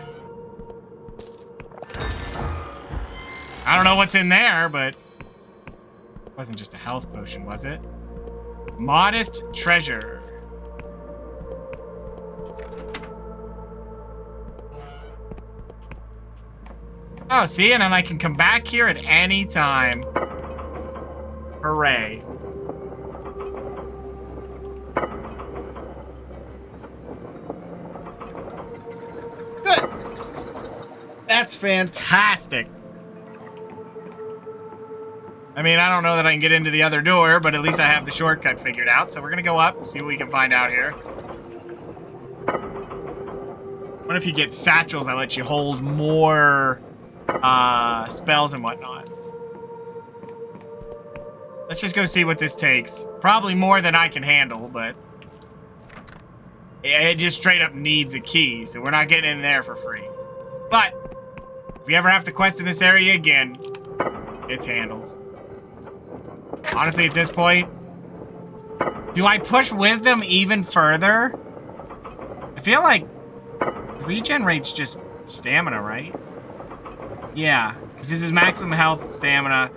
I don't know what's in there, but it wasn't just a health potion, was it? Modest treasure. Oh, see? And then I can come back here at any time. Hooray. Good. That's fantastic. I mean, I don't know that I can get into the other door, but at least I have the shortcut figured out. So we're going to go up and see what we can find out here. What if you get satchels that let you hold more spells and whatnot? Let's just go see what this takes. Probably more than I can handle, but it just straight up needs a key, so we're not getting in there for free. But if we ever have to quest in this area again, it's handled. Honestly, at this point, do I push wisdom even further? I feel like regen rate's just stamina, right? Yeah, because this is maximum health, stamina,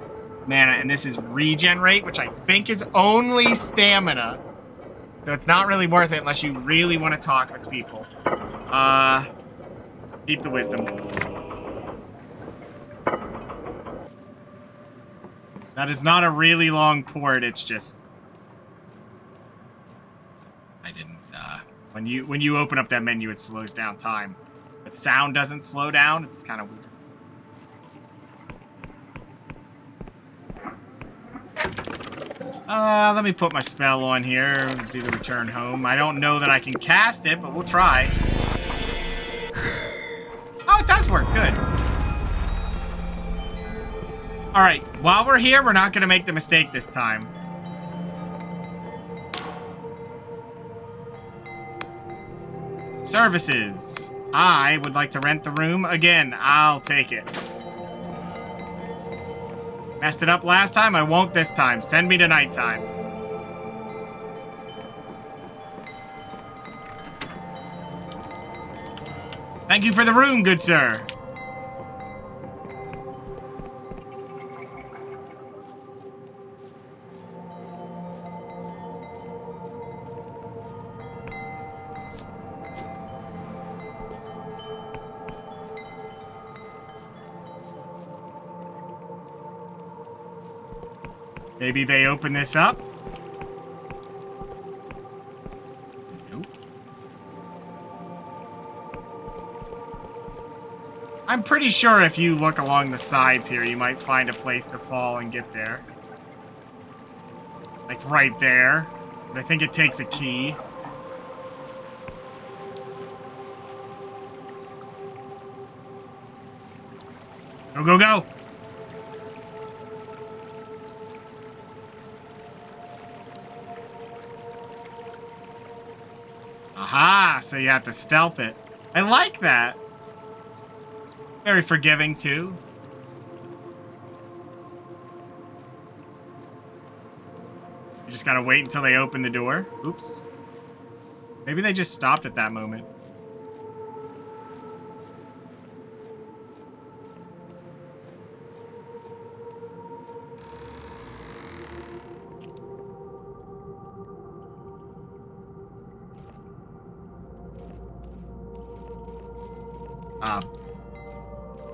mana, and this is regen rate, which I think is only stamina. So it's not really worth it unless you really want to talk with people. Keep the wisdom. That is not a really long port, it's just... I didn't, when you open up that menu, it slows down time. But sound doesn't slow down, it's kind of weird. Let me put my spell on here, do the return home. I don't know that I can cast it, but we'll try. Oh, it does work, good. Alright, while we're here, we're not going to make the mistake this time. Services. I would like to rent the room again. I'll take it. Messed it up last time, I won't this time. Send me to nighttime. Thank you for the room, good sir. Maybe they open this up? Nope. I'm pretty sure if you look along the sides here, you might find a place to fall and get there. Like right there. But I think it takes a key. Go, go, go! Aha! So you have to stealth it. I like that. Very forgiving, too. You just gotta wait until they open the door. Oops. Maybe they just stopped at that moment.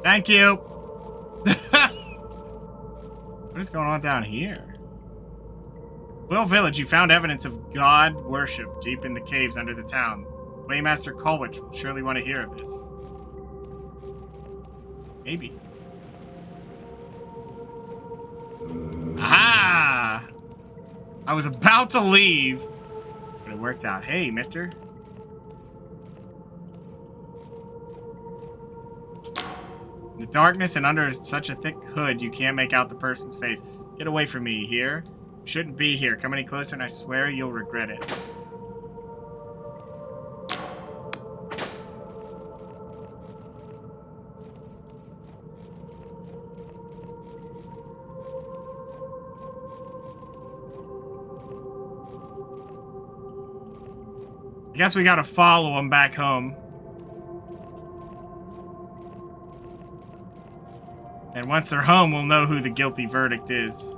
Thank you. What is going on down here? Will Village, you found evidence of god worship deep in the caves under the town. Waymaster Colwich will surely want to hear of this. Maybe. Aha! I was about to leave, but it worked out. Hey, mister. darkness and under such a thick hood, you can't make out the person's face. Get away from me, here. Shouldn't be here. Come any closer and I swear you'll regret it. I guess we gotta follow him back home. And once they're home, we'll know who the guilty verdict is.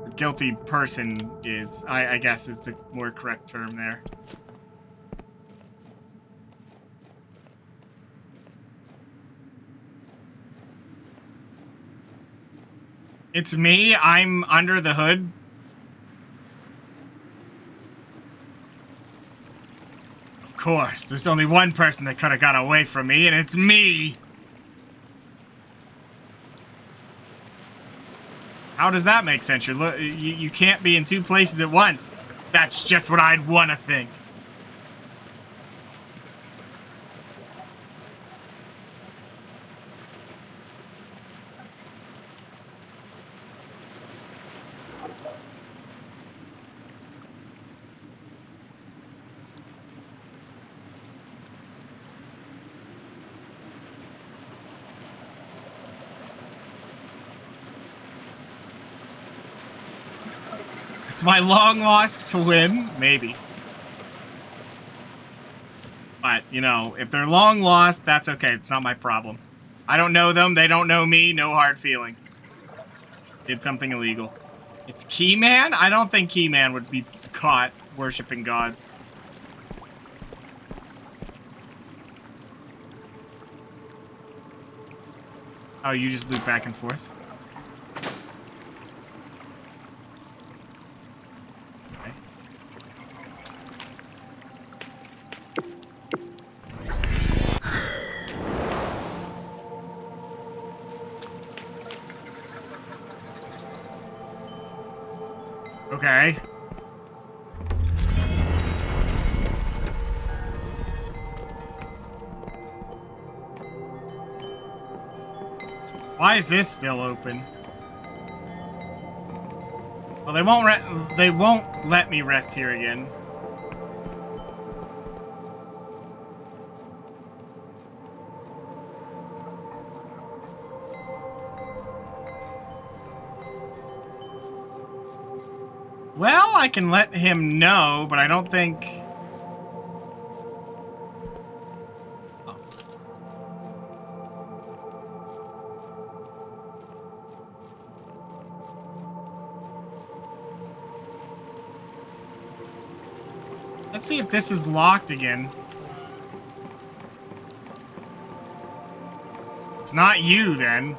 The guilty person is, I guess is the more correct term there. It's me. I'm under the hood. Of course, there's only one person that could have got away from me, and it's me! How does that make sense? You can't be in two places at once. That's just what I'd want to think. It's my long-lost twin, maybe. But, you know, if they're long-lost, that's okay. It's not my problem. I don't know them. They don't know me. No hard feelings. Did something illegal. It's Keyman? I don't think Keyman would be caught worshipping gods. Oh, you just loop back and forth? Okay. Why is this still open? Well, they won't let me rest here again. Well, I can let him know, but I don't think... Oh. Let's see if this is locked again. It's not you, then.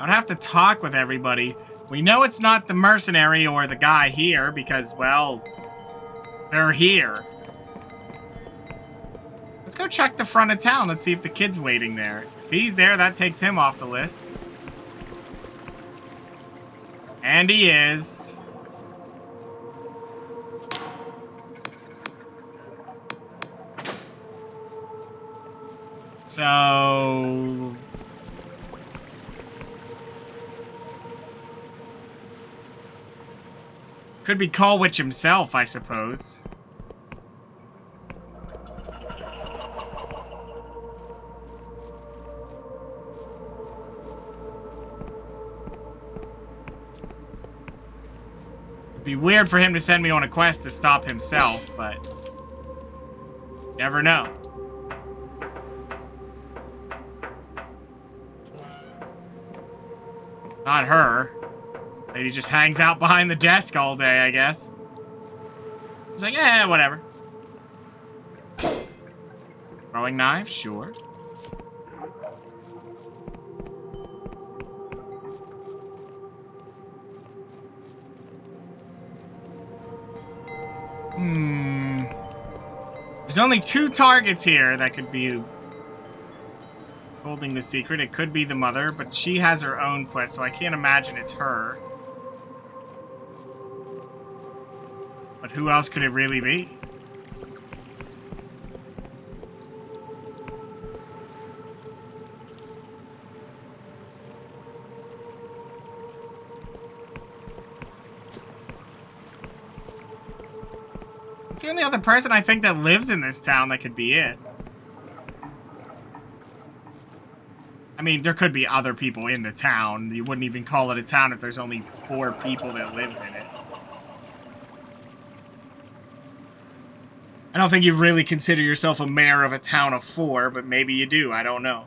I'd have to talk with everybody. We know it's not the mercenary or the guy here because, well, they're here. Let's go check the front of town. Let's see if the kid's waiting there. If he's there, that takes him off the list. And he is. So... could be Colwich himself, I suppose. It'd be weird for him to send me on a quest to stop himself, but... never know. Not her. Lady just hangs out behind the desk all day, I guess. It's like, eh, whatever. Throwing knives? Sure. There's only 2 targets here that could be holding the secret. It could be the mother, but she has her own quest, so I can't imagine it's her. But who else could it really be? It's the only other person I think that lives in this town that could be it. I mean, there could be other people in the town. You wouldn't even call it a town if there's only 4 people that lives in it. I don't think you really consider yourself a mayor of a town of 4, but maybe you do. I don't know.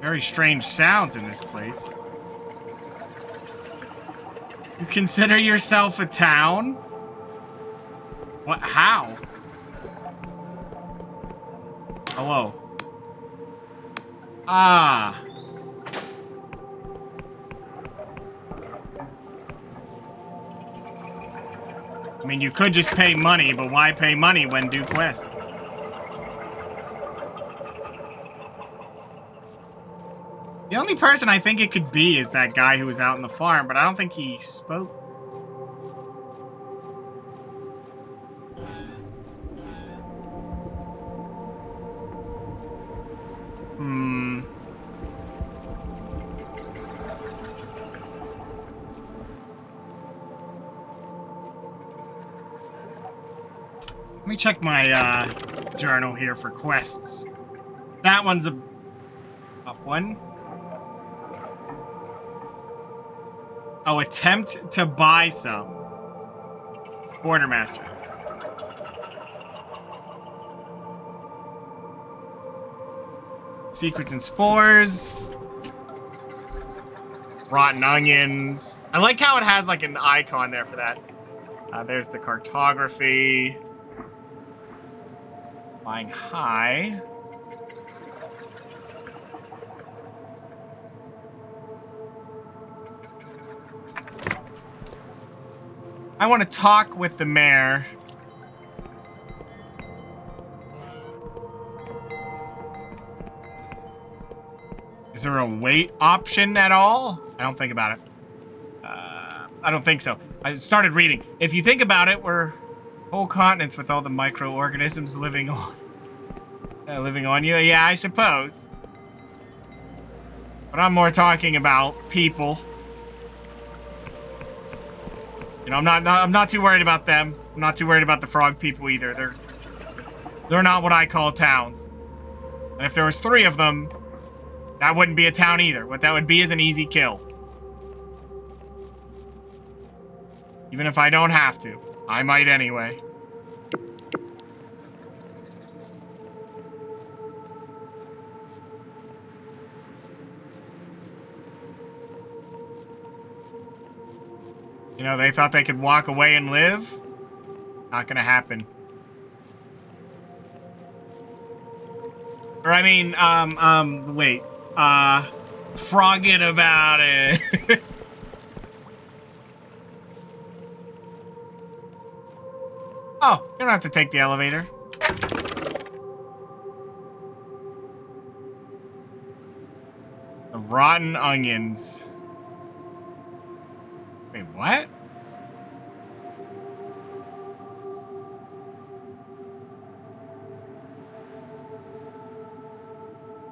Very strange sounds in this place. You consider yourself a town? What? How? Hello. Ah. I mean, you could just pay money, but why pay money when do quests? The only person I think it could be is that guy who was out in the farm, but I don't think he spoke. Let me check my journal here for quests. That one's a up one. Oh, attempt to buy some. Quartermaster. Secrets and spores. Rotten onions. I like how it has like an icon there for that. There's the cartography. Flying high. I want to talk with the mayor. Is there a wait option at all? I don't think about it. I don't think so. I started reading. If you think about it, we're whole continents with all the microorganisms living on you. Yeah, I suppose. But I'm more talking about people. You know, I'm not too worried about them. I'm not too worried about the frog people either. They're not what I call towns. And if there was 3 of them, that wouldn't be a town either. What that would be is an easy kill. Even if I don't have to. I might anyway. You know, they thought they could walk away and live? Not gonna happen. Or I mean, wait. Frogging about it. Oh, you don't have to take the elevator. The rotten onions. Wait, what?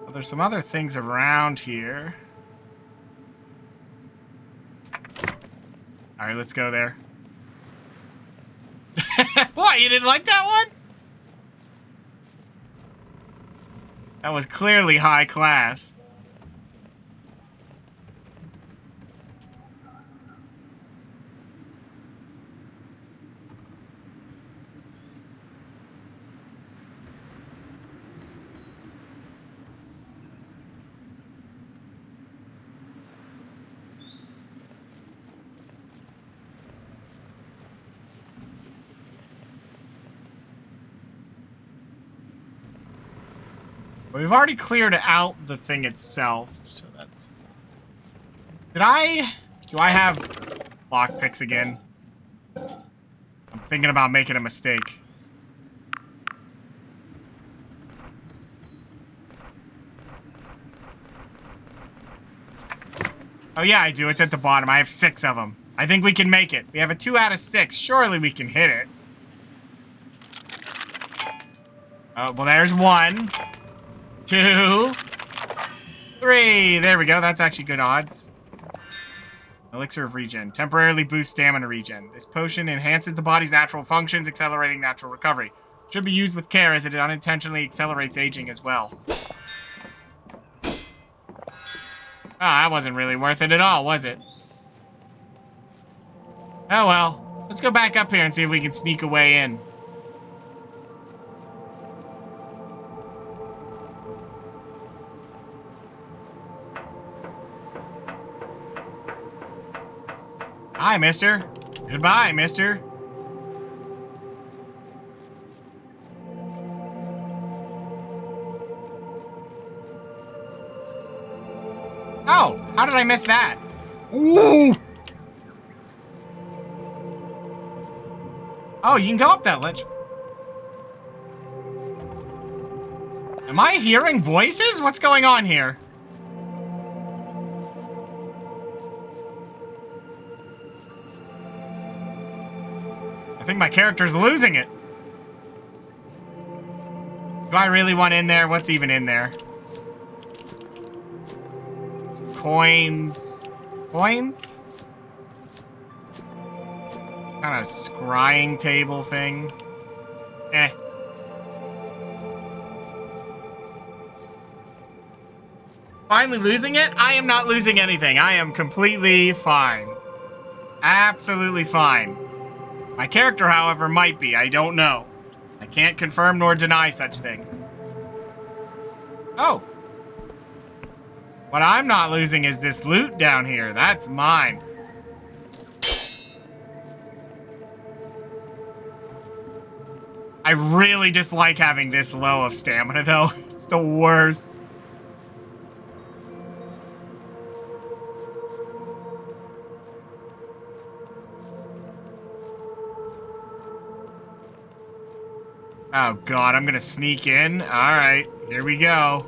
Well, there's some other things around here. All right, let's go there. What, you didn't like that one? That was clearly high class. We've already cleared out the thing itself, so that's... Do I have lockpicks again? I'm thinking about making a mistake. Oh yeah, I do. It's at the bottom. I have 6 of them. I think we can make it. We have a 2 out of 6. Surely we can hit it. Oh, well, there's 1, 2, 3. There we go. That's actually good odds. Elixir of Regen. Temporarily boosts stamina regen. This potion enhances the body's natural functions, accelerating natural recovery. Should be used with care as it unintentionally accelerates aging as well. Ah, that wasn't really worth it at all, was it? Oh well. Let's go back up here and see if we can sneak a way in. Hi, mister. Goodbye, mister. Oh, how did I miss that? Ooh! Oh, you can go up that ledge. Am I hearing voices? What's going on here? I think my character's losing it. Do I really want in there? What's even in there? Some coins. Coins? Kind of scrying table thing. Eh. Finally losing it? I am not losing anything. I am completely fine. Absolutely fine. My character, however, might be. I don't know. I can't confirm nor deny such things. Oh. What I'm not losing is this loot down here. That's mine. I really dislike having this low of stamina, though. It's the worst. Oh god, I'm gonna sneak in. Alright, here we go.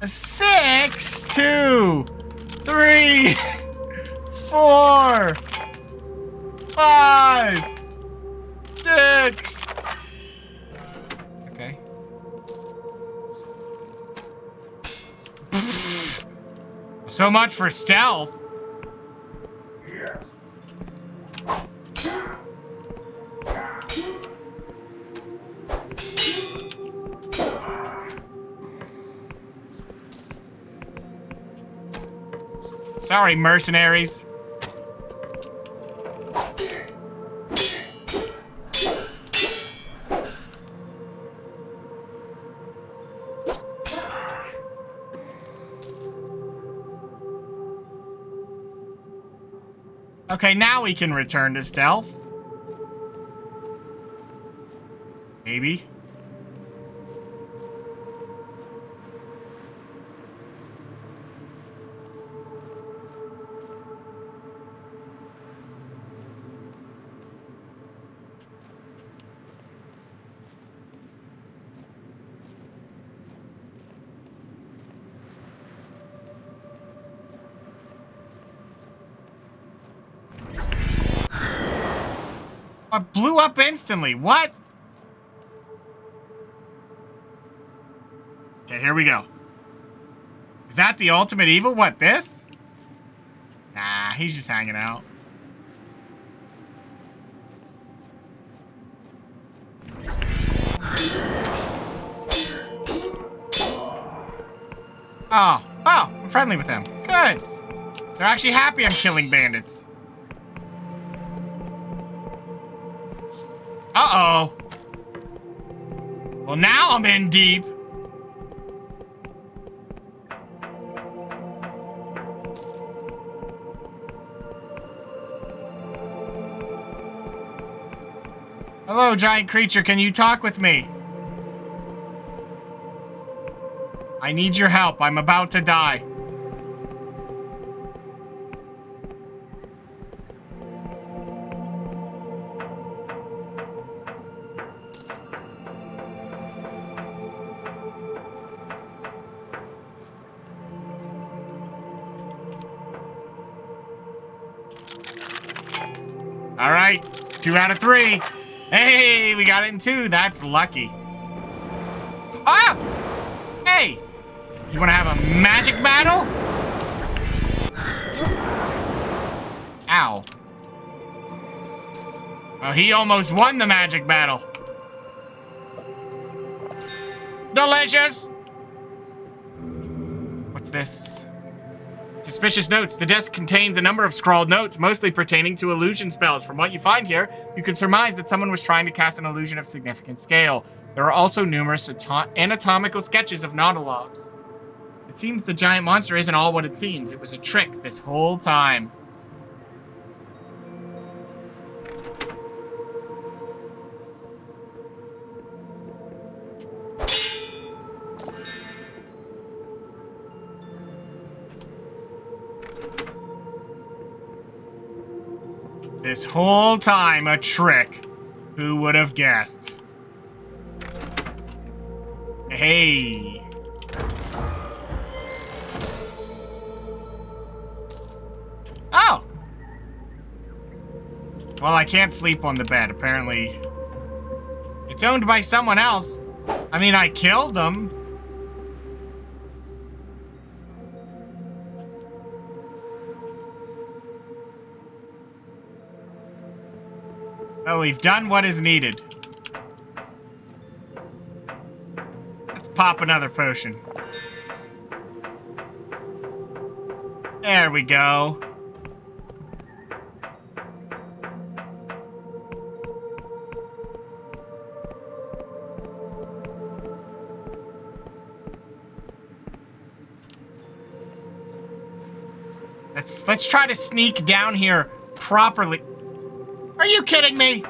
A 6, 2, 3, 4, 5, 6. Okay. So much for stealth. Sorry, mercenaries. Okay, now we can return to stealth. Maybe. I blew up instantly. What? Okay, here we go. Is that the ultimate evil? What, this? Nah, he's just hanging out. Oh, I'm friendly with them. Good. They're actually happy I'm killing bandits. Uh-oh. Well, now I'm in deep. Hello, giant creature. Can you talk with me? I need your help. I'm about to die. All right, 2 out of 3. Hey, we got it in 2. That's lucky. Ah! Hey! You want to have a magic battle? Ow. Well, he almost won the magic battle. Delicious! What's this? Suspicious notes. The desk contains a number of scrawled notes, mostly pertaining to illusion spells. From what you find here, you can surmise that someone was trying to cast an illusion of significant scale. There are also numerous anatomical sketches of nautilobs. It seems the giant monster isn't all what it seems. It was a trick this whole time. This whole time, a trick. Who would have guessed? Hey. Oh! Well, I can't sleep on the bed. Apparently, it's owned by someone else. I mean, I killed them. Oh, we've done what is needed. Let's pop another potion. There we go. Let's try to sneak down here properly. Are you kidding me?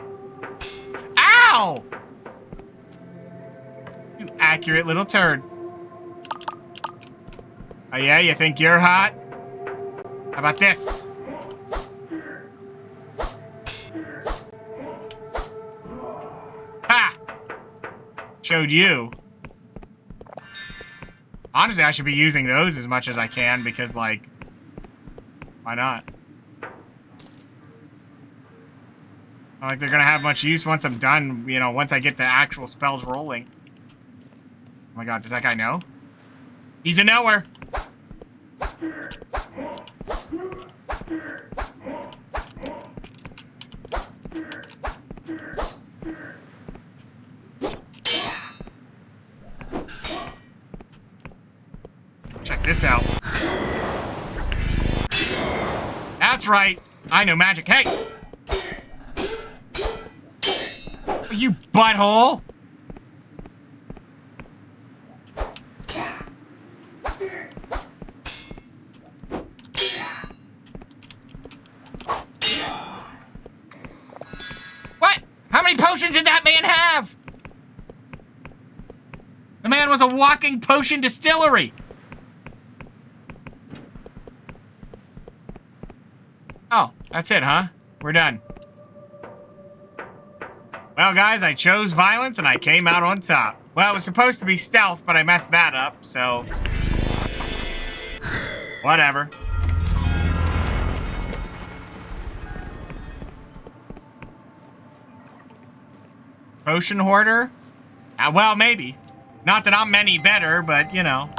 Ow! You accurate little turd. Oh yeah, you think you're hot? How about this? Ha! Showed you. Honestly, I should be using those as much as I can because, like, why not? Not like they're gonna have much use once I'm done, you know, once I get the actual spells rolling. Oh my god, does that guy know? He's a knower! Check this out. That's right. I know magic. Hey! You butthole! What? How many potions did that man have? The man was a walking potion distillery. Oh, that's it, huh? We're done. Well, guys, I chose violence and I came out on top. Well, it was supposed to be stealth, but I messed that up, so... whatever. Potion hoarder? Well, maybe. Not that I'm any better, but, you know.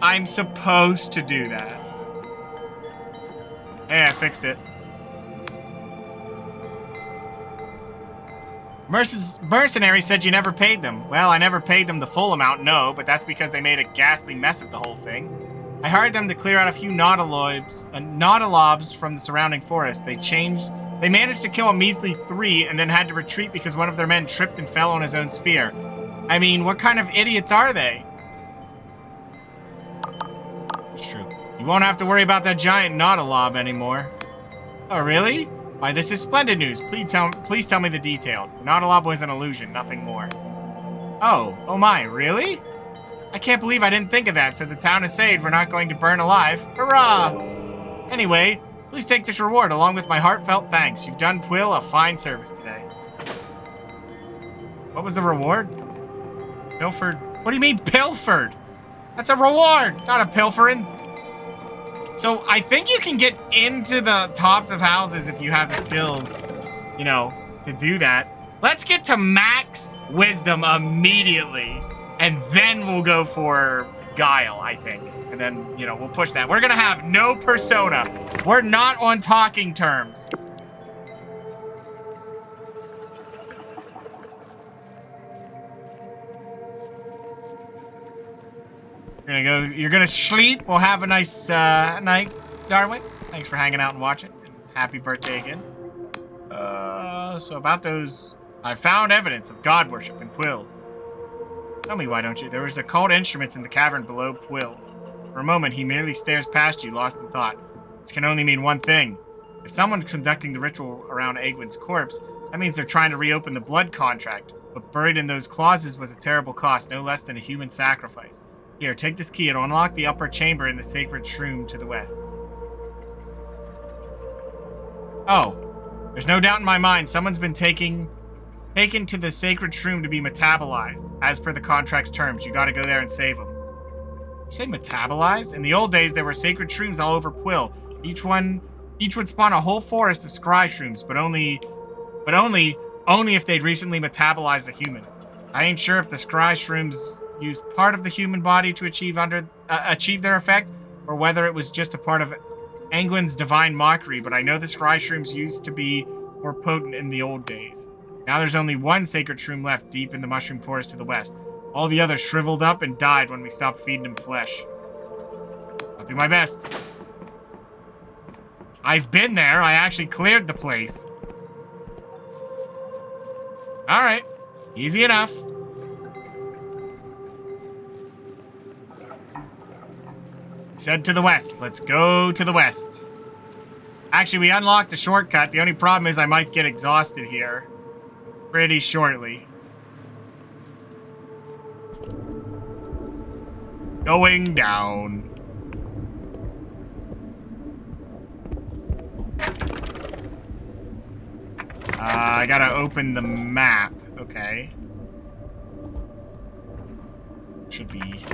I'm supposed to do that. Hey, I fixed it. Mercenary said you never paid them. Well, I never paid them the full amount, no, but that's because they made a ghastly mess of the whole thing. I hired them to clear out a few nautilobs from the surrounding forest. They managed to kill a measly 3 and then had to retreat because one of their men tripped and fell on his own spear. I mean, what kind of idiots are they? It's true. You won't have to worry about that giant nautilob anymore. Oh, really? Why, this is splendid news. Please tell me the details. The Nautilab was an illusion, nothing more. Oh my, really? I can't believe I didn't think of that. So the town is saved. We're not going to burn alive. Hurrah! Anyway, please take this reward along with my heartfelt thanks. You've done Quill a fine service today. What was the reward? Pilfered. What do you mean pilfered? That's a reward, not a pilfering. So I think you can get into the tops of houses if you have the skills, you know, to do that. Let's get to max wisdom immediately, and then we'll go for guile, I think. And then, you know, we'll push that. We're gonna have no persona. We're not on talking terms. You're gonna sleep. We'll have a nice night, Darwin. Thanks for hanging out and watching. And happy birthday again. So about those, I found evidence of god worship in Quill. Tell me, why don't you? There was occult instruments in the cavern below Quill. For a moment, he merely stares past you, lost in thought. This can only mean one thing. If someone's conducting the ritual around Egwin's corpse, that means they're trying to reopen the blood contract. But buried in those clauses was a terrible cost, no less than a human sacrifice. Here, take this key. It'll unlock the upper chamber in the sacred shroom to the west. Oh. There's no doubt in my mind someone's been taken to the sacred shroom to be metabolized. As per the contract's terms, you gotta go there and save them. You say metabolized? In the old days, there were sacred shrooms all over Quill. Each would spawn a whole forest of scry shrooms, but only if they'd recently metabolized a human. I ain't sure if the scry shrooms used part of the human body to achieve their effect, or whether it was just a part of Egwin's divine mockery, but I know the scry shrooms used to be more potent in the old days. Now there's only one sacred shroom left deep in the mushroom forest to the west. All the others shriveled up and died when we stopped feeding them flesh. I'll do my best. I've been there. I actually cleared the place. Alright. Easy enough. Said to the west. Let's go to the west. Actually, we unlocked a shortcut. The only problem is I might get exhausted here pretty shortly. Going down. I gotta open the map. Okay. Should be...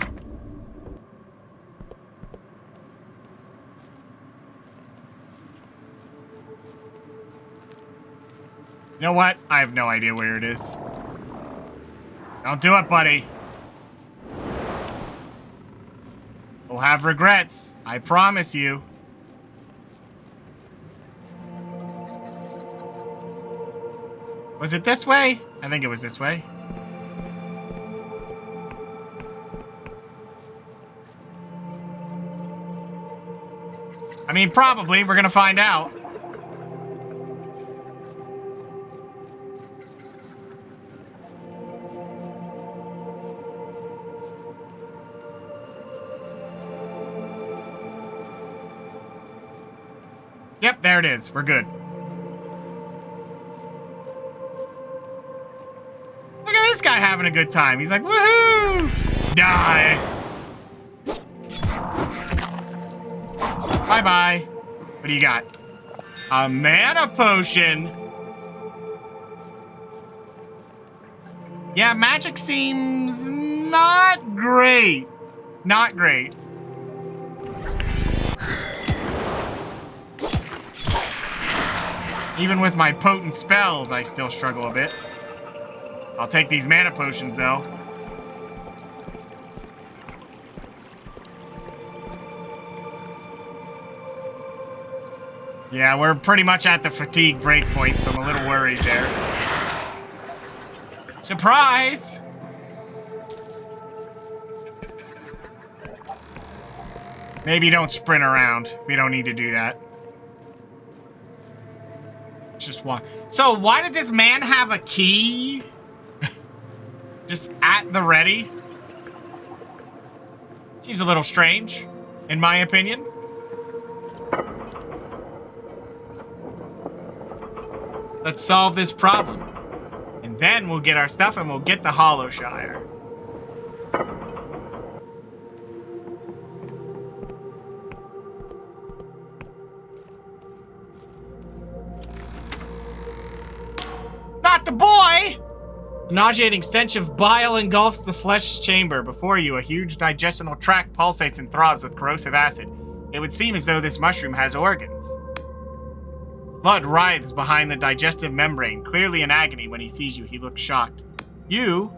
You know what? I have no idea where it is. Don't do it, buddy. We'll have regrets. I promise you. Was it this way? I think it was this way. I mean, probably. We're gonna find out. Yep, there it is. We're good. Look at this guy having a good time. He's like, woohoo! Die! Bye-bye. What do you got? A mana potion. Yeah, magic seems not great. Not great. Even with my potent spells, I still struggle a bit. I'll take these mana potions, though. Yeah, we're pretty much at the fatigue breakpoint, so I'm a little worried there. Surprise! Maybe don't sprint around. We don't need to do that. Just walk. So why did this man have a key? Just at the ready? Seems a little strange, in my opinion. Let's solve this problem. And then we'll get our stuff and we'll get to Hollowshire. Not the boy! A nauseating stench of bile engulfs the flesh chamber. Before you, a huge digestional tract pulsates and throbs with corrosive acid. It would seem as though this mushroom has organs. Blood writhes behind the digestive membrane, clearly in agony. When he sees you, he looks shocked. You?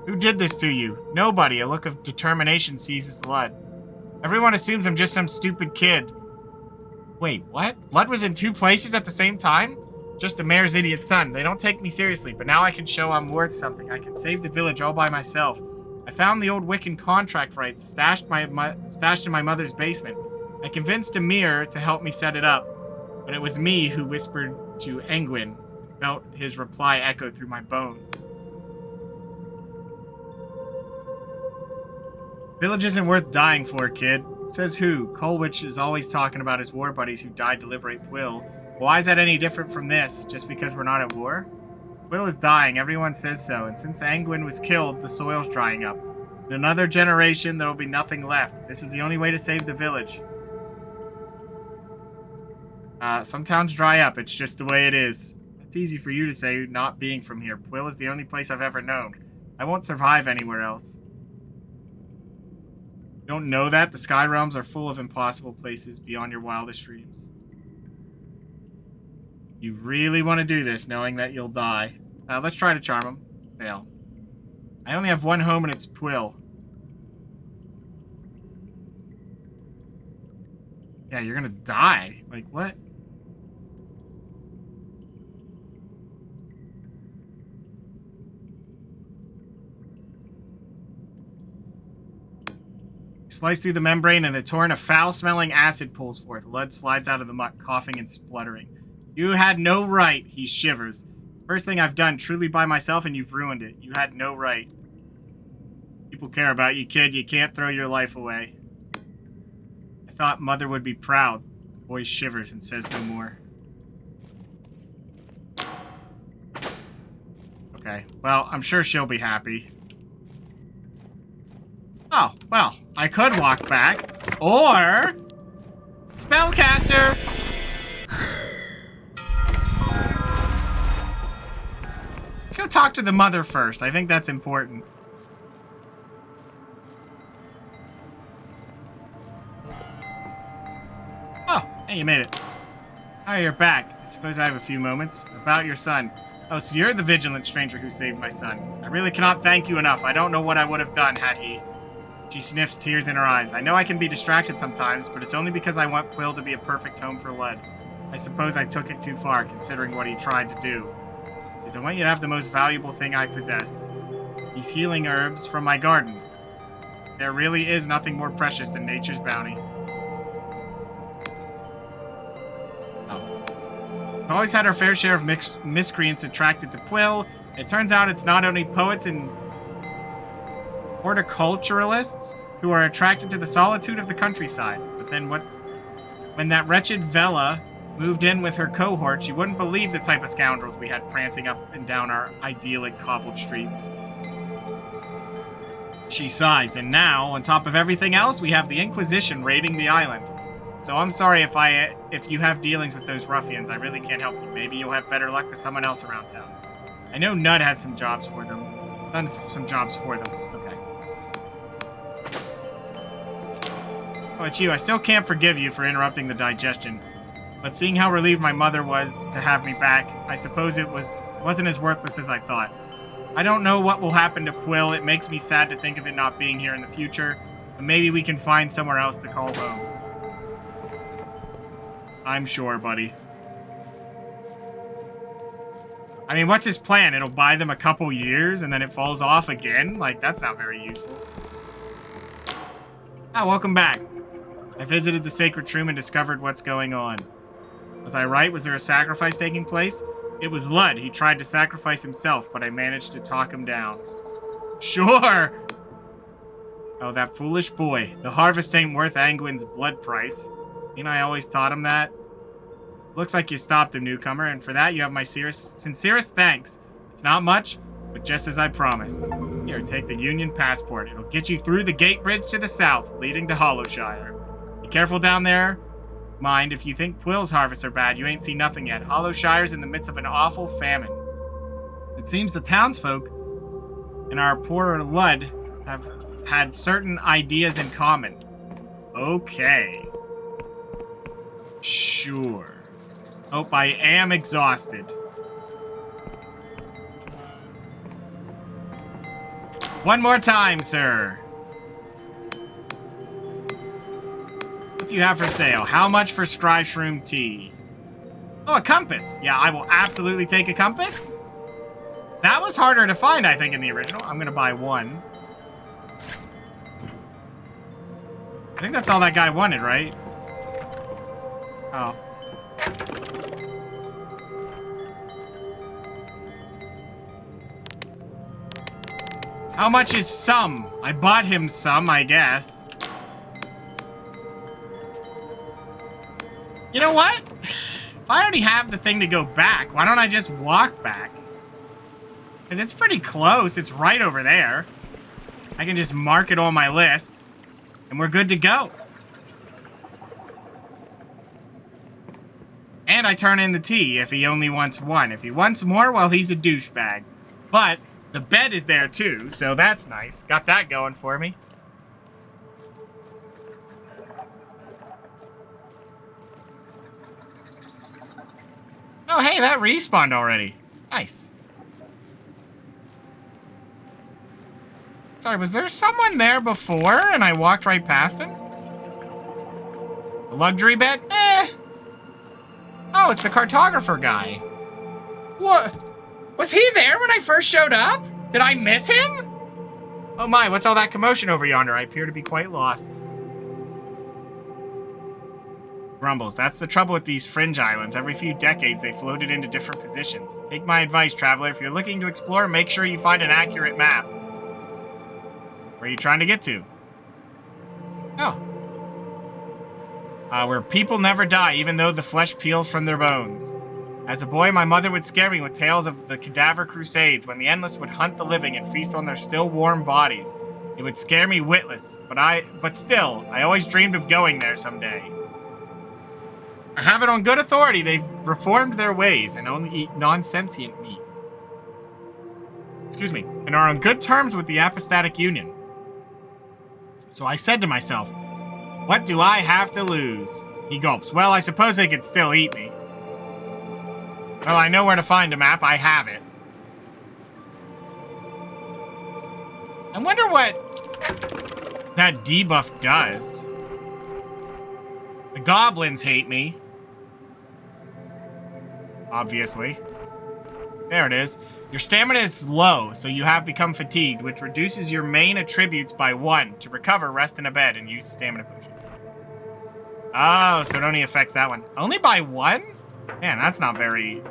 Who did this to you? Nobody. A look of determination seizes Lud. Everyone assumes I'm just some stupid kid. Wait, what? Lud was in 2 places at the same time? Just the mayor's idiot son. They don't take me seriously, but now I can show I'm worth something. I can save the village all by myself. I found the old Wiccan contract rights stashed in my mother's basement. I convinced Amir to help me set it up, but it was me who whispered to Engwyn. Felt his reply echo through my bones. Village isn't worth dying for, kid. Says who? Colwich is always talking about his war buddies who died to liberate Quill. Why is that any different from this? Just because we're not at war? Quill is dying, everyone says so, and since Engwyn was killed, the soil's drying up. In another generation, there will be nothing left. This is the only way to save the village. Some towns dry up, it's just the way it is. It's easy for you to say, not being from here. Quill is the only place I've ever known. I won't survive anywhere else. You don't know that? The Sky Realms are full of impossible places beyond your wildest dreams. You really want to do this, knowing that you'll die. Let's try to charm him. Fail. I only have one home, and it's Quill. Yeah, you're gonna die. Like, what? Slice through the membrane, and a torrent of foul-smelling acid pulls forth. Lud slides out of the muck, coughing and spluttering. You had no right, he shivers. First thing I've done truly by myself, and you've ruined it. You had no right. People care about you, kid. You can't throw your life away. I thought Mother would be proud. The boy shivers and says no more. Okay, well, I'm sure she'll be happy. Oh, well, I could walk back. Or... Spellcaster! Let's go talk to the mother first. I think that's important. Oh, hey, you made it. Oh, you're back. I suppose I have a few moments. About your son. Oh, so you're the vigilant stranger who saved my son. I really cannot thank you enough. I don't know what I would have done had he... She sniffs, tears in her eyes. I know I can be distracted sometimes, but it's only because I want Quill to be a perfect home for Lud. I suppose I took it too far, considering what he tried to do. Because I want you to have the most valuable thing I possess. These healing herbs from my garden. There really is nothing more precious than nature's bounty. Oh. I've always had our fair share of miscreants attracted to Quill. It turns out it's not only poets and horticulturalists who are attracted to the solitude of the countryside. But then when that wretched Vela moved in with her cohort, she wouldn't believe the type of scoundrels we had prancing up and down our idyllic cobbled streets. She sighs, and now, on top of everything else, we have the Inquisition raiding the island. So I'm sorry if you have dealings with those ruffians. I really can't help you. Maybe you'll have better luck with someone else around town. I know Nud has some jobs for them. Done some jobs for them. Oh, it's you. I still can't forgive you for interrupting the digestion. But seeing how relieved my mother was to have me back, I suppose it wasn't as worthless as I thought. I don't know what will happen to Quill. It makes me sad to think of it not being here in the future. But maybe we can find somewhere else to call home. I'm sure, buddy. I mean, what's his plan? It'll buy them a couple years and then it falls off again? Like, that's not very useful. Ah, welcome back. I visited the sacred tomb and discovered what's going on. Was I right? Was there a sacrifice taking place? It was Lud. He tried to sacrifice himself, but I managed to talk him down. Sure! Oh, that foolish boy. The harvest ain't worth Angwyn's blood price. Ain't I always taught him that? Looks like you stopped a newcomer, and for that you have my sincerest thanks. It's not much, but just as I promised. Here, take the Union passport. It'll get you through the gate bridge to the south, leading to Hollowshire. Be careful down there. Mind, if you think Quill's harvests are bad, you ain't seen nothing yet. Hollowshire's in the midst of an awful famine. It seems the townsfolk and our poor Lud have had certain ideas in common. Okay. Sure. Hope I am exhausted. One more time, sir. What do you have for sale? How much for Scry Shroom tea? Oh, a compass. Yeah, I will absolutely take a compass. That was harder to find, I think, in the original. I'm gonna buy one. I think that's all that guy wanted, right? Oh. How much is some? I bought him some, I guess. You know what? If I already have the thing to go back, why don't I just walk back? Because it's pretty close. It's right over there. I can just mark it on my list. And we're good to go. And I turn in the tea if he only wants one. If he wants more, well, he's a douchebag. But the bed is there too, so that's nice. Got that going for me. Oh, hey, that respawned already. Nice. Sorry, was there someone there before and I walked right past him? The luxury bed? Eh. Oh, it's the cartographer guy. What? Was he there when I first showed up? Did I miss him? Oh my, what's all that commotion over yonder? I appear to be quite lost. Grumbles. That's the trouble with these fringe islands. Every few decades, they floated into different positions. Take my advice, traveler. If you're looking to explore, make sure you find an accurate map. Where are you trying to get to? Oh. Where people never die, even though the flesh peels from their bones. As a boy, my mother would scare me with tales of the cadaver crusades, when the Endless would hunt the living and feast on their still warm bodies. It would scare me witless, but still, I always dreamed of going there someday. I have it on good authority they've reformed their ways and only eat non-sentient meat. Excuse me, and are on good terms with the Apostatic Union. So I said to myself, what do I have to lose? He gulps. Well, I suppose they could still eat me. Well, I know where to find a map. I have it. I wonder what that debuff does. The goblins hate me. Obviously. There it is. Your stamina is low, so you have become fatigued, which reduces your main attributes by 1. To recover, rest in a bed and use a stamina potion. Oh, so it only affects that one. Only by 1? Man, that's not very...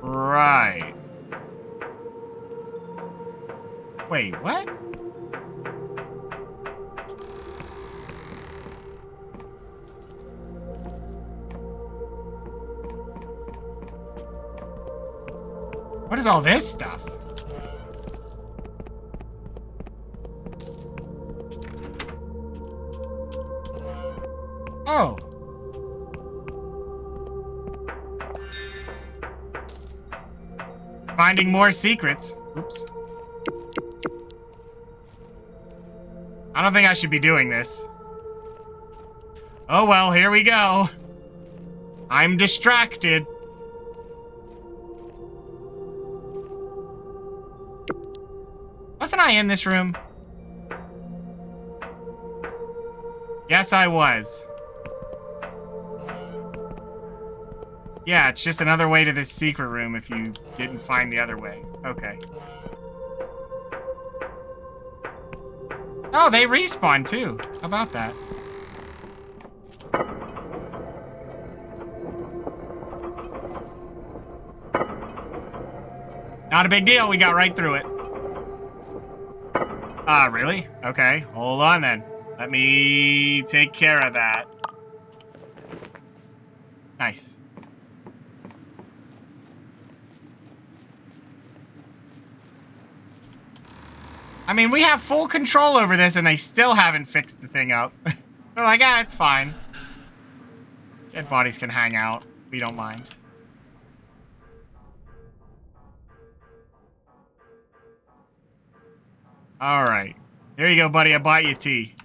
Right. Wait, what? What is all this stuff? Oh. Finding more secrets. Oops. I don't think I should be doing this. Oh well, here we go. I'm distracted. Wasn't I in this room? Yes, I was. Yeah, it's just another way to this secret room if you didn't find the other way. Okay. Oh, they respawn too. How about that? Not a big deal. We got right through it. Really? Okay. Hold on then. Let me take care of that. Nice. I mean, we have full control over this, and they still haven't fixed the thing up. They're like, it's fine. Dead bodies can hang out. We don't mind. Alright. Here you go, buddy. I bought you tea.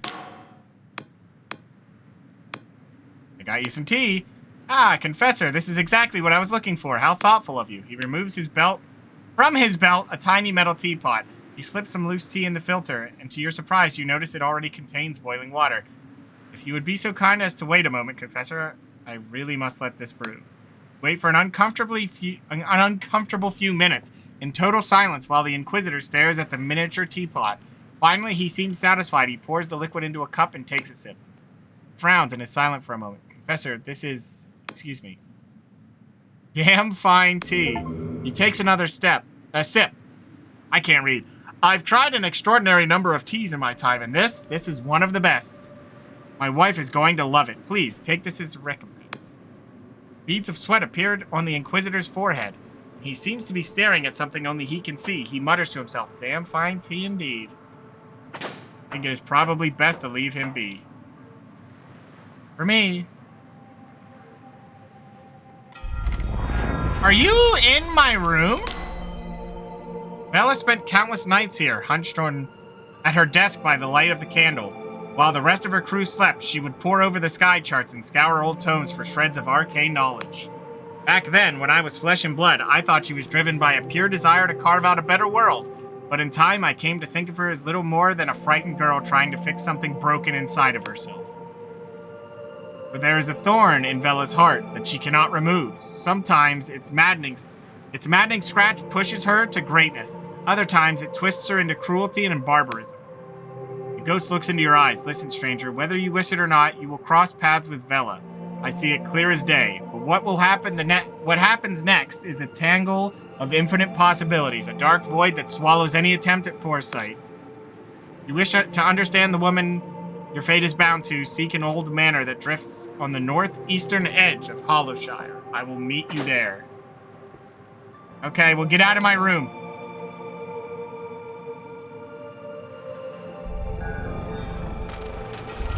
I got you some tea. Confessor, this is exactly what I was looking for. How thoughtful of you. He removes his belt. From his belt, a tiny metal teapot. He slips some loose tea in the filter, and to your surprise, you notice it already contains boiling water. If you would be so kind as to wait a moment, Confessor, I really must let this brew. Wait for an uncomfortable few minutes, in total silence, while the Inquisitor stares at the miniature teapot. Finally, he seems satisfied. He pours the liquid into a cup and takes a sip. Frowns and is silent for a moment. Confessor, this is... excuse me. Damn fine tea. He takes another sip. I can't read. I've tried an extraordinary number of teas in my time, and this is one of the best. My wife is going to love it. Please, take this as a recompense. Beads of sweat appeared on the Inquisitor's forehead. He seems to be staring at something only he can see. He mutters to himself, damn fine tea indeed. I think it is probably best to leave him be. For me. Are you in my room? Bella spent countless nights here, hunched at her desk by the light of the candle. While the rest of her crew slept, she would pore over the sky charts and scour old tomes for shreds of arcane knowledge. Back then, when I was flesh and blood, I thought she was driven by a pure desire to carve out a better world. But in time, I came to think of her as little more than a frightened girl trying to fix something broken inside of herself. But there is a thorn in Vella's heart that she cannot remove. Sometimes its maddening scratch pushes her to greatness. Other times it twists her into cruelty and barbarism. The ghost looks into your eyes. Listen, stranger, whether you wish it or not, you will cross paths with Vella. I see it clear as day. But what happens next is a tangle of infinite possibilities, a dark void that swallows any attempt at foresight. You wish to understand the woman your fate is bound to, seek an old manor that drifts on the northeastern edge of Hollowshire. I will meet you there. Okay, well, get out of my room.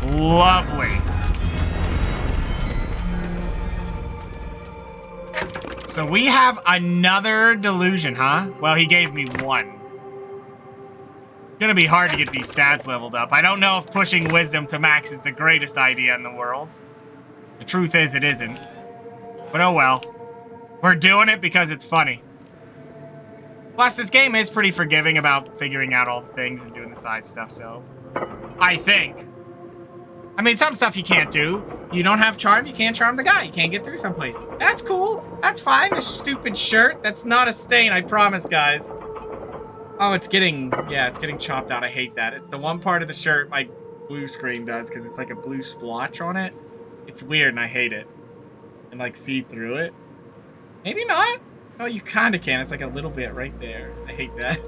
Lovely. So we have another delusion, huh? Well, he gave me one. Gonna be hard to get these stats leveled up. I don't know if pushing wisdom to max is the greatest idea in the world. The truth is, it isn't. But oh well. We're doing it because it's funny. Plus, this game is pretty forgiving about figuring out all the things and doing the side stuff, so... I think. I mean, some stuff you can't do. You don't have charm, you can't charm the guy. You can't get through some places. That's cool. That's fine. This stupid shirt. That's not a stain, I promise, guys. Oh, it's getting chopped out. I hate that. It's the one part of the shirt my blue screen does, because it's like a blue splotch on it. It's weird, and I hate it. And, like, see through it. Maybe not. Oh, you kind of can. It's like a little bit right there. I hate that.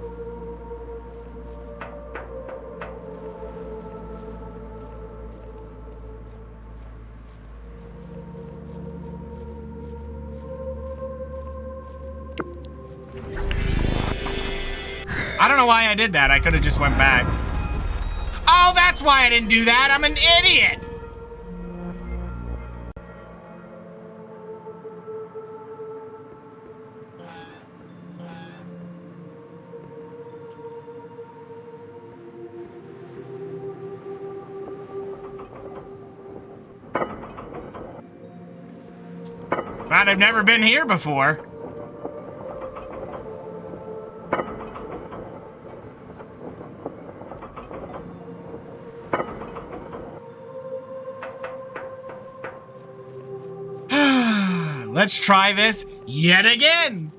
I don't know why I did that. I could have just went back. Oh, that's why I didn't do that. I'm an idiot. Glad I've never been here before. Let's try this yet again.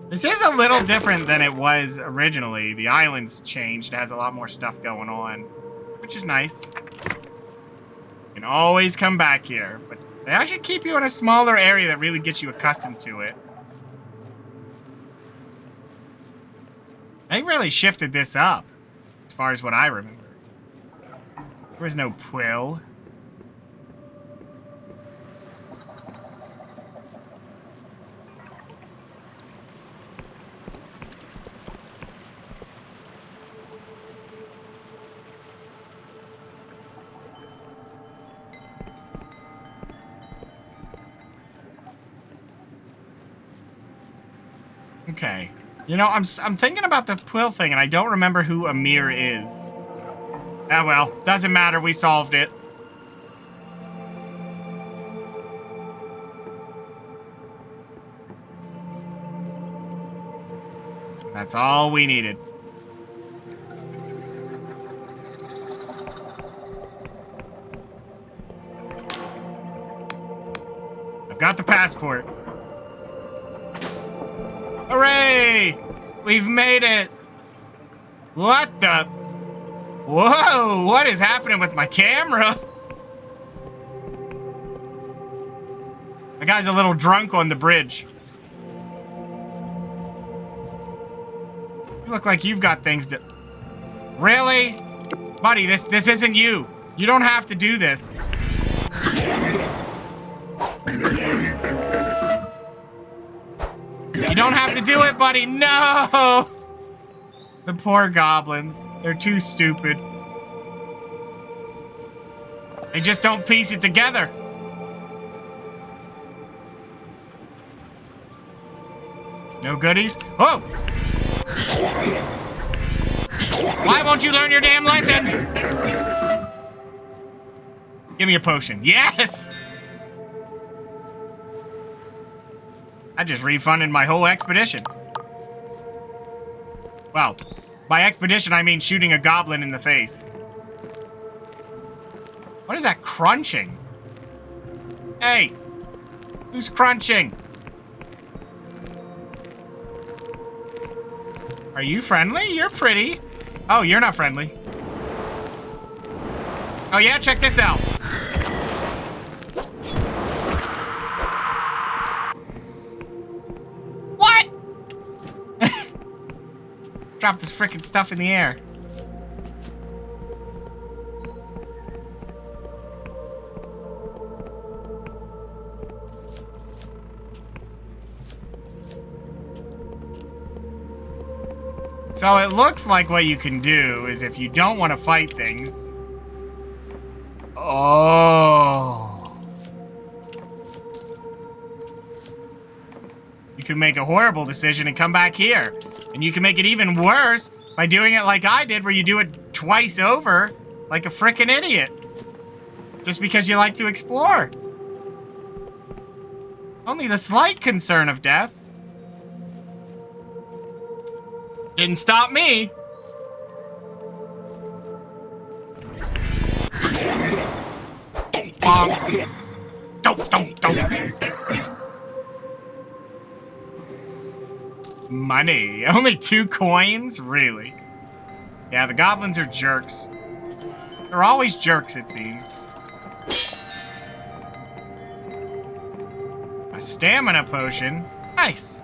This is a little different than it was originally. The island's changed. It has a lot more stuff going on, which is nice. You can always come back here, but they actually keep you in a smaller area that really gets you accustomed to it. They really shifted this up, as far as what I remember. There was no quill. Okay. You know, I'm thinking about the quill thing, and I don't remember who Amir is. Ah, well, doesn't matter. We solved it. That's all we needed. I've got the passport. Hooray! We've made it! What the? Whoa! What is happening with my camera? The guy's a little drunk on the bridge. You look like you've got things to... Really? Buddy, this isn't you. You don't have to do this. You don't have to do it, buddy. No! The poor goblins. They're too stupid. They just don't piece it together. No goodies? Oh! Why won't you learn your damn lessons? Give me a potion. Yes! I just refunded my whole expedition. Well, by expedition I mean shooting a goblin in the face. What is that crunching? Hey! Who's crunching? Are you friendly? You're pretty. Oh, you're not friendly. Oh yeah, check this out. What? Dropped this frickin' stuff in the air. So it looks like what you can do is if you don't want to fight things... Oh. You can make a horrible decision and come back here. And you can make it even worse by doing it like I did, where you do it twice over like a frickin' idiot. Just because you like to explore. Only the slight concern of death. Didn't stop me. Don't. Money. Only 2 coins? Really? Yeah, the goblins are jerks. They're always jerks, it seems. A stamina potion. Nice.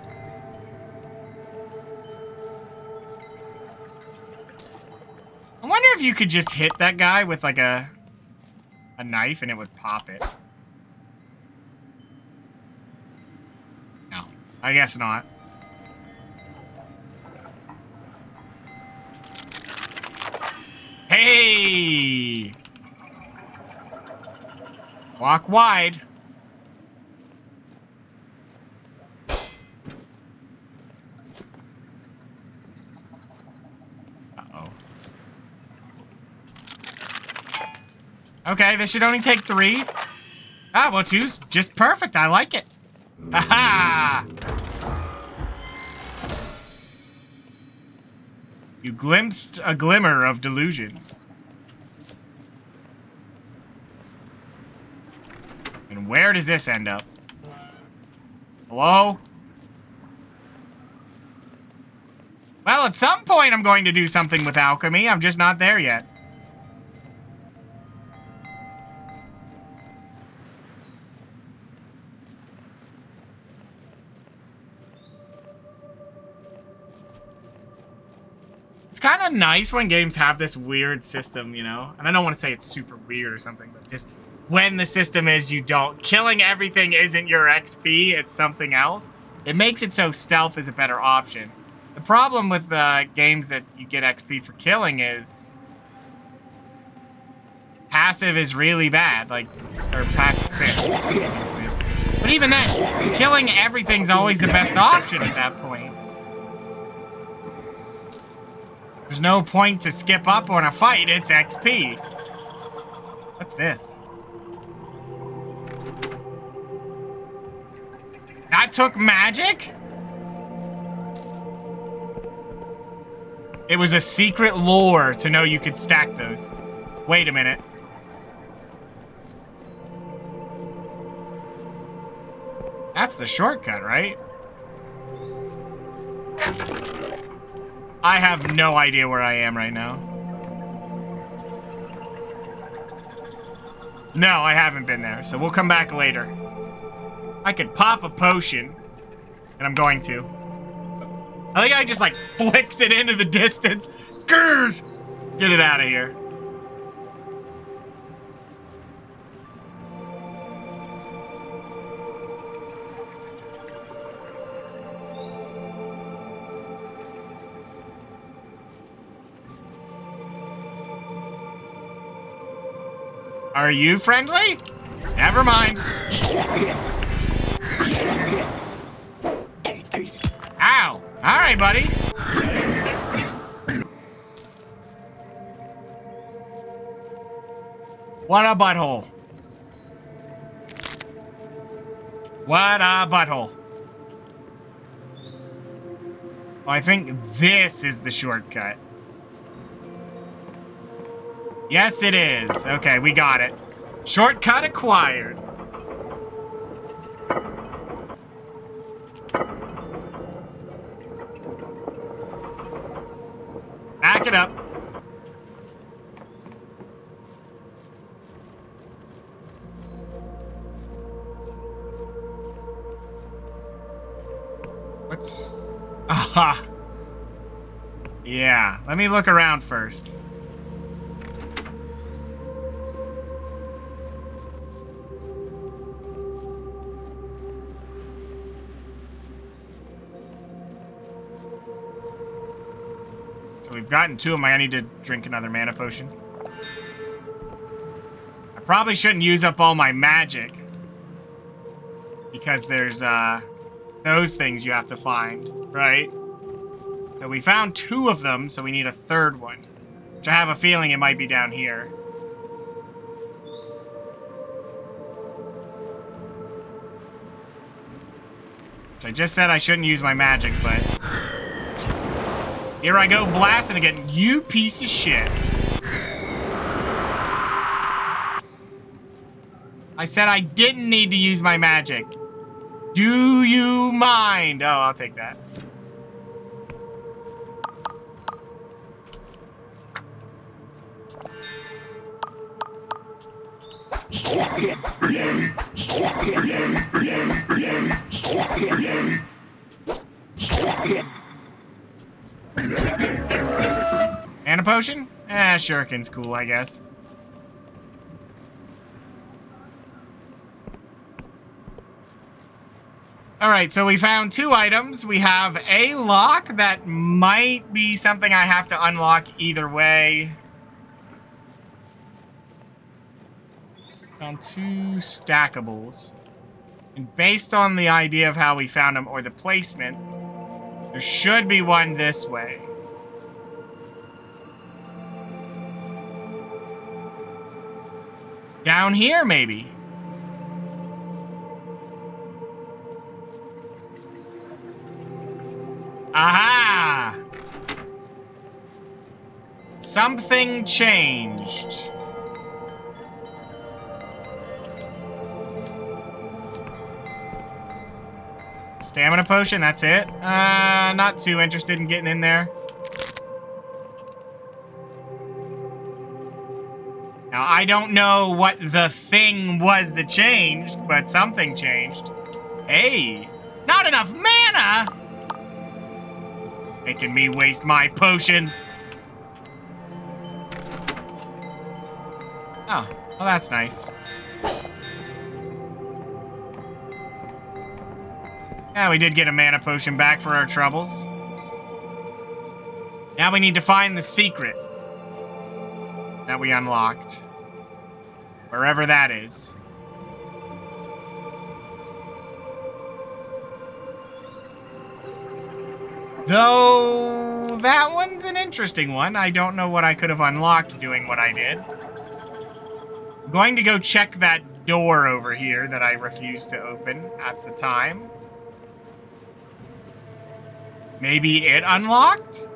I wonder if you could just hit that guy with like a knife and it would pop it. No, I guess not. Hey! Walk wide. Uh-oh. Okay, this should only take 3. Ah, well, 2's just perfect. I like it. Aha! You glimpsed a glimmer of delusion. And where does this end up? Hello? Well, at some point I'm going to do something with alchemy. I'm just not there yet. kind of nice when games have this weird system, you know? And I don't want to say it's super weird or something, but just when the system is killing everything isn't your XP, it's something else. It makes it so stealth is a better option. The problem with games that you get XP for killing is passive is really bad, like, or passive fists. But even then, killing everything's always the best option at that point. There's no point to skip up on a fight, it's XP. What's this? That took magic? It was a secret lore to know you could stack those. Wait a minute. That's the shortcut, right? I have no idea where I am right now. No, I haven't been there, so we'll come back later. I could pop a potion, and I'm going to. I think I just, like, flicks it into the distance. Grr! Get it out of here. Are you friendly? Never mind. Ow! Alright, buddy. What a butthole. What a butthole. Well, I think this is the shortcut. Yes, it is. Okay, we got it. Shortcut acquired. Back it up. What's... Aha. Yeah, let me look around first. So we've gotten 2 of them. I need to drink another mana potion. I probably shouldn't use up all my magic. Because there's, those things you have to find, right? So we found 2 of them, so we need a 3rd one. Which I have a feeling it might be down here. Which I just said I shouldn't use my magic, but... Here I go blasting again. You piece of shit. I said I didn't need to use my magic. Do you mind? Oh, I'll take that. And a potion? Shuriken's cool, I guess. Alright, so we found 2 items. We have a lock that might be something I have to unlock either way. Found 2 stackables. And based on the idea of how we found them, or the placement, there should be one this way. Down here, maybe. Aha! Something changed. Stamina potion, that's it? Not too interested in getting in there. Now, I don't know what the thing was that changed, but something changed. Hey, not enough mana! Making me waste my potions. Oh, well, that's nice. Yeah, we did get a mana potion back for our troubles. Now we need to find the secret that we unlocked. Wherever that is. Though, that one's an interesting one. I don't know what I could have unlocked doing what I did. I'm going to go check that door over here that I refused to open at the time. Maybe it unlocked?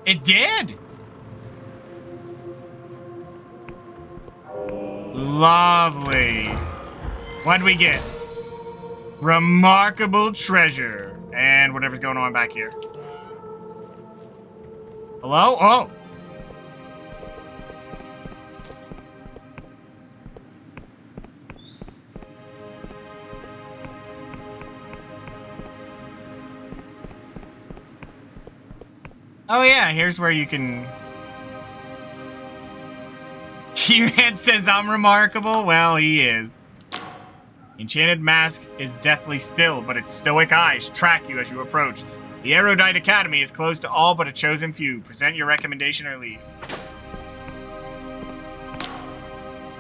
It did! Lovely. What'd we get? Remarkable treasure. And whatever's going on back here. Hello? Oh! Oh yeah, here's where you can... He-Man says I'm remarkable? Well, he is. Enchanted mask is deathly still, but its stoic eyes track you as you approach. The Erudite Academy is closed to all but a chosen few. Present your recommendation or leave.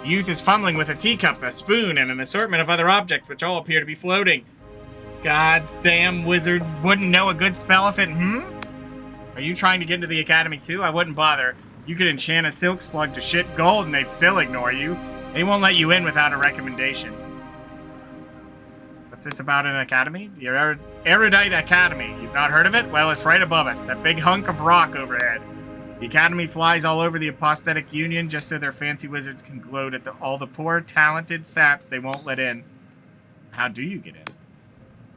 The youth is fumbling with a teacup, a spoon, and an assortment of other objects which all appear to be floating. God's damn wizards wouldn't know a good spell if it... Are you trying to get into the academy too? I wouldn't bother. You could enchant a silk slug to shit gold and they'd still ignore you. They won't let you in without a recommendation. What's this about an academy? The Erudite Academy. You've not heard of it? Well, it's right above us. That big hunk of rock overhead. The academy flies all over the apostatic union just so their fancy wizards can gloat at all the poor, talented saps they won't let in. How do you get in?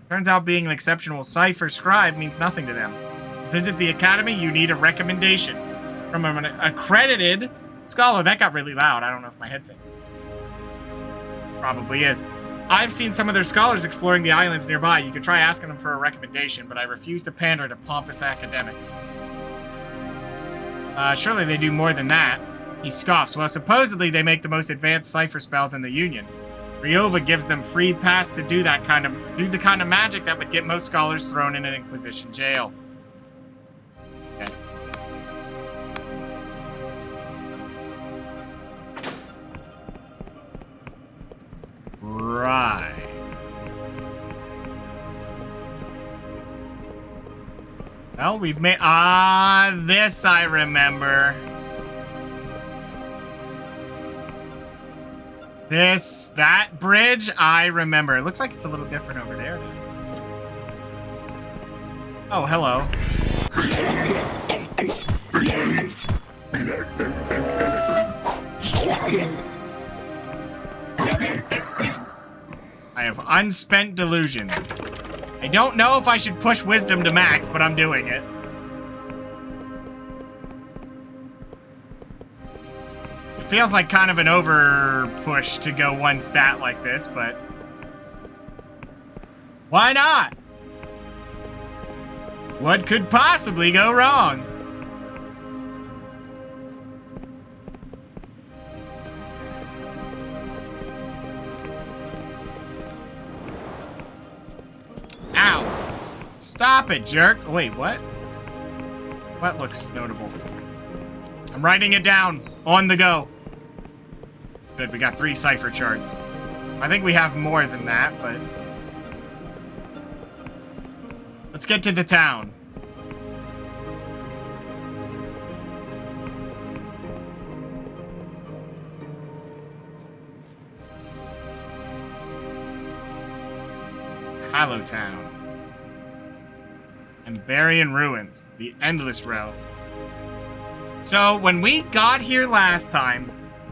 Turns out being an exceptional cipher scribe means nothing to them. To visit the academy, you need a recommendation from an accredited scholar. That got really loud. I don't know if my headset's... Probably is. I've seen some of their scholars exploring the islands nearby. You could try asking them for a recommendation, but I refuse to pander to pompous academics. Surely they do more than that. He scoffs. Well, supposedly they make the most advanced cipher spells in the Union. Ryova gives them free pass to do the kind of magic that would get most scholars thrown in an Inquisition jail. Okay. Right. Well, we've made... this I remember. That bridge, I remember. It looks like it's a little different over there now. Oh, hello. I have unspent delusions. I don't know if I should push wisdom to max, but I'm doing it. It feels like kind of an over push to go one stat like this, but why not? What could possibly go wrong? Ow. Stop it, jerk. Wait, what? What looks notable? I'm writing it down. On the go. Good, we got 3 cipher charts. I think we have more than that, but... Let's get to the town. Hollow Town. Ambarian Ruins. The Endless Realm. So, when we got here last time,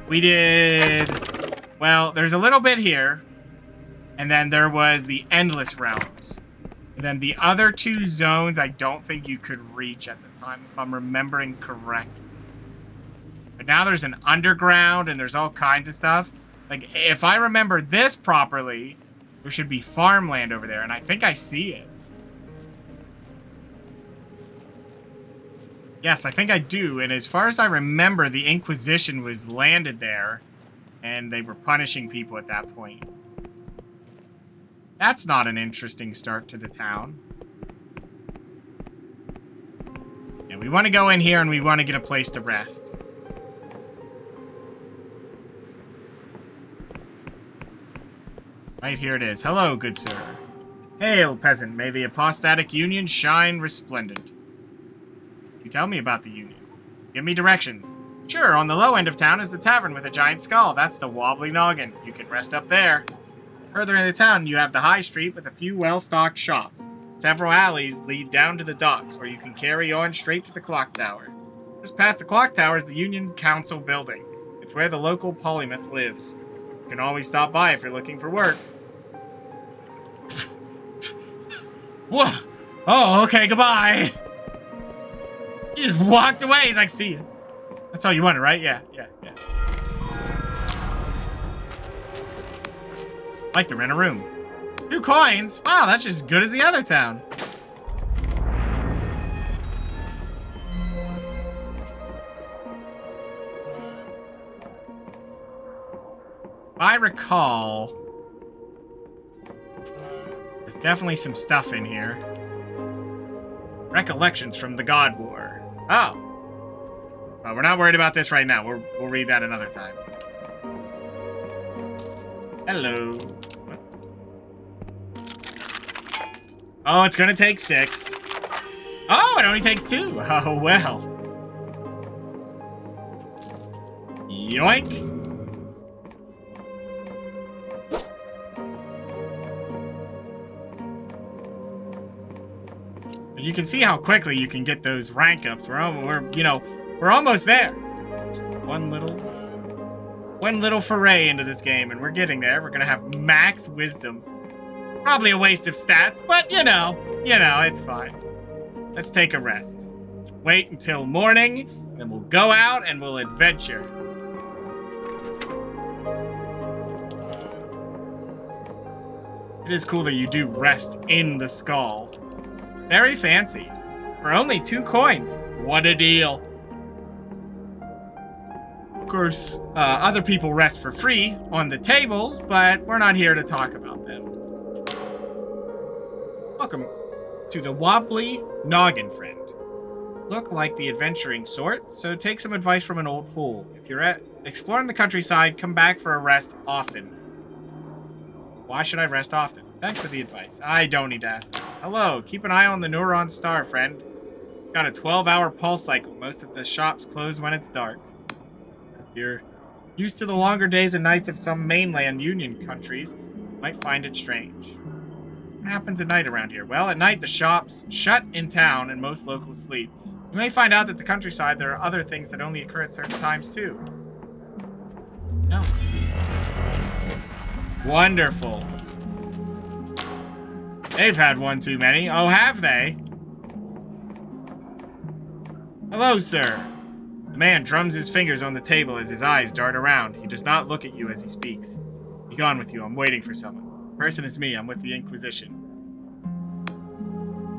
we did... Well, there's a little bit here. And then there was the Endless Realms. And then the other 2 zones I don't think you could reach at the time, if I'm remembering correct. But now there's an underground, and there's all kinds of stuff. Like, if I remember this properly, there should be farmland over there, and I think I see it. Yes, I think I do. And as far as I remember, the Inquisition was landed there, and they were punishing people at that point. That's not an interesting start to the town. And we want to go in here, and we want to get a place to rest. Right here it is. Hello, good sir. Hail, peasant. May the apostatic union shine resplendent. You tell me about the union. Give me directions. Sure, on the low end of town is the tavern with a giant skull. That's the Wobbly Noggin. You can rest up there. Further into town, you have the high street with a few well-stocked shops. Several alleys lead down to the docks, or you can carry on straight to the clock tower. Just past the clock tower is the Union Council building. It's where the local polymath lives. You can always stop by if you're looking for work. Whoa! Oh, okay, goodbye! He just walked away. He's like, see ya. That's all you wanted, right? Yeah. Like to rent a room. 2 coins? Wow, that's just as good as the other town. If I recall, there's definitely some stuff in here. Recollections from the God War. Oh. Well, we're not worried about this right now. We'll read that another time. Hello. What? Oh, it's gonna take 6. Oh, it only takes 2. Oh, well. Yoink. You can see how quickly you can get those rank ups. We're almost there. Just one little foray into this game, and we're getting there. We're gonna have max wisdom. Probably a waste of stats, but you know, it's fine. Let's take a rest. Let's wait until morning, then we'll go out and we'll adventure. It is cool that you do rest in the skull. Very fancy. For only 2 coins. What a deal. Of course, other people rest for free on the tables, but we're not here to talk about them. Welcome to the Wobbly Noggin, friend. Look like the adventuring sort, so take some advice from an old fool. If you're exploring the countryside, come back for a rest often. Why should I rest often? Thanks for the advice. I don't need to ask. Hello, keep an eye on the Neuron Star, friend. Got a 12-hour pulse cycle. Most of the shops close when it's dark. If you're used to the longer days and nights of some mainland Union countries, you might find it strange. What happens at night around here? Well, at night the shops shut in town and most locals sleep. You may find out that the countryside there are other things that only occur at certain times too. No. Wonderful. They've had one too many. Oh, have they? Hello, sir. The man drums his fingers on the table as his eyes dart around. He does not look at you as he speaks. Be gone with you. I'm waiting for someone. The person is me. I'm with the Inquisition.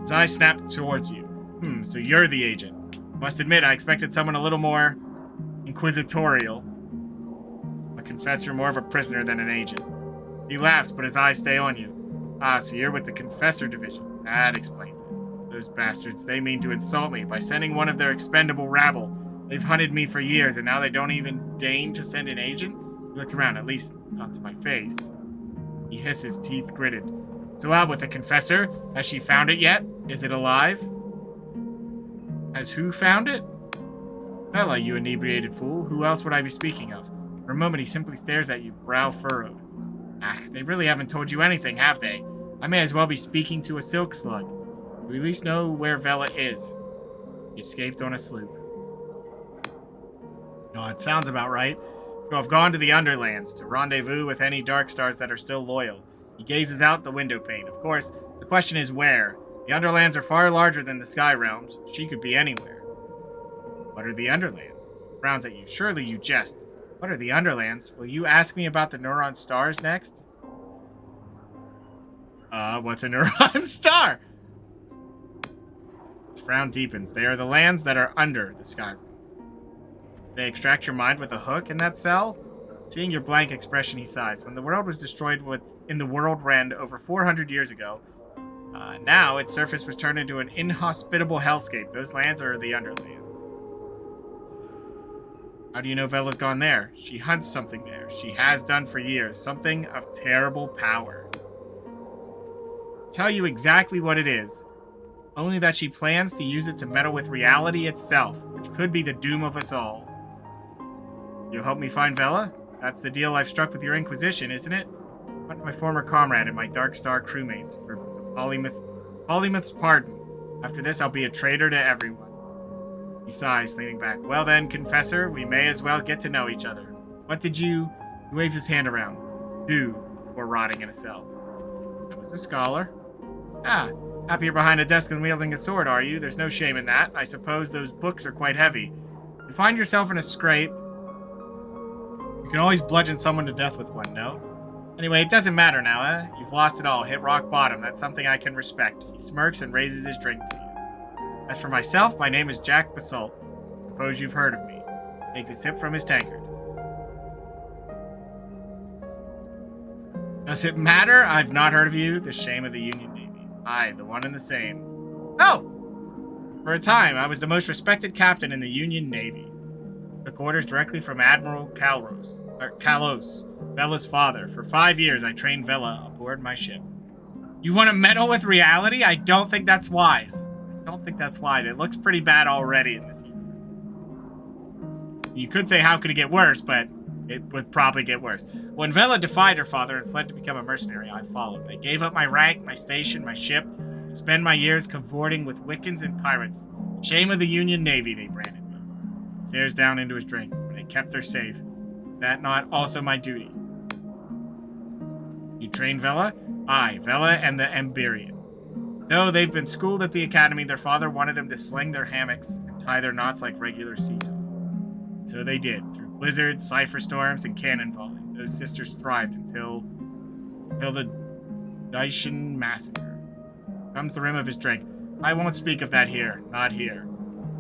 His eyes snap towards you. So you're the agent. Must admit, I expected someone a little more inquisitorial. A confessor, more of a prisoner than an agent. He laughs, but his eyes stay on you. Ah, so you're with the Confessor Division. That explains it. Those bastards, they mean to insult me by sending one of their expendable rabble. They've hunted me for years, and now they don't even deign to send an agent? He looked around, at least not to my face. He hisses, teeth gritted. So out with the Confessor. Has she found it yet? Is it alive? Has who found it? Bella, you inebriated fool. Who else would I be speaking of? For a moment, he simply stares at you, brow furrowed. Ah, they really haven't told you anything, have they? I may as well be speaking to a silk slug. We at least know where Vela is. He escaped on a sloop. No, it sounds about right. So I've gone to the Underlands to rendezvous with any Dark Stars that are still loyal. He gazes out the window pane. Of course, the question is where. The Underlands are far larger than the Sky Realms. She could be anywhere. What are the Underlands? Frowns at you. Surely you jest. What are the Underlands? Will you ask me about the Neuron Stars next? What's a Neuron Star? His frown deepens. They are the lands that are under the sky. They extract your mind with a hook in that cell? Seeing your blank expression, he sighs. When the world was destroyed in the World Rend over 400 years ago, now its surface was turned into an inhospitable hellscape. Those lands are the Underlands. How do you know Vela's gone there? She hunts something there. She has done for years. Something of terrible power. I'll tell you exactly what it is. Only that she plans to use it to meddle with reality itself, which could be the doom of us all. You'll help me find Vela? That's the deal I've struck with your Inquisition, isn't it? I want my former comrade and my Dark Star crewmates for the Polymath's pardon. After this, I'll be a traitor to everyone. He sighs, leaning back. Well then, Confessor, we may as well get to know each other. What did you... He waves his hand around. Do before rotting in a cell. I was a scholar. Ah, happier behind a desk than wielding a sword, are you? There's no shame in that. I suppose those books are quite heavy. If you find yourself in a scrape, you can always bludgeon someone to death with one, no? Anyway, it doesn't matter now, eh? You've lost it all, hit rock bottom. That's something I can respect. He smirks and raises his drink to you. As for myself, my name is Jack Basalt. Suppose you've heard of me. Takes a sip from his tankard. Does it matter? I've not heard of you. The shame of the Union Navy. Aye, the one and the same. Oh! For a time, I was the most respected captain in the Union Navy. Took orders directly from Admiral Kalos, Vela's father. For 5 years, I trained Vela aboard my ship. You want to meddle with reality? I don't think that's wise. I don't think that's wise. It looks pretty bad already in this universe. You could say, how could it get worse? But it would probably get worse. When Vela defied her father and fled to become a mercenary, I followed. I gave up my rank, my station, my ship, and spent my years cavorting with Wiccans and pirates. Shame of the Union Navy, they branded me. He stares down into his drink, but I kept her safe. Is that not also my duty? You trained Vela? Aye, Vela and the Emberian. Though they've been schooled at the academy, their father wanted them to sling their hammocks and tie their knots like regular seamen. So they did. Through blizzards, cipher storms, and cannon volleys, those sisters thrived until the Dacian massacre. Comes the rim of his drink. I won't speak of that here. Not here.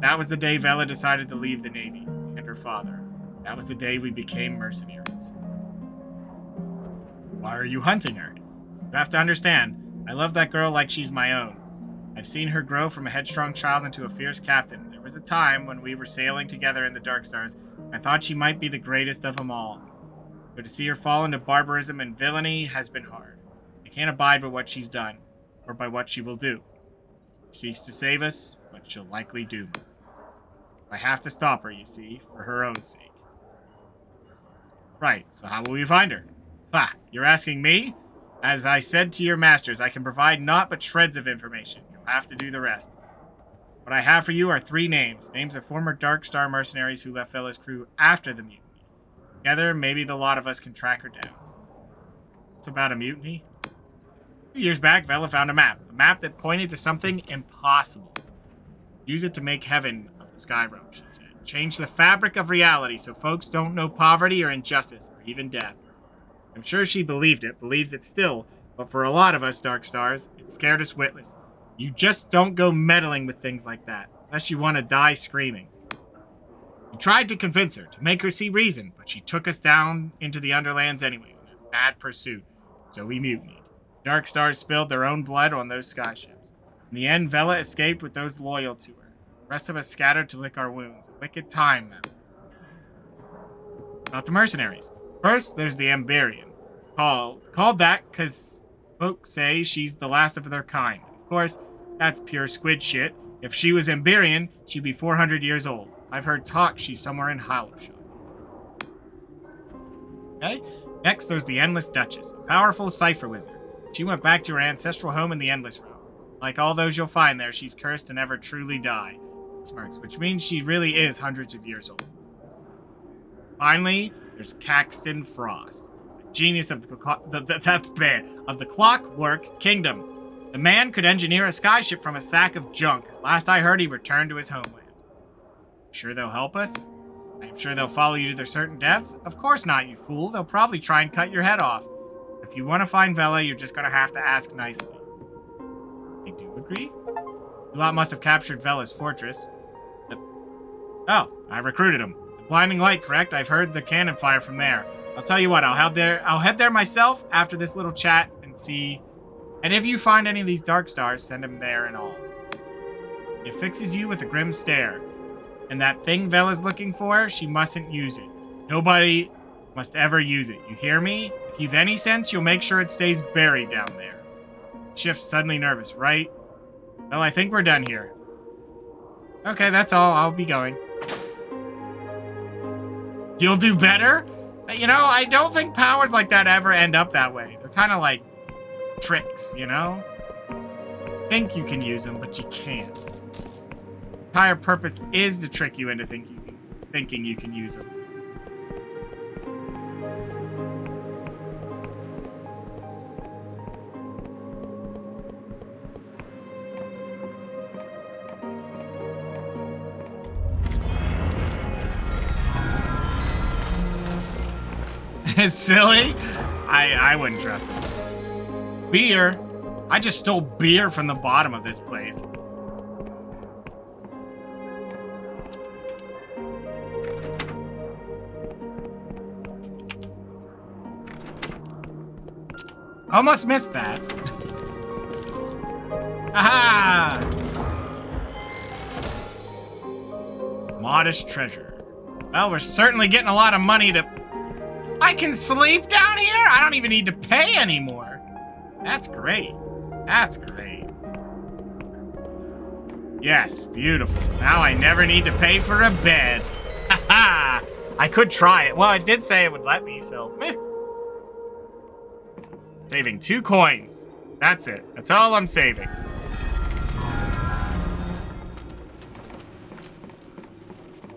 That was the day Vela decided to leave the Navy, and her father. That was the day we became mercenaries. Why are you hunting her? You have to understand, I love that girl like she's my own. I've seen her grow from a headstrong child into a fierce captain. There was a time when we were sailing together in the Dark Stars. I thought she might be the greatest of them all. But to see her fall into barbarism and villainy has been hard. I can't abide by what she's done, or by what she will do. She seeks to save us, but she'll likely doom us. I have to stop her, you see, for her own sake. Right, so how will we find her? Ha, you're asking me? As I said to your masters, I can provide naught but shreds of information. You'll have to do the rest. What I have for you are 3 names. Names of former Dark Star mercenaries who left Vela's crew after the mutiny. Together, maybe the lot of us can track her down. It's about a mutiny. A few years back, Vela found a map. A map that pointed to something impossible. Use it to make heaven of the sky realm, she said. Change the fabric of reality so folks don't know poverty or injustice or even death. I'm sure she believed it, believes it still, but for a lot of us Dark Stars, it scared us witless. You just don't go meddling with things like that, unless you want to die screaming. We tried to convince her, to make her see reason, but she took us down into the Underlands anyway, in a mad pursuit, so we mutinied. Dark Stars spilled their own blood on those skyships. In the end, Vela escaped with those loyal to her. The rest of us scattered to lick our wounds. A wicked time, then. About the mercenaries. First, there's the Emberian. Called that because folks say she's the last of their kind. Of course, that's pure squid shit. If she was Emberian, she'd be 400 years old. I've heard talk she's somewhere in Hollowshire. Okay? Next, there's the Endless Duchess, a powerful cipher wizard. She went back to her ancestral home in the Endless Realm. Like all those you'll find there, she's cursed to never truly die. Smirks, which means she really is hundreds of years old. Finally, there's Caxton Frost, a genius of the Clockwork Kingdom. The man could engineer a skyship from a sack of junk. Last I heard, he returned to his homeland. Sure they'll help us? I'm sure they'll follow you to their certain deaths? Of course not, you fool. They'll probably try and cut your head off. If you want to find Vela, you're just going to have to ask nicely. I do agree. The lot must have captured Vela's fortress. Oh, I recruited him. The blinding light, correct? I've heard the cannon fire from there. I'll tell you what, I'll head there myself after this little chat and see. And if you find any of these dark stars, send them there and all. It fixes you with a grim stare. And that thing Vela's looking for, she mustn't use it. Nobody must ever use it. You hear me? If you've any sense, you'll make sure it stays buried down there. Shift's suddenly nervous, right? Well, I think we're done here. Okay, that's all. I'll be going. You'll do better? You know, I don't think powers like that ever end up that way. They're kind of like tricks, you know? Think you can use them, but you can't. Entire purpose is to trick you into thinking you can use them. Silly? I wouldn't trust him. Beer? I just stole beer from the bottom of this place. Almost missed that. Aha! Modest treasure. Well, we're certainly getting a lot of money to... I can sleep down here? I don't even need to pay anymore. That's great. That's great. Yes, beautiful. Now I never need to pay for a bed. Haha! I could try it. Well, it did say it would let me, so meh. Saving 2 coins. That's it. That's all I'm saving.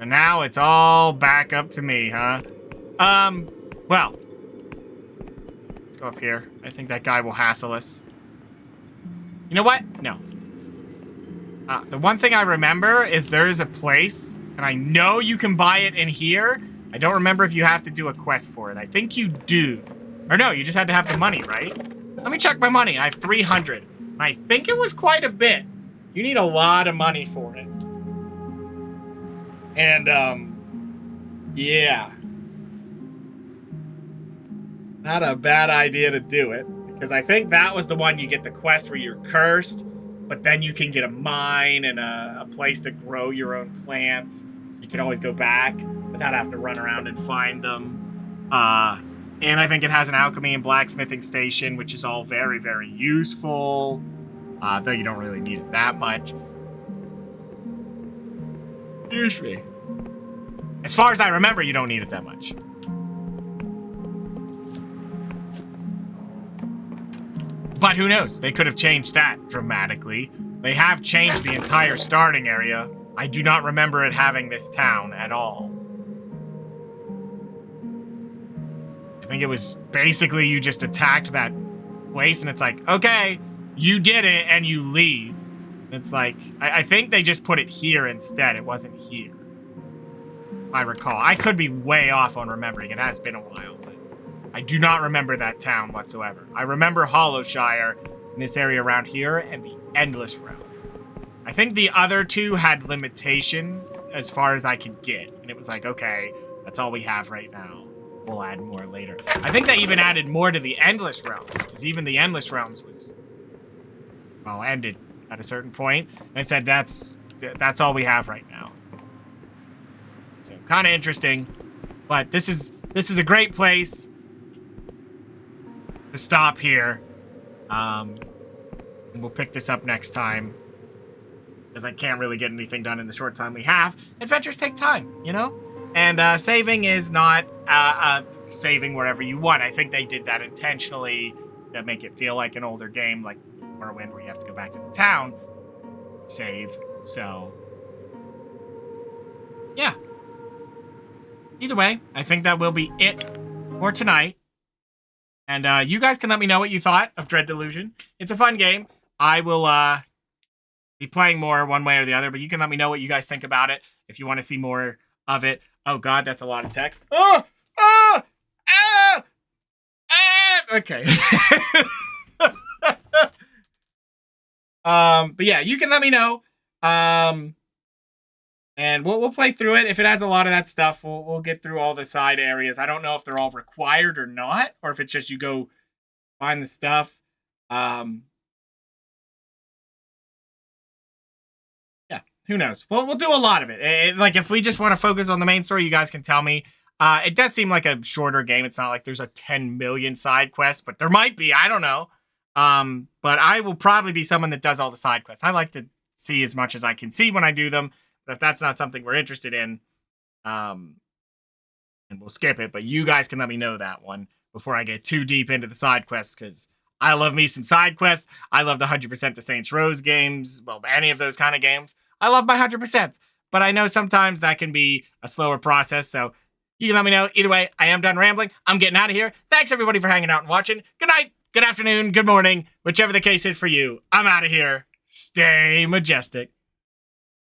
And now it's all back up to me, huh? Well. Let's go up here. I think that guy will hassle us. You know what? No. The one thing I remember is there is a place, and I know you can buy it in here. I don't remember if you have to do a quest for it. I think you do. Or no, you just had to have the money, right? Let me check my money. I have 300. I think it was quite a bit. You need a lot of money for it. And, yeah. Not a bad idea to do it. Because I think that was the one you get the quest where you're cursed, but then you can get a mine and a place to grow your own plants. You can always go back without having to run around and find them. And I think it has an alchemy and blacksmithing station, which is all very, very useful. Though you don't really need it that much. Excuse me. As far as I remember, you don't need it that much. But who knows? They could have changed that dramatically. They have changed the entire starting area. I do not remember it having this town at all. I think it was basically you just attacked that place and it's like, okay, you did it and you leave. It's like, I think they just put it here instead. It wasn't here. I recall. I could be way off on remembering. It has been a while. But I do not remember that town whatsoever. I remember Hollowshire in this area around here and the Endless Realm. I think the other two had limitations as far as I could get. And it was like, okay, that's all we have right now. We'll add more later. I think they even added more to the Endless Realms, because even the Endless Realms was, well, ended at a certain point, and it said that's all we have right now. So kind of interesting, but this is a great place to stop here. And we'll pick this up next time, because I can't really get anything done in the short time we have. Adventures take time, you know? And saving is not saving wherever you want. I think they did that intentionally to make it feel like an older game, like Morrowind, where you have to go back to the town, save. So, yeah. Either way, I think that will be it for tonight. And you guys can let me know what you thought of Dread Delusion. It's a fun game. I will be playing more one way or the other, but you can let me know what you guys think about it if you want to see more of it. Oh god, that's a lot of text. Oh! Oh! Ah! Ah! Okay. But yeah, you can let me know. And we'll play through it. If it has a lot of that stuff, we'll get through all the side areas. I don't know if they're all required or not, or if it's just you go find the stuff. Yeah, who knows? Well, we'll do a lot of it. Like if we just want to focus on the main story, you guys can tell me. It does seem like a shorter game. It's not like there's a 10 million side quests, but there might be. I don't know. But I will probably be someone that does all the side quests. I like to see as much as I can see when I do them. But if that's not something we're interested in, and we'll skip it. But you guys can let me know that one before I get too deep into the side quests, because I love me some side quests. I love the 100% the Saints Row games. Well, any of those kind of games. I love my 100%. But I know sometimes that can be a slower process, so you can let me know. Either way, I am done rambling. I'm getting out of here. Thanks, everybody, for hanging out and watching. Good night, good afternoon, good morning, whichever the case is for you. I'm out of here. Stay majestic.